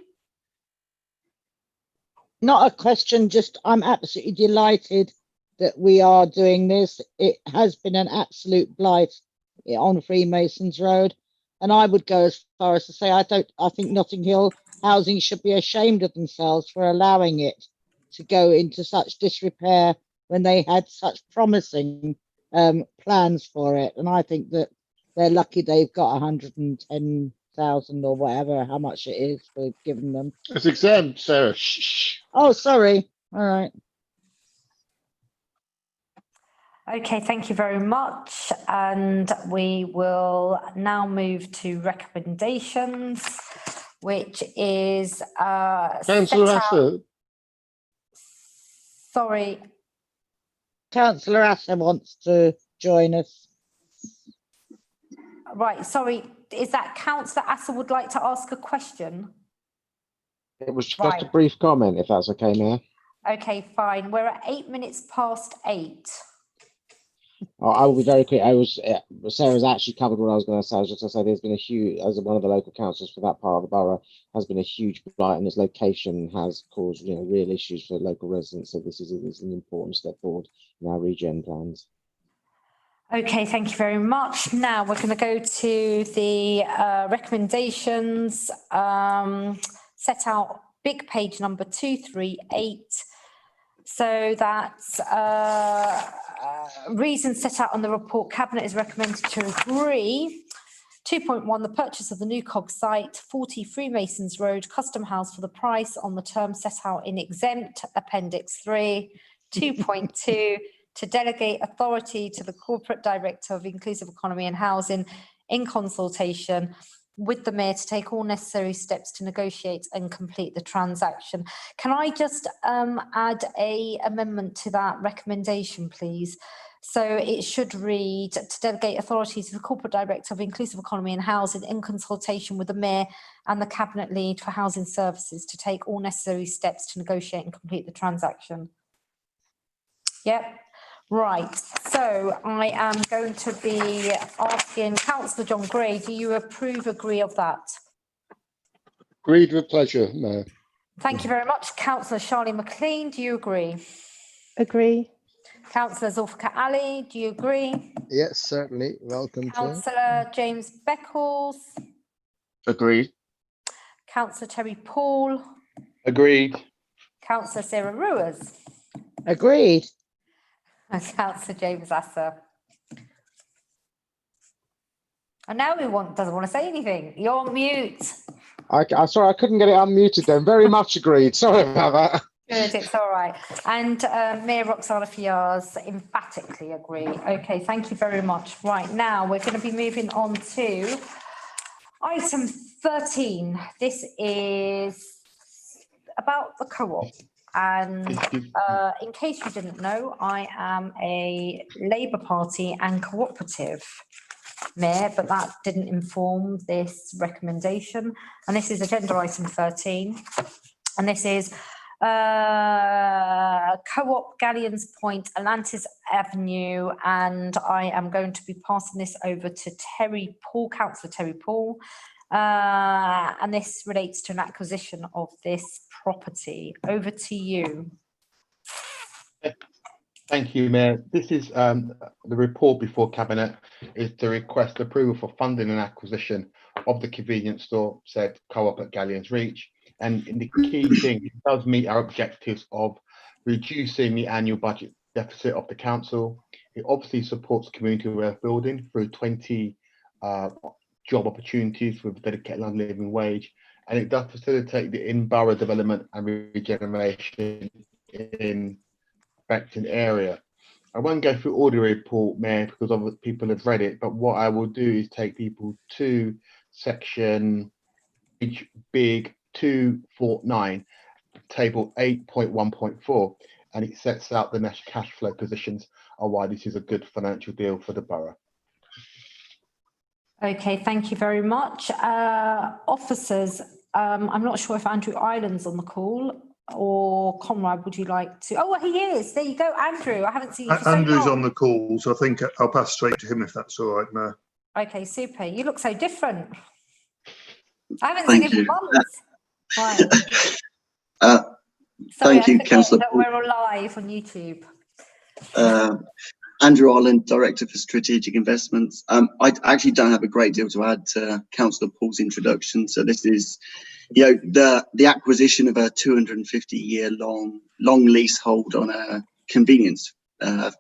Not a question, just I'm absolutely delighted that we are doing this. It has been an absolute blight on Freemasons Road, and I would go as far as to say I think Notting Hill Housing should be ashamed of themselves for allowing it to go into such disrepair when they had such promising plans for it. And I think that they're lucky they've got 110,000 or whatever, how much it is we've given them. It's exempt, Sarah. Shh. Oh, sorry. All right. Okay, thank you very much. And we will now move to recommendations, which is Councillor Asser. Sorry. Councillor Asser wants to join us. Right, sorry, is that Councillor Asser would like to ask a question? It was just Right. a brief comment, if that's okay, Mayor. Okay, fine. We're at 8:08. I will be very quick. Sarah's actually covered what I was going to say. I was just going to say there's been a huge, as one of the local councils for that part of the borough, has been a huge blight, and its location has caused, you know, real issues for local residents. So this is an important step forward in our regen plans. Okay, thank you very much. Now we're going to go to the recommendations set out, big page number 238. So that's reasons set out on the report. Cabinet is recommended to agree. 2.1, the purchase of the new COG site, 40 Freemasons Road, custom house for the price on the terms set out in exempt Appendix 3. 2.2, to delegate authority to the Corporate Director of Inclusive Economy and Housing in consultation with the Mayor to take all necessary steps to negotiate and complete the transaction. Can I just add an amendment to that recommendation, please? So it should read, to delegate authority to the Corporate Director of Inclusive Economy and Housing in consultation with the Mayor and the Cabinet Lead for Housing Services to take all necessary steps to negotiate and complete the transaction. Yep. Right, so I am going to be asking Councillor John Gray, do you agree of that? Agreed with pleasure, Mayor. Thank you very much. Councillor Charlie McLean, do you agree? Agree. Councillor Zulfikar Ali, do you agree? Yes, certainly. Welcome, Chair. Councillor James Beckles. Agreed. Councillor Terry Paul. Agreed. Councillor Sarah Ruiz. Agreed. And Councillor James Asser. And now he doesn't want to say anything. You're on mute. I'm sorry, I couldn't get it unmuted then. Very much agreed. Sorry about that. Good, it's all right. And Mayor Roxana Fiars emphatically agree. Okay, thank you very much. Right, now we're going to be moving on to Item 13, this is about the co-op. And in case you didn't know, I am a Labour Party and cooperative mayor, but that didn't inform this recommendation. And this is agenda item 13. And this is co-op Galleons Point, Atlantis Avenue, and I am going to be passing this over to Terry Paul, Councillor Terry Paul, and this relates to an acquisition of this property. Over to you. Thank you, Mayor. This is the report before Cabinet is to request approval for funding and acquisition of the convenience store, said co-op at Galleons Reach. And the key thing, it does meet our objectives of reducing the annual budget deficit of the council. It obviously supports community wealth building through 20 job opportunities with dedicated London living wage, and it does facilitate the in-borough development and regeneration in affected area. I won't go through all the report, Mayor, because other people have read it, but what I will do is take people to section big 249, table 8.1.4, and it sets out the net cash flow positions and why this is a good financial deal for the borough. Okay, thank you very much. Officers, I'm not sure if Andrew Island's on the call, or Conrad, would you like to? Oh, he is. There you go, Andrew. I haven't seen you for Andrew's so long. on the call, so I think I'll pass straight to him if that's all right, Mayor. Okay, super. You look so different. I haven't seen him for months. Right. Sorry, Thank you, Councillor. That we're all live on YouTube. Andrew Ireland, Director for Strategic Investments. I actually don't have a great deal to add to Councillor Paul's introduction. So this is, the acquisition of a 250-year long leasehold on a convenience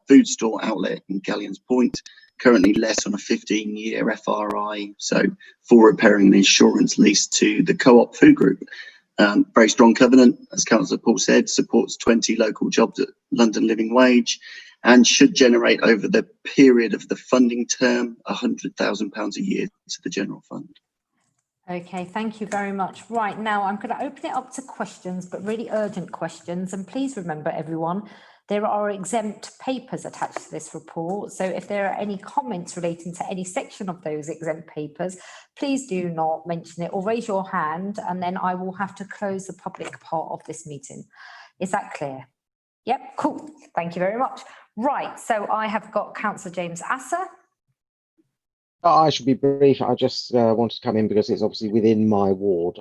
food store outlet in Galleons Point, currently let on a 15-year FRI, so for repairing an insurance lease to the Co-op Food Group. Very strong covenant, as Councillor Paul said, supports 20 local jobs at London living wage, and should generate over the period of the funding term £100,000 a year to the general fund. Okay, thank you very much. Right, now I'm going to open it up to questions, but really urgent questions. And please remember, everyone, there are exempt papers attached to this report. So if there are any comments relating to any section of those exempt papers, please do not mention it or raise your hand, and then I will have to close the public part of this meeting. Is that clear? Yep, cool. Thank you very much. Right, so I have got Councillor James Asser. I should be brief. I just wanted to come in because it's obviously within my ward.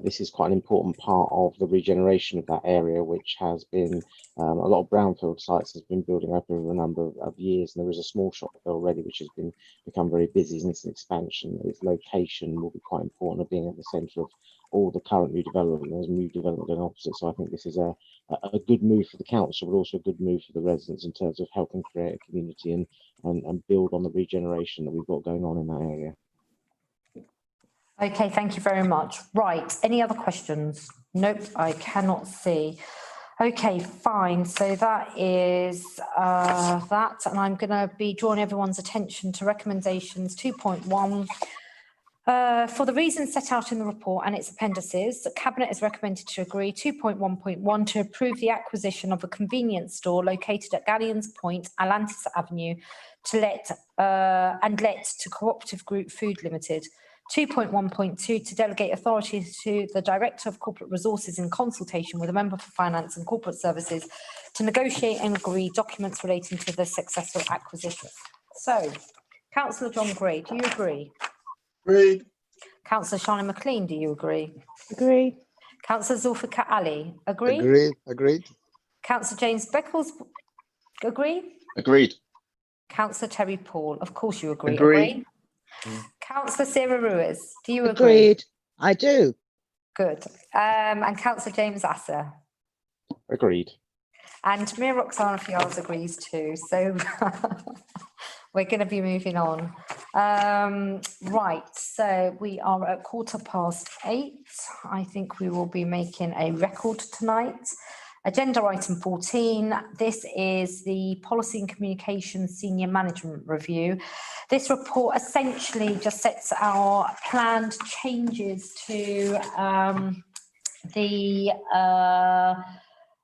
This is quite an important part of the regeneration of that area, which has been a lot of brownfield sites has been building up over a number of years, and there is a small shop there already which has become very busy, and it's an expansion. Its location will be quite important of being at the centre of all the current new development. There's new development going opposite, so I think this is a good move for the council, but also a good move for the residents in terms of helping create a community and build on the regeneration that we've got going on in that area. Okay, thank you very much. Right, any other questions? Nope, I cannot see. Okay, fine. So that is that, and I'm going to be drawing everyone's attention to recommendations 2.1. For the reasons set out in the report and its appendices, the Cabinet is recommended to agree 2.1.1 to approve the acquisition of a convenience store located at Galleons Point, Atlantis Avenue, to let to Cooperative Group Food Limited. 2.1.2 to delegate authority to the Director of Corporate Resources in consultation with a member for Finance and Corporate Services to negotiate and agree documents relating to the successful acquisition. So, Councillor John Gray, do you agree? Agreed. Councillor Charlotte McLean, do you agree? Agree. Councillor Zulfikar Ali, agree? Agreed. Agreed. Councillor James Beckles, agree? Agreed. Councillor Terry Paul, of course you agree. Agree. Councillor Sarah Ruiz, do you agree? Agreed. I do. Good. And Councillor James Asser. Agreed. And Mayor Roxana Fiales agrees too. So we're going to be moving on. Right, so we are at 8:15. I think we will be making a record tonight. Agenda item 14, this is the Policy and Communications Senior Management Review. This report essentially just sets our planned changes to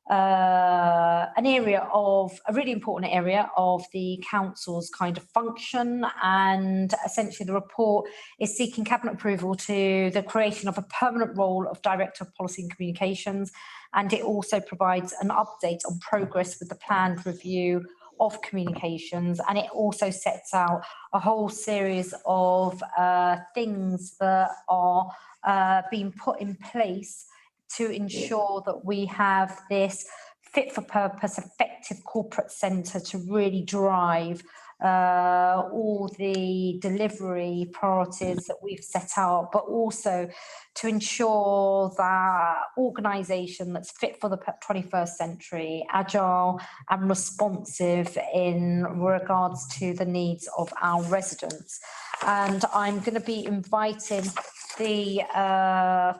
an area of a really important area of the council's kind of function, and essentially the report is seeking cabinet approval to the creation of a permanent role of Director of Policy and Communications, and it also provides an update on progress with the planned review of communications, and it also sets out a whole series of things that are being put in place to ensure that we have this fit for purpose, effective corporate centre to really drive all the delivery priorities that we've set out, but also to ensure that organisation that's fit for the 21st century, agile and responsive in regards to the needs of our residents. And I'm going to be inviting the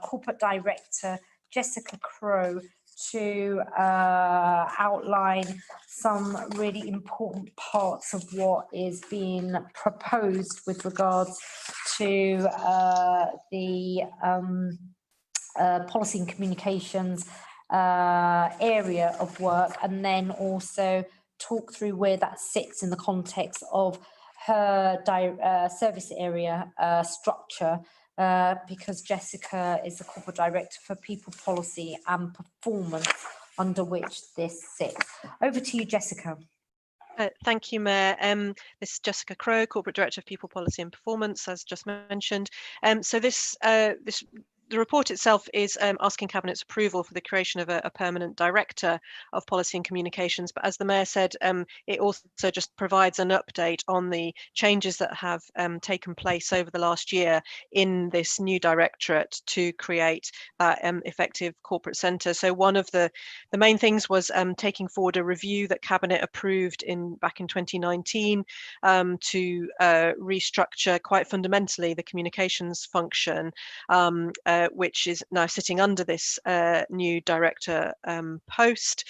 Corporate Director, Jessica Crowe, to outline some really important parts of what is being proposed with regards to the policy and communications area of work, and then also talk through where that sits in the context of her service area structure. Because Jessica is the Corporate Director for People Policy and Performance, under which this sits. Over to you, Jessica. Thank you, Mayor. This is Jessica Crowe, Corporate Director of People Policy and Performance, as just mentioned. So the report itself is asking Cabinet's approval for the creation of a permanent Director of Policy and Communications. But as the Mayor said, it also just provides an update on the changes that have taken place over the last year in this new directorate to create that effective corporate centre. So one of the main things was taking forward a review that Cabinet approved back in 2019 to restructure quite fundamentally the communications function, which is now sitting under this new director post.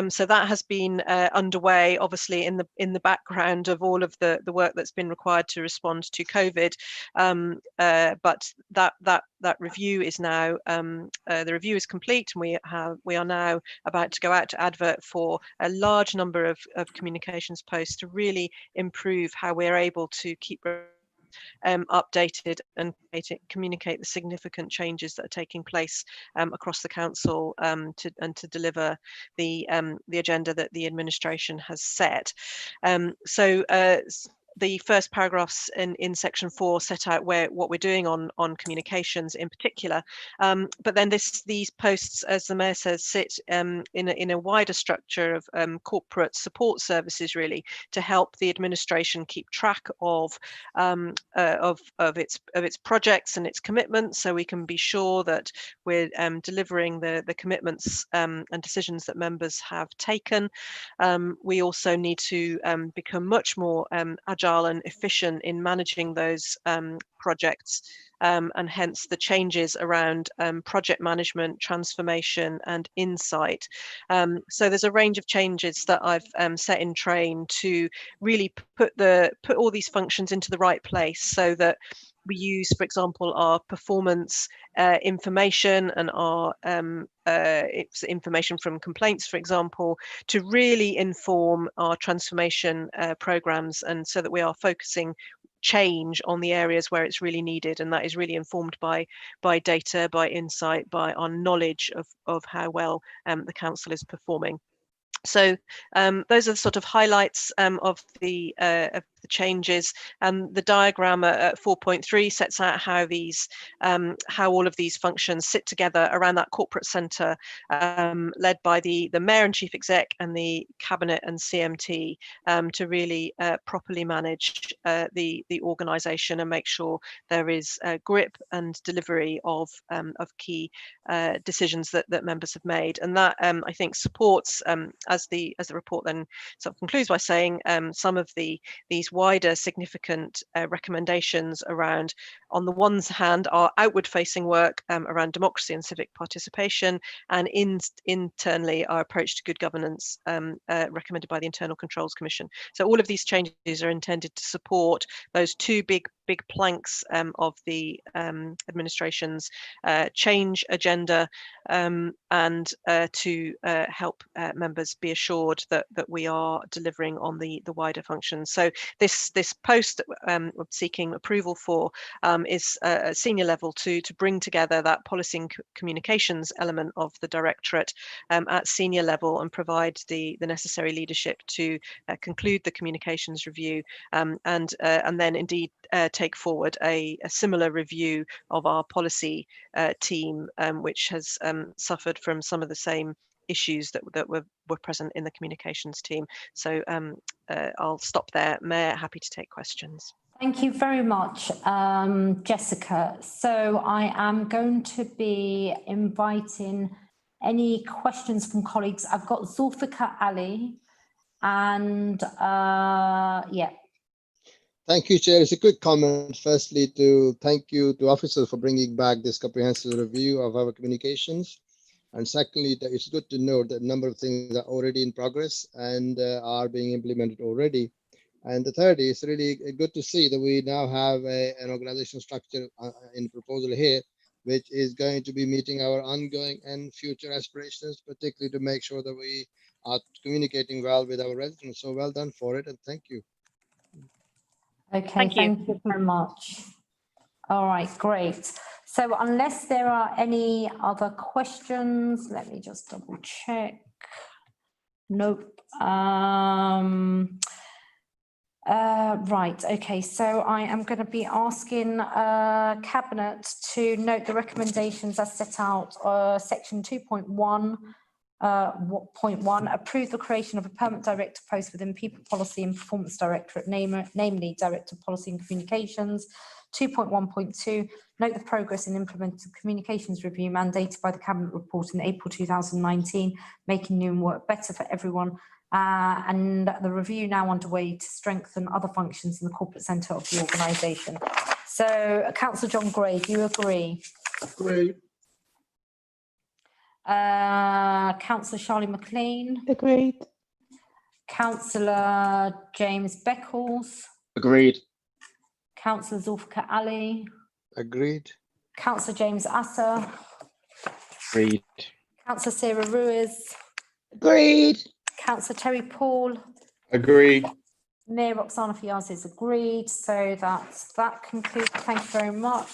So that has been underway, obviously in the background of all of the work that's been required to respond to COVID. But that review is now the review is complete, and we are now about to go out to advert for a large number of communications posts to really improve how we're able to keep updated and communicate the significant changes that are taking place across the council to deliver the agenda that the administration has set. The first paragraphs in section 4 set out what we're doing on communications in particular, but then these posts, as the Mayor says, sit in a wider structure of corporate support services, really, to help the administration keep track of its projects and its commitments, so we can be sure that we're delivering the commitments and decisions that members have taken. We also need to become much more agile and efficient in managing those projects, and hence the changes around project management, transformation and insight. So there's a range of changes that I've set in train to really put all these functions into the right place, so that we use, for example, our performance information and our information from complaints, for example, to really inform our transformation programs, and so that we are focusing change on the areas where it's really needed, and that is really informed by data, by insight, by our knowledge of how well the council is performing. So those are the sort of highlights of the changes, and the diagram at 4.3 sets out how all of these functions sit together around that corporate centre, led by the Mayor and Chief Exec and the Cabinet and CMT, to really properly manage the organisation and make sure there is grip and delivery of key decisions that members have made. And that I think supports, as the report then sort of concludes by saying, some of these wider significant recommendations around, on the one hand, our outward facing work around democracy and civic participation, and internally our approach to good governance recommended by the Internal Controls Commission. So all of these changes are intended to support those two big planks of the administration's change agenda, and to help members be assured that we are delivering on the wider functions. So this post that we're seeking approval for is a senior level to bring together that policy and communications element of the directorate at senior level and provide the necessary leadership to conclude the communications review, and then indeed take forward a similar review of our policy team, which has suffered from some of the same issues that were present in the communications team. So I'll stop there. Mayor, happy to take questions. Thank you very much, Jessica. So I am going to be inviting any questions from colleagues. I've got Zulfikar Ali and yeah. Thank you, Chair. It's a quick comment. Firstly, to thank you to officers for bringing back this comprehensive review of our communications. And secondly, that it's good to note that a number of things are already in progress and are being implemented already. And the third is really good to see that we now have an organizational structure in proposal here, which is going to be meeting our ongoing and future aspirations, particularly to make sure that we are communicating well with our residents. So well done for it, and thank you. Okay, thank you very much. All right, great. So unless there are any other questions, let me just double check. Nope. Right, okay, so I am going to be asking Cabinet to note the recommendations as set out, section 2.1. Point 1, approve the creation of a permanent director post within People Policy and Performance Directorate, namely Director of Policy and Communications. 2.1.2, note the progress in implementing the communications review mandated by the Cabinet report in April 2019, making Newham work better for everyone, and the review now underway to strengthen other functions in the corporate centre of the organisation. So, Councillor John Gray, do you agree? Agree. Councillor Charlie McLean. Agreed. Councillor James Beckles. Agreed. Councillor Zulfikar Ali. Agreed. Councillor James Asser. Agreed. Councillor Sarah Ruiz. Agreed. Councillor Terry Paul. Agreed. Mayor Roxana Fiaz is agreed. So that concludes. Thank you very much.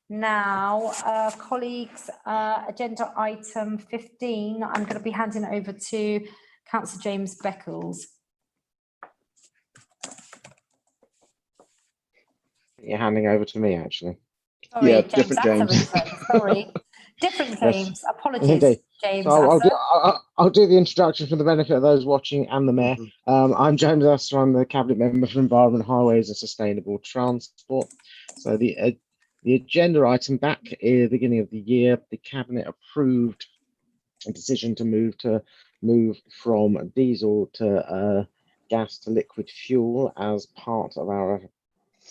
Now, colleagues, agenda item 15, I'm going to be handing over to Councillor James Beckles. You're handing over to me, actually. Sorry, yeah, James different James. Sorry, different James. Apologies, Indeed. James. So I'll do the introduction for the benefit of those watching and the Mayor. I'm James Asser. I'm the Cabinet Member for Environment, Highways and Sustainable Transport. So the agenda item, back at the beginning of the year, the Cabinet approved a decision to move from diesel to gas to liquid fuel as part of our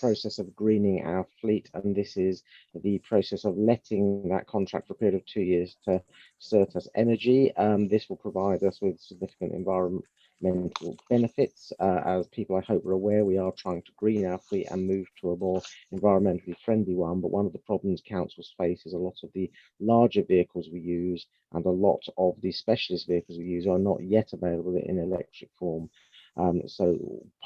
process of greening our fleet, and this is the process of letting that contract for a period of 2 years to Certus Energy. This will provide us with significant environmental benefits. As people I hope are aware, we are trying to green our fleet and move to a more environmentally friendly one, but one of the problems councils face is a lot of the larger vehicles we use and a lot of the specialist vehicles we use are not yet available in electric form. So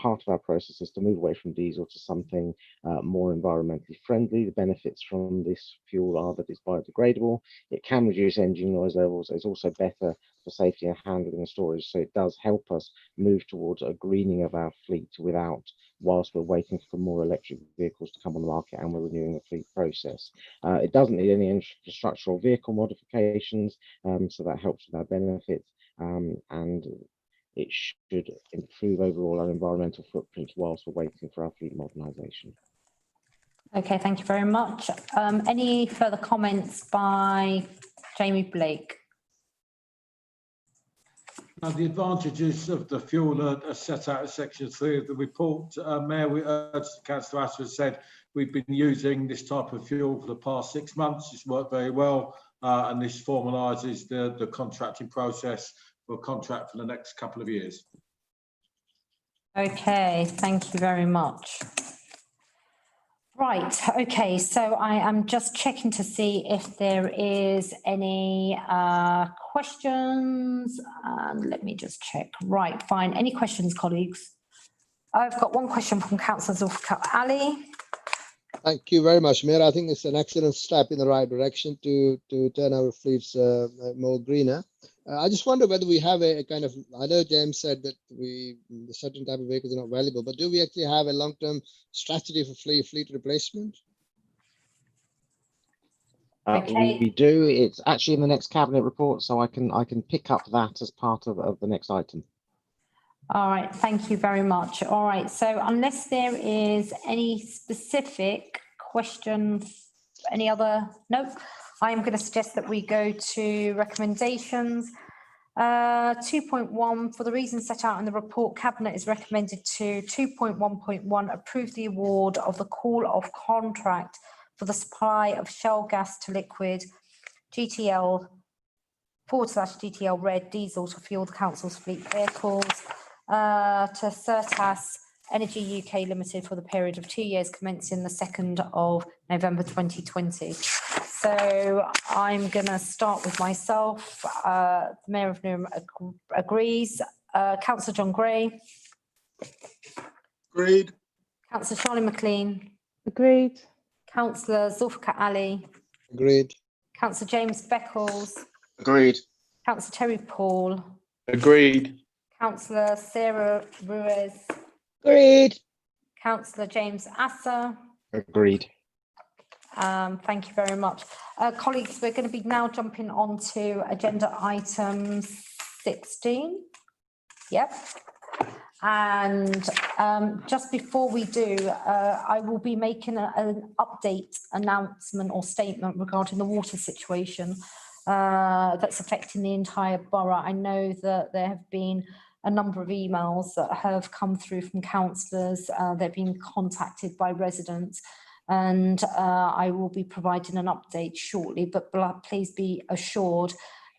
part of our process is to move away from diesel to something more environmentally friendly. The benefits from this fuel are that it's biodegradable, it can reduce engine noise levels, it's also better for safety and handling and storage, so it does help us move towards a greening of our fleet whilst we're waiting for more electric vehicles to come on the market and we're renewing the fleet process. It doesn't need any infrastructural vehicle modifications, so that helps with our benefits, and it should improve overall our environmental footprint whilst we're waiting for our fleet modernisation. Okay, thank you very much. Any further comments by Jamie Blake? Now, the advantages of the fuel are set out in section 3 of the report. Mayor, as Councillor Asser has said, we've been using this type of fuel for the past 6 months. It's worked very well, and this formalises the contracting process for a contract for the next couple of years. Okay, thank you very much. Right, okay, so I am just checking to see if there is any questions. Let me just check. Right, fine. Any questions, colleagues? I've got one question from Councillor Zulfikar Ali. Thank you very much, Mayor. I think it's an excellent step in the right direction to turn our fleets more greener. I just wonder whether we have a kind of, I know James said that the certain type of vehicles are not valuable, but do we actually have a long-term strategy for fleet replacement? Okay. We do. It's actually in the next cabinet report, so I can pick up that as part of the next item. All right, thank you very much. All right, so unless there is any specific questions, any other? Nope. I'm going to suggest that we go to recommendations. 2.1, for the reasons set out in the report, Cabinet is recommended to 2.1.1 approve the award of the call-off contract for the supply of shell gas to liquid GTL/GTL red diesel to fuel the council's fleet vehicles to Certas Energy UK Limited for the period of 2 years commencing the 2nd of November 2020. So I'm going to start with myself. The Mayor of Newham agrees. Councillor John Gray. Agreed. Councillor Charlie McLean. Agreed. Councillor Zulfikar Ali. Agreed. Councillor James Beckles. Agreed. Councillor Terry Paul. Agreed. Councillor Sarah Ruiz. Agreed. Councillor James Asser. Agreed. Thank you very much. Colleagues, we're going to be now jumping on to agenda item 16. Yep. And just before we do, I will be making an update announcement or statement regarding the water situation that's affecting the entire borough. I know that there have been a number of emails that have come through from councillors. They've been contacted by residents, and I will be providing an update shortly, but please be assured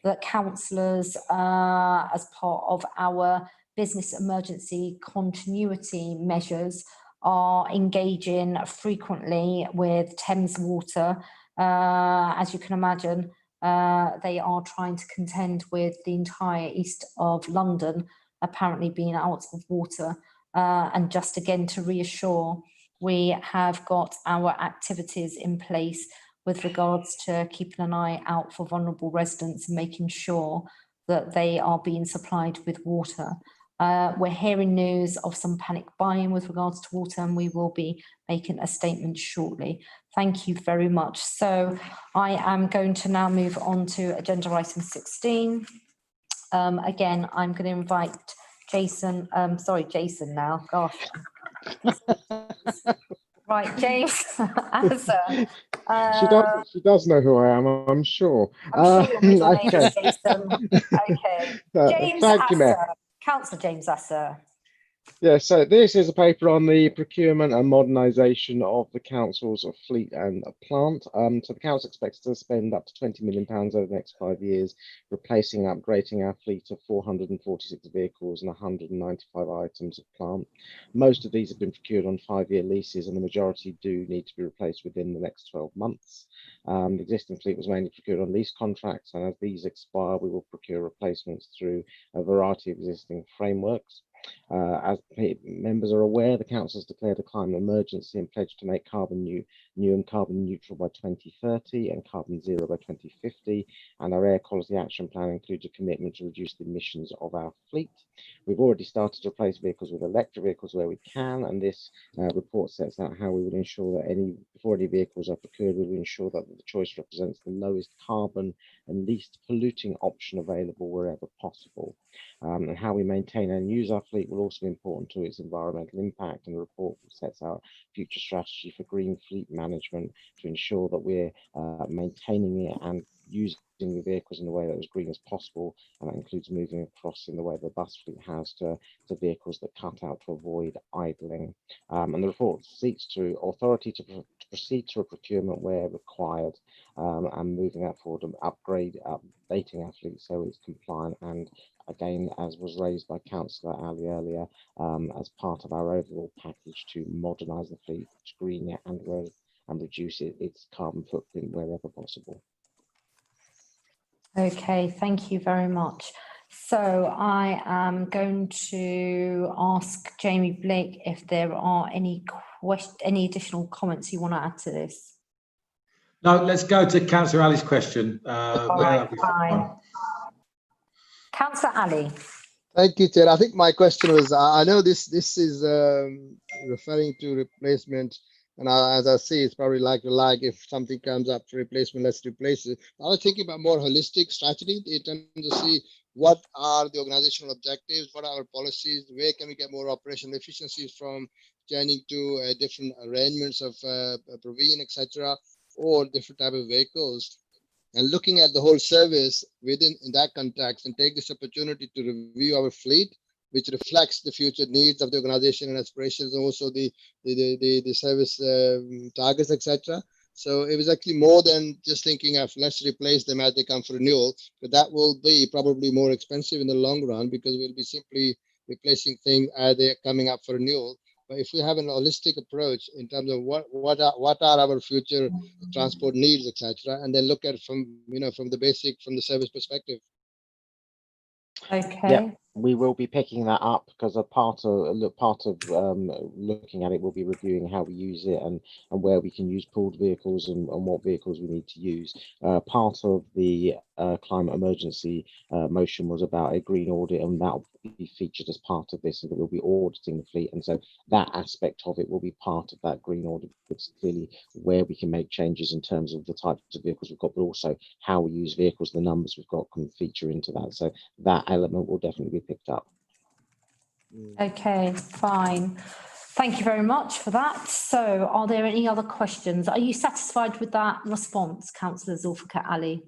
that councillors, as part of our business emergency continuity measures, are engaging frequently with Thames Water. As you can imagine, they are trying to contend with the entire east of London apparently being out of water. And just again to reassure, we have got our activities in place with regards to keeping an eye out for vulnerable residents and making sure that they are being supplied with water. We're hearing news of some panic buying with regards to water, and we will be making a statement shortly. Thank you very much. So I am going to now move on to agenda item 16. Again, I'm going to invite Jason, Jason now, gosh. Right, James Asser. She does know who I am, I'm sure. I'm sure your middle name Okay. is Jason. Okay. James Thank you, Mayor. Asser. Councillor James Asser. Yeah, so this is a paper on the procurement and modernisation of the council's fleet and plant. So the council expects to spend up to £20 million over the next 5 years, replacing and upgrading our fleet of 446 vehicles and 195 items of plant. Most of these have been procured on 5-year leases, and the majority do need to be replaced within the next 12 months. The existing fleet was mainly procured on lease contracts, and as these expire, we will procure replacements through a variety of existing frameworks. As members are aware, the council has declared a climate emergency and pledged to make Newham carbon neutral by 2030 and carbon zero by 2050. And our air quality action plan includes a commitment to reduce the emissions of our fleet. We've already started to replace vehicles with electric vehicles where we can, and this report sets out how we will ensure that before any vehicles are procured, we will ensure that the choice represents the lowest carbon and least polluting option available wherever possible. And how we maintain and use our fleet will also be important to its environmental impact, and the report sets out future strategy for green fleet management to ensure that we're maintaining it and using the vehicles in a way that was green as possible, and that includes moving across in the way the bus fleet has to vehicles that cut out to avoid idling. And the report seeks to authority to proceed to a procurement where required, and moving that forward and updating our fleet so it's compliant, and again, as was raised by Councillor Ali earlier, as part of our overall package to modernise the fleet, to green it and reduce its carbon footprint wherever possible. Okay, thank you very much. So I am going to ask Jamie Blake if there are any additional comments you want to add to this. No, let's go to Councillor Ali's question. Fine. Councillor Ali. Thank you, Chair. I think my question was, I know this is referring to replacement, and as I see, it's probably like a lag. If something comes up for replacement, let's replace it. I was thinking about more holistic strategy in terms of see what are the organizational objectives, what are our policies, where can we get more operational efficiencies from changing to different arrangements of provision, etc., or different type of vehicles. And looking at the whole service in that context, and take this opportunity to review our fleet, which reflects the future needs of the organization and aspirations, and also the service targets, etc. So it was actually more than just thinking of let's replace them as they come for renewal, but that will be probably more expensive in the long run because we'll be simply replacing things as they're coming up for renewal. But if we have an holistic approach in terms of what are our future transport needs, etc., and then look at it from the service perspective. Okay. Yeah, we will be picking that up because a part of looking at it will be reviewing how we use it and where we can use pooled vehicles and what vehicles we need to use. Part of the climate emergency motion was about a green audit, and that will be featured as part of this, so that we'll be auditing the fleet, and so that aspect of it will be part of that green audit. It's clearly where we can make changes in terms of the types of vehicles we've got, but also how we use vehicles, the numbers we've got can feature into that. So that element will definitely be picked up. Okay, fine. Thank you very much for that. So are there any other questions? Are you satisfied with that response, Councillor Zulfikar Ali?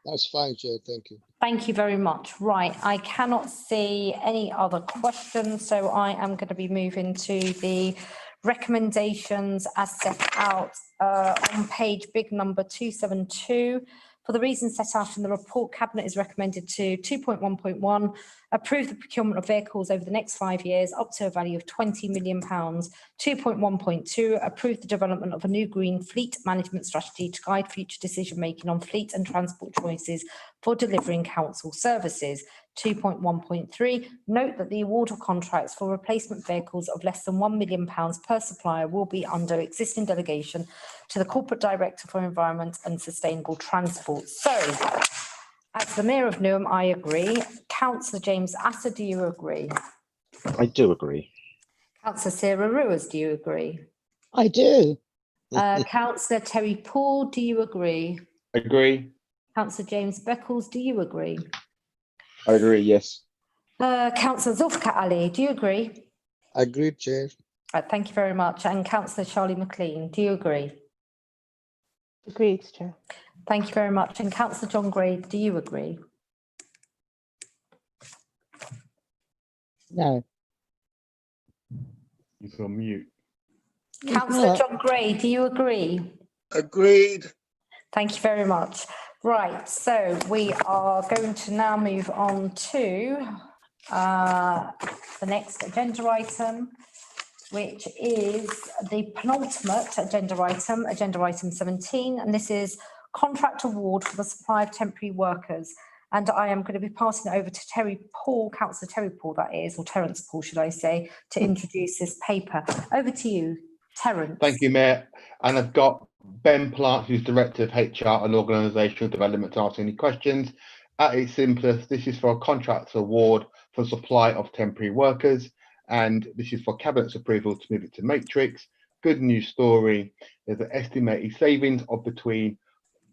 That's fine, Chair. Thank you. Thank you very much. Right, I cannot see any other questions, so I am going to be moving to the recommendations as set out on page big number 272. For the reasons set out in the report, Cabinet is recommended to 2.1.1, approve the procurement of vehicles over the next 5 years up to a value of £20 million. 2.1.2, approve the development of a new green fleet management strategy to guide future decision making on fleet and transport choices for delivering council services. 2.1.3, note that the award of contracts for replacement vehicles of less than £1 million per supplier will be under existing delegation to the Corporate Director for Environment and Sustainable Transport. So, as the Mayor of Newham, I agree. Councillor James Asser, do you agree? I do agree. Councillor Sarah Ruiz, do you agree? I do. Councillor Terry Paul, do you agree? Agree. Councillor James Beckles, do you agree? I agree, yes. Councillor Zulfikar Ali, do you agree? Agreed, Chair. Thank you very much. And Councillor Charlie McLean, do you agree? Agreed, Chair. Thank you very much. And Councillor John Gray, do you agree? No. He's on mute. Councillor John Gray, do you agree? Agreed. Thank you very much. Right, so we are going to now move on to the next agenda item, which is the penultimate agenda item 17, and this is contract award for the supply of temporary workers. And I am going to be passing it over to Terry Paul, Councillor Terry Paul, that is, or Terence Paul, should I say, to introduce this paper. Over to you, Terence. Thank you, Mayor. And I've got Ben Plant, who's Director of HR and Organisational Development, to answer any questions. At its simplest, this is for a contract award for supply of temporary workers, and this is for Cabinet's approval to move it to Matrix. Good news story, there's an estimated savings of between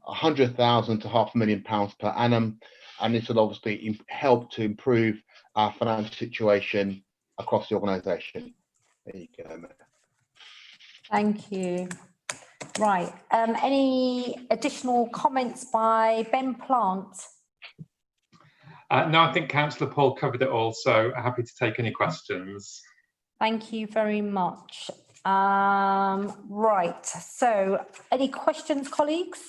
£100,000 to £500,000 per annum, and this will obviously help to improve our financial situation across the organisation. There you go, Mayor. Thank you. Right. Any additional comments by Ben Plant? No, I think Councillor Paul covered it all, so happy to take any questions. Thank you very much. Right, so any questions, colleagues?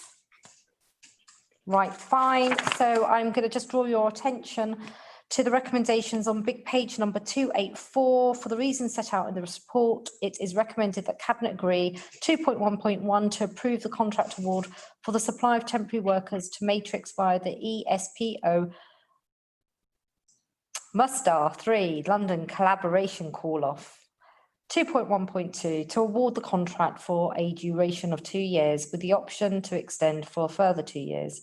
Right, fine. So I'm going to just draw your attention to the recommendations on big page number 284. For the reasons set out in the report, it is recommended that Cabinet agree 2.1.1 to approve the contract award for the supply of temporary workers to Matrix via the ESPO Mustar 3 London collaboration call-off. 2.1.2 to award the contract for a duration of 2 years with the option to extend for a further 2 years.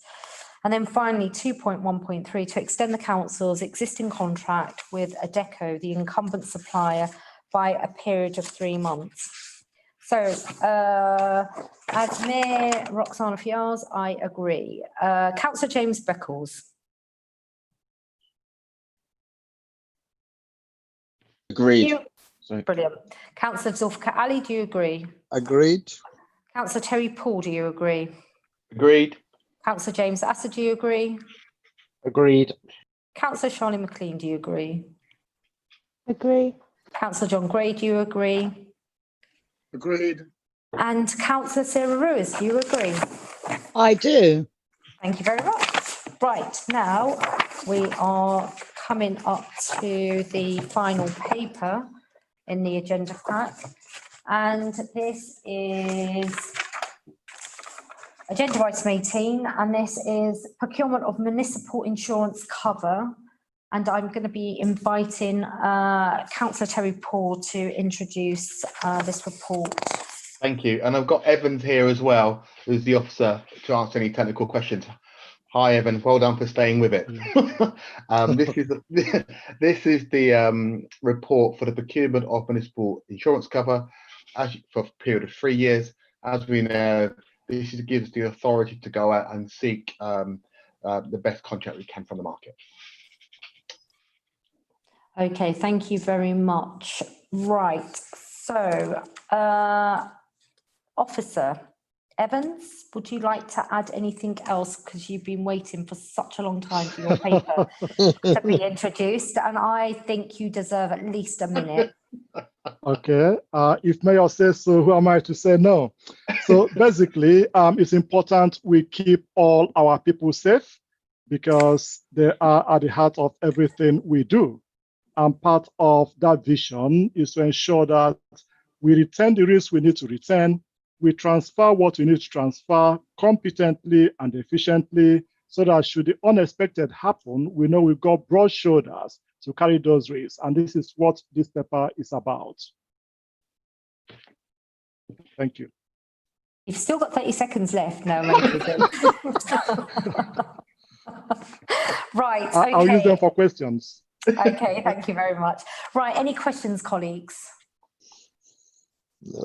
And then finally 2.1.3 to extend the council's existing contract with Adecco, the incumbent supplier, by a period of 3 months. So as Mayor Roxana Fiaz, I agree. Councillor James Beckles. Agreed. Brilliant. Councillor Zulfikar Ali, do you agree? Agreed. Councillor Terry Paul, do you agree? Agreed. Councillor James Asser, do you agree? Agreed. Councillor Charlie McLean, do you agree? Agree. Councillor John Gray, do you agree? Agreed. And Councillor Sarah Ruiz, do you agree? I do. Thank you very much. Right, now we are coming up to the final paper in the agenda pack. And this is agenda item 18, and this is procurement of municipal insurance cover. And I'm going to be inviting Councillor Terry Paul to introduce this report. Thank you. And I've got Evans here as well, who's the officer, to answer any technical questions. Hi, Evan. Well done for staying with it. This is the report for the procurement of municipal insurance cover for a period of 3 years. As we know, this gives the authority to go out and seek the best contract we can from the market. Okay, thank you very much. Right, so Officer Evans, would you like to add anything else? Because you've been waiting for such a long time for your paper to be introduced, and I think you deserve at least a minute. Okay, if Mayor says so, who am I to say no? So basically, it's important we keep all our people safe because they are at the heart of everything we do. And part of that vision is to ensure that we retain the risks we need to retain, we transfer what we need to transfer competently and efficiently, so that should the unexpected happen, we know we've got broad shoulders to carry those risks. And this is what this paper is about. Thank you. You've still got 30 seconds left now. Right, okay. I'll use them for questions. Okay, thank you very much. Right, any questions, colleagues? No.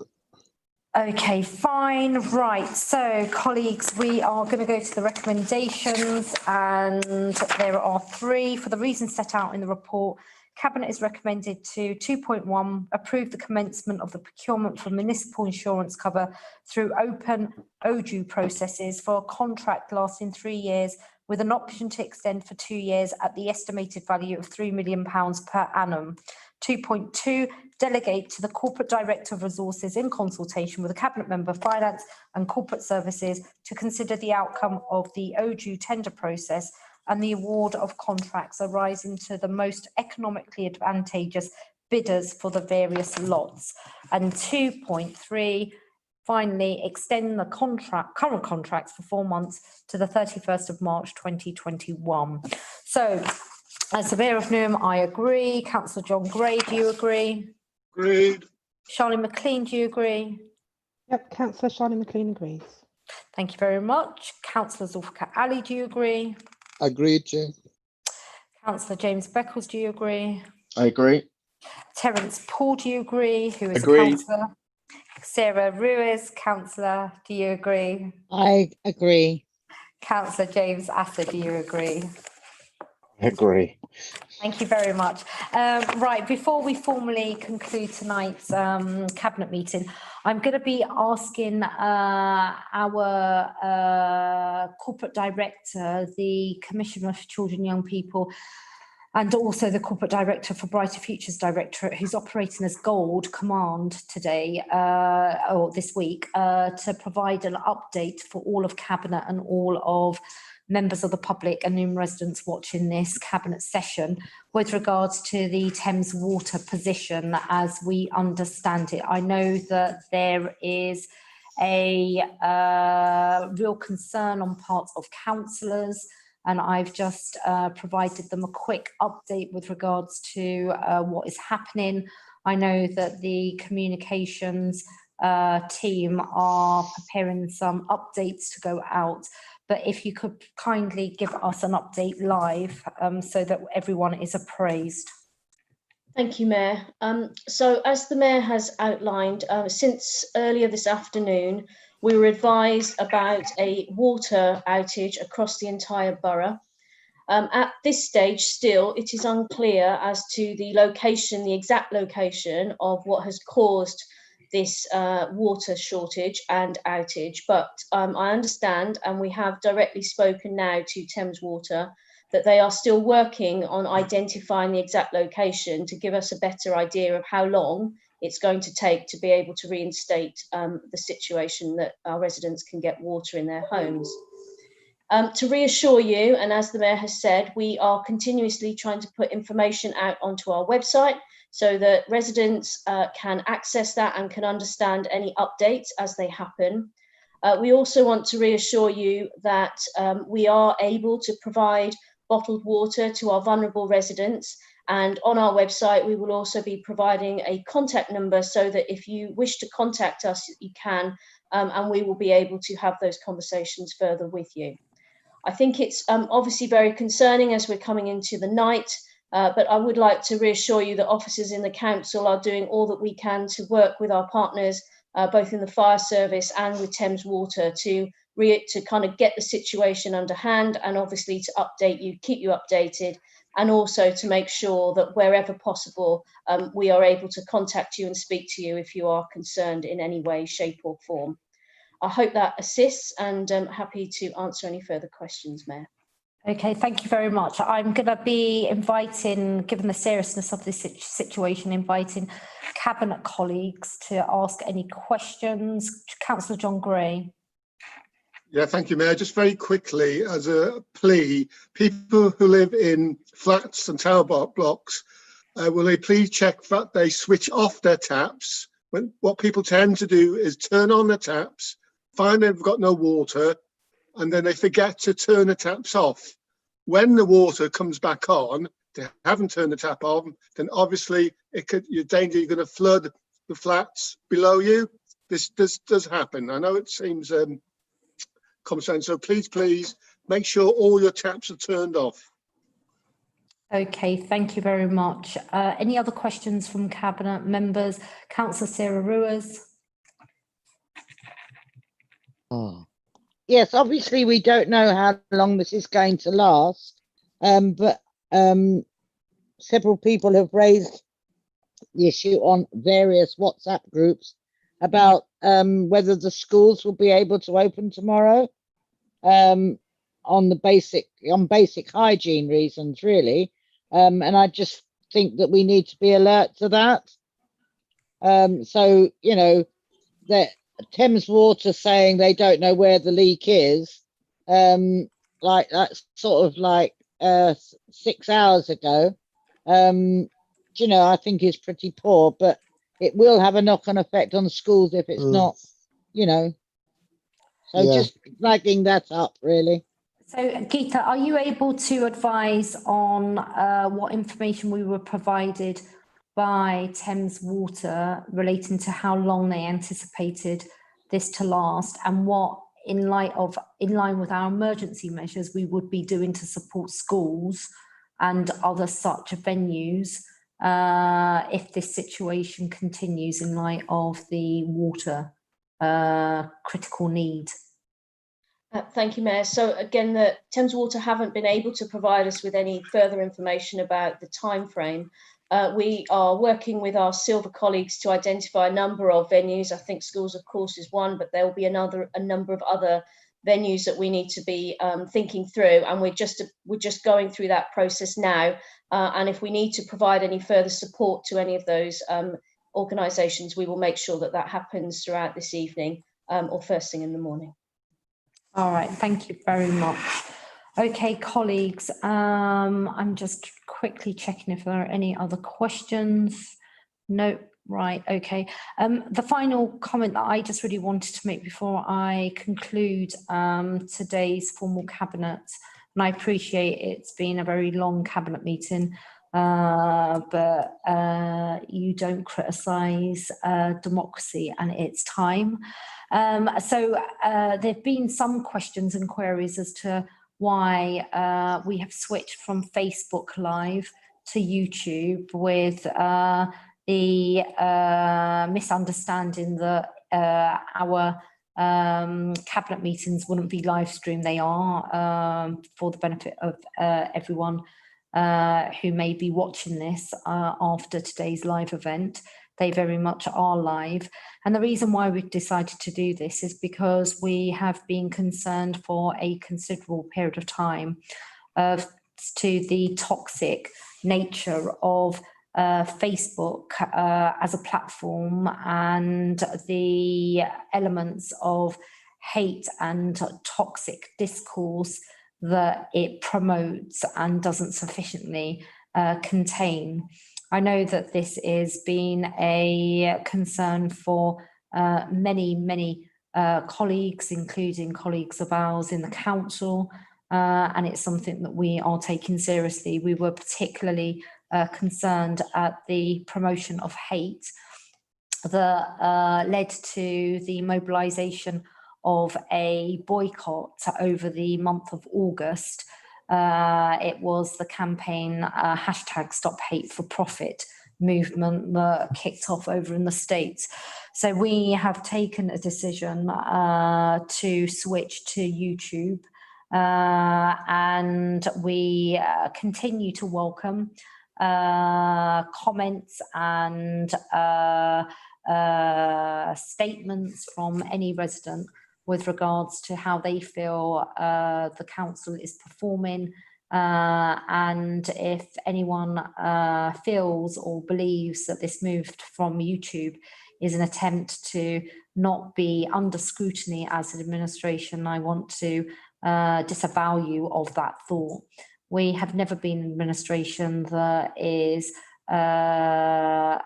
Okay, fine. Right, so colleagues, we are going to go to the recommendations, and there are 3. For the reasons set out in the report, Cabinet is recommended to 2.1 approve the commencement of the procurement for municipal insurance cover through open OJU processes for a contract lasting 3 years with an option to extend for 2 years at the estimated value of £3 million per annum. 2.2, delegate to the Corporate Director of Resources in consultation with a Cabinet Member of Finance and Corporate Services to consider the outcome of the OJU tender process and the award of contracts arising to the most economically advantageous bidders for the various lots. And 2.3, finally, extend the current contracts for 4 months to the 31st of March 2021. So, as the Mayor of Newham, I agree. Councillor John Gray, do you agree? Agreed. Charlie McLean, do you agree? Yep, Councillor Charlie McLean agrees. Thank you very much. Councillor Zulfikar Ali, do you agree? Agreed, Chair. Councillor James Beckles, do you agree? I agree. Terence Paul, do you agree? Who is Agreed. a councillor? Sarah Ruiz, councillor, do you agree? I agree. Councillor James Asser, do you agree? I agree. Thank you very much. Right, before we formally conclude tonight's Cabinet meeting, I'm going to be asking our Corporate Director, the Commissioner for Children and Young People, and also the Corporate Director for Brighter Futures Directorate, who's operating as Gold Command today, or this week, to provide an update for all of Cabinet and all of members of the public and Newham residents watching this Cabinet session with regards to the Thames Water position as we understand it. I know that there is a real concern on parts of councillors, and I've just provided them a quick update with regards to what is happening. I know that the communications team are preparing some updates to go out, but if you could kindly give us an update live so that everyone is appraised. Thank you, Mayor. So as the Mayor has outlined, since earlier this afternoon, we were advised about a water outage across the entire borough. At this stage, still, it is unclear as to the location, the exact location of what has caused this water shortage and outage. But I understand, and we have directly spoken now to Thames Water, that they are still working on identifying the exact location to give us a better idea of how long it's going to take to be able to reinstate the situation that our residents can get water in their homes. To reassure you, and as the Mayor has said, we are continuously trying to put information out onto our website so that residents can access that and can understand any updates as they happen. We also want to reassure you that we are able to provide bottled water to our vulnerable residents, and on our website we will also be providing a contact number so that if you wish to contact us, you can, and we will be able to have those conversations further with you. I think it's obviously very concerning as we're coming into the night, but I would like to reassure you that officers in the council are doing all that we can to work with our partners, both in the fire service and with Thames Water, to kind of get the situation under hand, and obviously to update you, keep you updated, and also to make sure that wherever possible, we are able to contact you and speak to you if you are concerned in any way, shape or form. I hope that assists, and I'm happy to answer any further questions, Mayor. Okay, thank you very much. I'm going to be inviting, given the seriousness of this situation, inviting Cabinet colleagues to ask any questions. Councillor John Gray. Yeah, thank you, Mayor. Just very quickly, as a plea, people who live in flats and tower blocks, will they please check that they switch off their taps? What people tend to do is turn on the taps, find they've got no water, and then they forget to turn the taps off. When the water comes back on, they haven't turned the tap on, then obviously you're going to flood the flats below you. This does happen. I know it seems common sense, so please make sure all your taps are turned off. Okay, thank you very much. Any other questions from Cabinet members? Councillor Sarah Ruiz. Yes, obviously we don't know how long this is going to last, but several people have raised the issue on various WhatsApp groups about whether the schools will be able to open tomorrow on basic hygiene reasons, really. And I just think that we need to be alert to that. So, you know, that Thames Water saying they don't know where the leak is, like that's sort of like 6 hours ago, you know, I think is pretty poor, but it will have a knock-on effect on schools if it's not, you know. So yeah, just flagging that up, really. So, Geeta, are you able to advise on what information we were provided by Thames Water relating to how long they anticipated this to last, and what, in line with our emergency measures, we would be doing to support schools and other such venues if this situation continues in light of the water critical need? Thank you, Mayor. So again, the Thames Water haven't been able to provide us with any further information about the timeframe. We are working with our Silver colleagues to identify a number of venues. I think schools, of course, is one, but there will be a number of other venues that we need to be thinking through, and we're just going through that process now. And if we need to provide any further support to any of those organisations, we will make sure that that happens throughout this evening or first thing in the morning. All right, thank you very much. Okay, colleagues, I'm just quickly checking if there are any other questions. No, right, okay. The final comment that I just really wanted to make before I conclude today's formal cabinet, and I appreciate it's been a very long cabinet meeting, but you don't criticise democracy and its time. So there've been some questions and queries as to why we have switched from Facebook Live to YouTube, with the misunderstanding that our cabinet meetings wouldn't be live streamed. They are, for the benefit of everyone who may be watching this after today's live event. They very much are live. And the reason why we've decided to do this is because we have been concerned for a considerable period of time to the toxic nature of Facebook as a platform, and the elements of hate and toxic discourse that it promotes and doesn't sufficiently contain. I know that this has been a concern for many colleagues, including colleagues of ours in the council, and it's something that we are taking seriously. We were particularly concerned at the promotion of hate that led to the mobilisation of a boycott over the month of August. It was the campaign hashtag Stop Hate for Profit movement that kicked off over in the States. So we have taken a decision to switch to YouTube, and we continue to welcome comments and statements from any resident with regards to how they feel the council is performing, and if anyone feels or believes that this move from YouTube is an attempt to not be under scrutiny as an administration, I want to disavow you of that thought. We have never been an administration that is a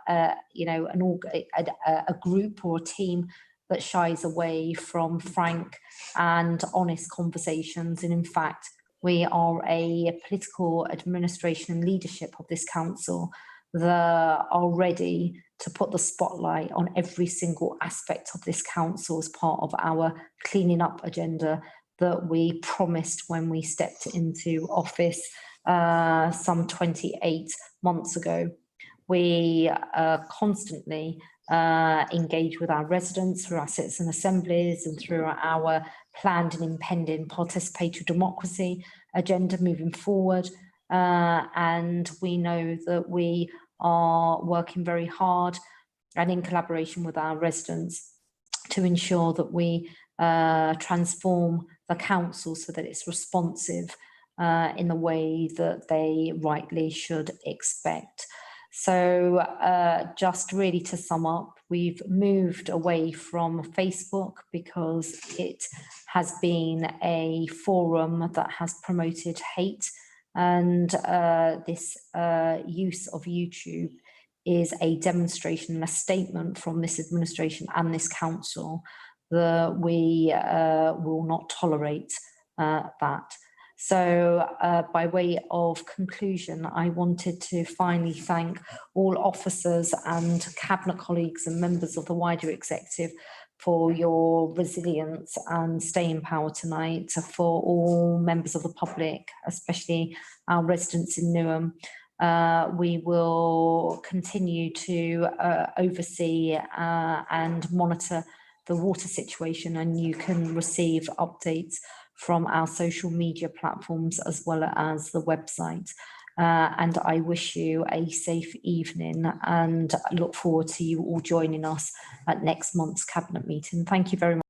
group or a team that shies away from frank and honest conversations. And in fact, we are a political administration and leadership of this council that are ready to put the spotlight on every single aspect of this council as part of our cleaning up agenda that we promised when we stepped into office some 28 months ago. We constantly engage with our residents through our citizen assemblies and through our planned and impending participatory democracy agenda moving forward. And we know that we are working very hard and in collaboration with our residents to ensure that we transform the council so that it's responsive in the way that they rightly should expect. So just really to sum up, we've moved away from Facebook because it has been a forum that has promoted hate, and this use of YouTube is a demonstration and a statement from this administration and this council that we will not tolerate that. So by way of conclusion, I wanted to finally thank all officers and cabinet colleagues and members of the wider executive for your resilience and staying power tonight, for all members of the public, especially our residents in Newham. We will continue to oversee and monitor the water situation, and you can receive updates from our social media platforms as well as the website. And I wish you a safe evening and look forward to you all joining us at next month's Cabinet meeting. Thank you very much.